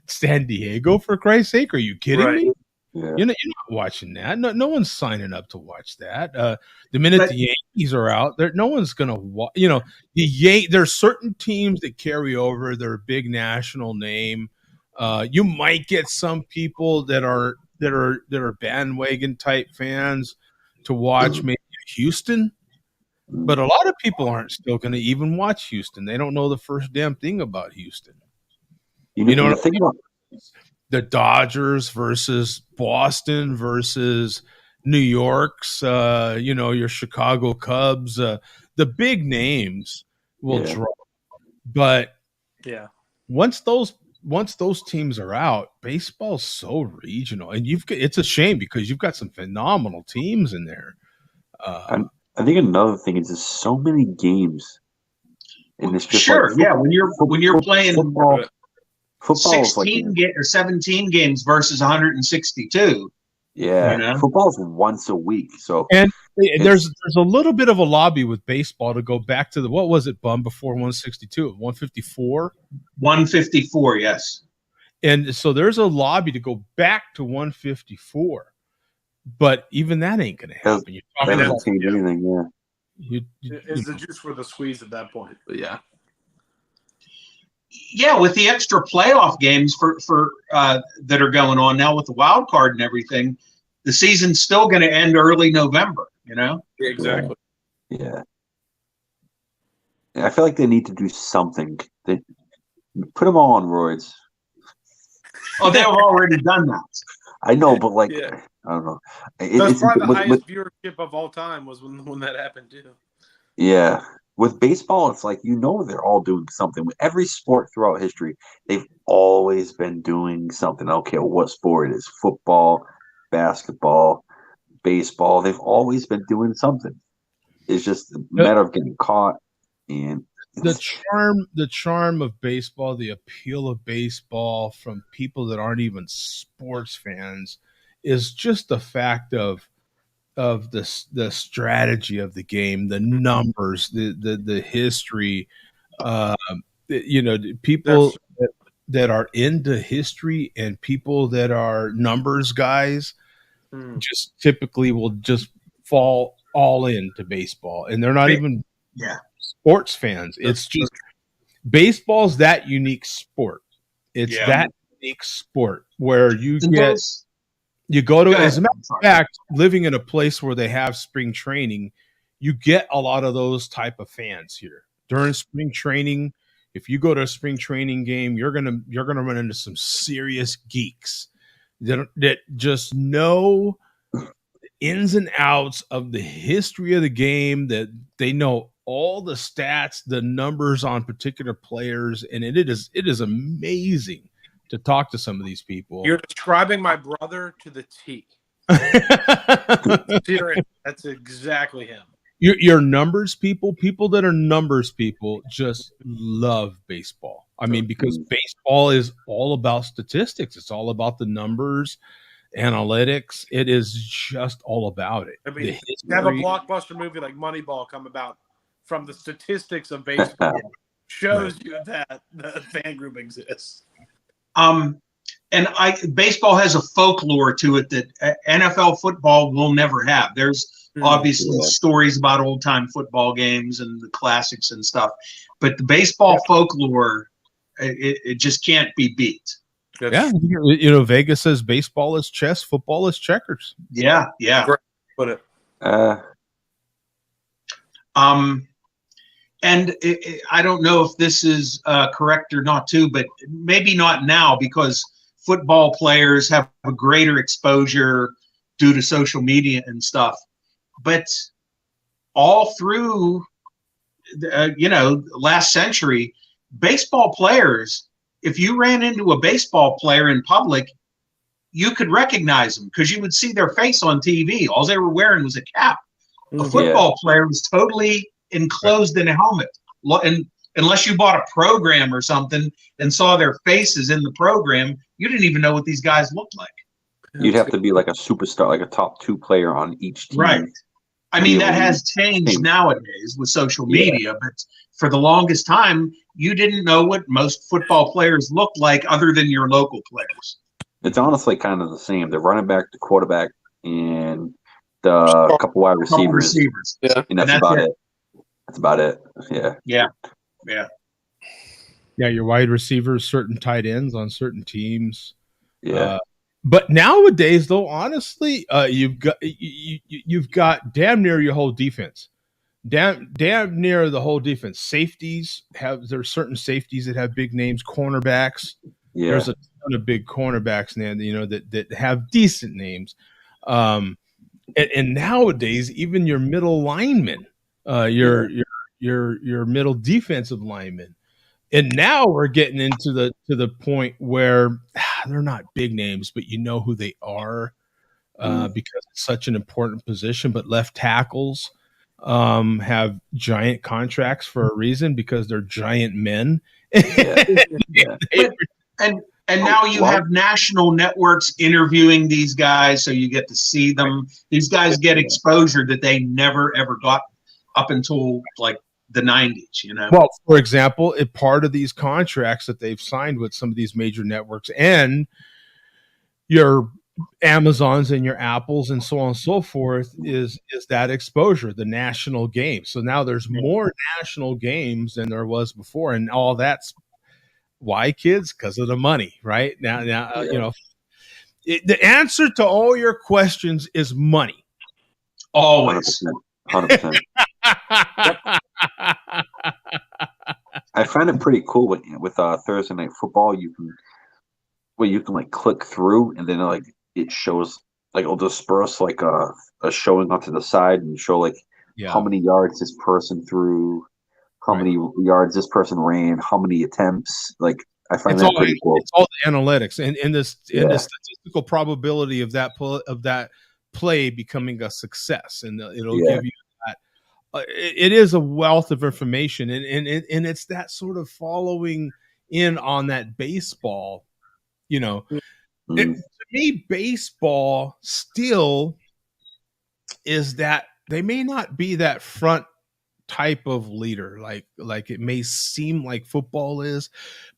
San Diego, for Christ's sake. Are you kidding me? Yeah. You're not watching that. No one's signing up to watch that. The minute the Yankees are out, no one's going to watch. There's certain teams that carry over. They're a big national name. You might get some people that are bandwagon type fans to watch maybe Houston, but a lot of people aren't still going to even watch Houston. They don't know the first damn thing about Houston. You know what I mean? The Dodgers versus Boston versus New York's, your Chicago Cubs, the big names will draw. But once those teams are out, baseball's so regional, and it's a shame because you've got some phenomenal teams in there. I think another thing is there's so many games, and it's just when you're playing football 16 or 17 games versus 162. Yeah, football's once a week. So and there's a little bit of a lobby with baseball to go back to what was it, Bum, before 162, 154? 154, yes. And so there's a lobby to go back to 154. But even that ain't going to happen. You're talking about anything, Is the juice for the squeeze at that point? But yeah, with the extra playoff games for that are going on now with the wild card and everything, the season's still going to end early November. Exactly. Yeah. I feel like they need to do something. They put them all on roids. Oh, they have already done that. I know, but I don't know. That's probably the highest viewership of all time was when that happened too. Yeah. With baseball, it's like, they're all doing something. With every sport throughout history, they've always been doing something. I don't care what sport it is. Football, basketball, baseball. They've always been doing something. It's just a matter of getting caught. And the charm of baseball, the appeal of baseball from people that aren't even sports fans is just the fact of the strategy of the game, the numbers, the history. People that are into history and people that are numbers guys just typically will just fall all into baseball, and they're not even sports fans. It's just baseball's that unique sport. It's that unique sport where you go to, as a matter of fact, living in a place where they have spring training, you get a lot of those type of fans here. During spring training, if you go to a spring training game, you're gonna run into some serious geeks that just know the ins and outs of the history of the game, that they know all the stats, the numbers on particular players, and it is amazing to talk to some of these people. You're describing my brother to the T. That's exactly him. Your numbers people that are numbers people just love baseball. I mean, because baseball is all about statistics. It's all about the numbers, analytics. It is just all about it. I mean, to have a blockbuster movie like Moneyball come about from the statistics of baseball shows you that the fan group exists. And and baseball has a folklore to it that NFL football will never have. There's obviously stories about old time football games and the classics and stuff, but the baseball folklore, it just can't be beat. Yeah, Vegas says baseball is chess, football is checkers. Yeah. Put it. And I don't know if this is correct or not too, but maybe not now because football players have a greater exposure due to social media and stuff. But all through, last century, baseball players, if you ran into a baseball player in public, you could recognize them because you would see their face on TV. All they were wearing was a cap. A football player was totally enclosed in a helmet, and unless you bought a program or something and saw their faces in the program, you didn't even know what these guys looked like. You'd have to be like a superstar, like a top 2 player on each team. Right. I mean, that has changed nowadays with social media, but for the longest time, you didn't know what most football players looked like other than your local players. It's honestly kind of the same. The running back, the quarterback, and the couple wide receivers. Yeah. And that's about it. That's about it. Yeah. Yeah, your wide receivers, certain tight ends on certain teams. Yeah. But nowadays, though, honestly, you've got damn near your whole defense. Damn near the whole defense. Safeties there's certain safeties that have big names. Cornerbacks. Yeah. There's a ton of big cornerbacks now, that have decent names. And nowadays, even your middle linemen, your middle defensive linemen. And now we're getting into the point where they're not big names, but you know who they are because it's such an important position. But left tackles have giant contracts for a reason because they're giant men. And now you have national networks interviewing these guys, so you get to see them. These guys get exposure that they never ever got up until like the 90s, Well, for example, a part of these contracts that they've signed with some of these major networks and your Amazons and your Apples and so on and so forth is that exposure, the national game. So now there's more national games than there was before, and all that's why, kids? Because of the money, right? Now, the answer to all your questions is money. Always. 100%. I find it pretty cool with Thursday Night Football. You can like click through, and then like it shows like it'll disperse like a showing onto the side and show like how many yards this person threw, how many yards this person ran, how many attempts. Like I find that pretty cool. It's all the analytics and the statistical probability of that play becoming a success, and it'll give you that. It is a wealth of information, and it's that sort of following in on that baseball. To me, baseball still is that they may not be that front type of leader like it may seem like football is,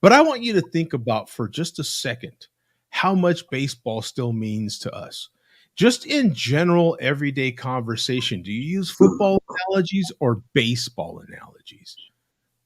but I want you to think about for just a second how much baseball still means to us. Just in general, everyday conversation, do you use football analogies or baseball analogies?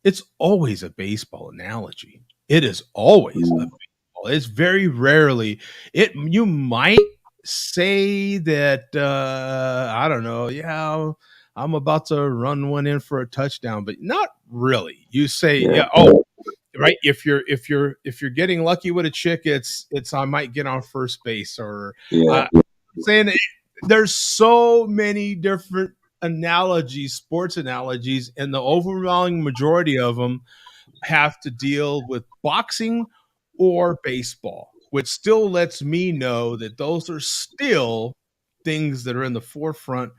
It's always a baseball analogy. It is always a baseball. It's very rarely you might say that I don't know, I'm about to run one in for a touchdown, but not really. You say, right. If you're getting lucky with a chick, it's I might get on first base, or saying there's so many different analogies, sports analogies, and the overwhelming majority of them have to deal with boxing or baseball, which still lets me know that those are still things that are in the forefront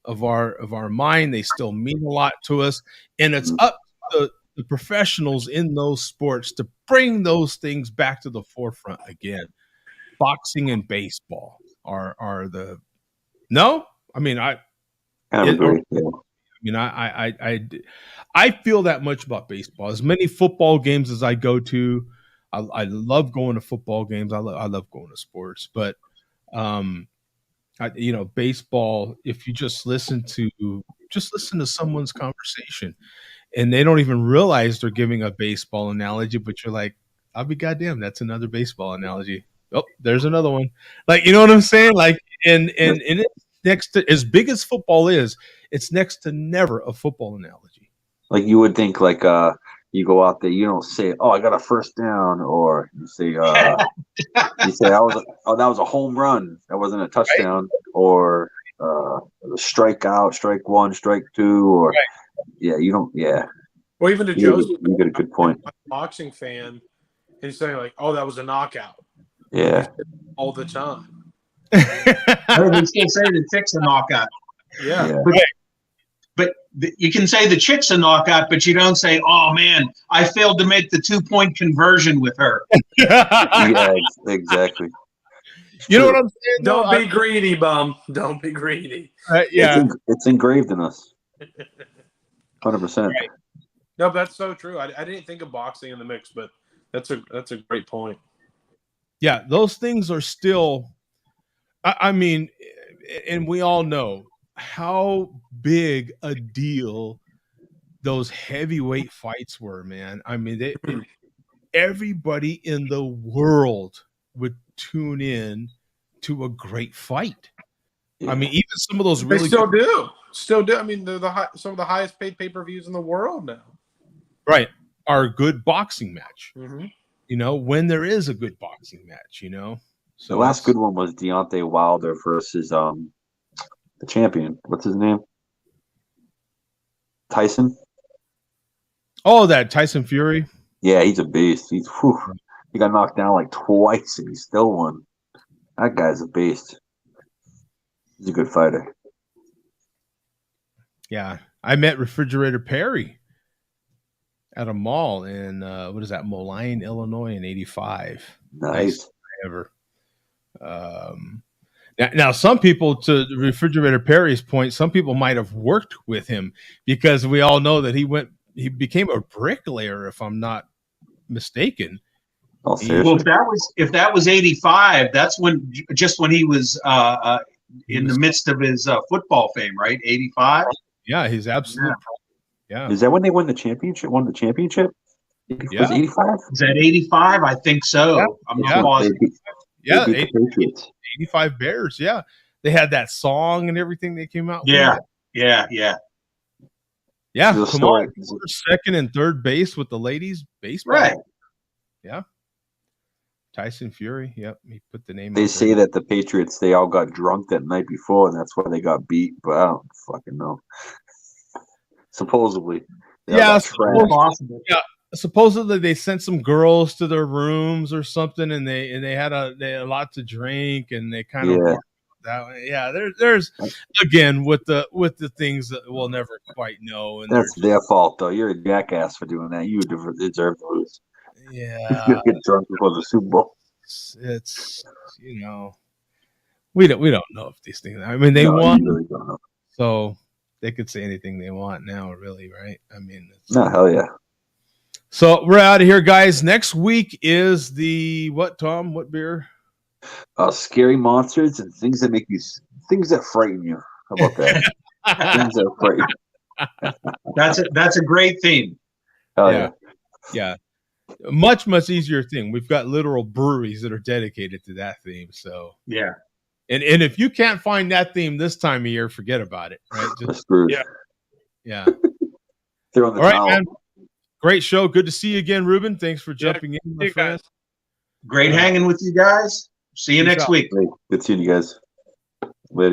of our mind. They still mean a lot to us, and it's up to the professionals in those sports to bring those things back to the forefront again. Boxing and baseball are the I feel that much about baseball. As many football games as I go to, I love going to football games. I love going to sports, but baseball. If you just listen to someone's conversation, and they don't even realize they're giving a baseball analogy, but you're like, I'll be goddamn, that's another baseball analogy. Oh, there's another one. Like, you know what I'm saying? Like, and it's next to, as big as football is, it's next to never a football analogy. Like you would think, like you go out there, you don't say, "Oh, I got a first down," or you say, that was a home run. That wasn't a touchdown, right? Or a strikeout, strike one, strike two, or you don't. Yeah. Well, even to Joseph, you get a good point. I'm a boxing fan, and he's saying like, "Oh, that was a knockout." Yeah. All the time. They still say the chick's a knockout. Yeah. But you can say the chick's a knockout, but you don't say, "Oh man, I failed to make the 2-point conversion with her." Yeah, exactly. You know what I'm saying? Don't be greedy, bum. Don't be greedy. Yeah, it's engraved in us. 100%. Right. No, but that's so true. I didn't think of boxing in the mix, but that's a great point. Yeah, those things are still. I mean, and we all know how big a deal those heavyweight fights were, man. I mean, everybody in the world would tune in to a great fight. Yeah. I mean, even some of those really still do. I mean, they're some of the highest paid pay-per-views in the world now. Right, are a good boxing match. Mm-hmm. You know, when there is a good boxing match, you know. So the last good one was Deontay Wilder versus the champion. What's his name? Tyson. Oh, that Tyson Fury. Yeah, he's a beast. He got knocked down like twice and he still won. That guy's a beast. He's a good fighter. Yeah, I met Refrigerator Perry at a mall in Moline, Illinois, in '85. Nice. Ever. Now, some people, to Refrigerator Perry's point, some people might have worked with him because we all know that he became a bricklayer, if I'm not mistaken. Oh, well, if that was '85, that's when he was in the midst of his football fame, right? '85. Yeah, he's absolutely. Yeah. Is that when they won the championship? Was it '85? Is that '85? I think so. Yeah. I'm not positive. Yeah, 85 Bears. Yeah, they had that song and everything they came out. Yeah, with. Yeah. Come on, second and third base with the ladies baseball. Right. Yeah. Tyson Fury. Yep, he put the name. They say that the Patriots, they all got drunk that night before, and that's why they got beat. But I don't fucking know. Supposedly. Yeah, supposedly they sent some girls to their rooms or something, and they had a lot to drink, and they kind of that way. Yeah, there's again with the things that we'll never quite know, and that's their fault though. You're a jackass for doing that. You deserve to lose. Yeah, you get drunk before the Super Bowl. It's we don't know if these things. I mean, they won, really don't know. So they could say anything they want now, really, right? I mean, hell yeah. So we're out of here, guys. Next week is the what, Tom? What beer? Scary monsters and things that frighten you. How about that? Things that frighten you. That's a great theme. Oh yeah. Much easier thing. We've got literal breweries that are dedicated to that theme. So yeah. And if you can't find that theme this time of year, forget about it. Right? Yeah. They're on the all right, man. Great show. Good to see you again, Ruben. Thanks for jumping in, my friend. Great hanging with you guys. See you next week. Good seeing you guys.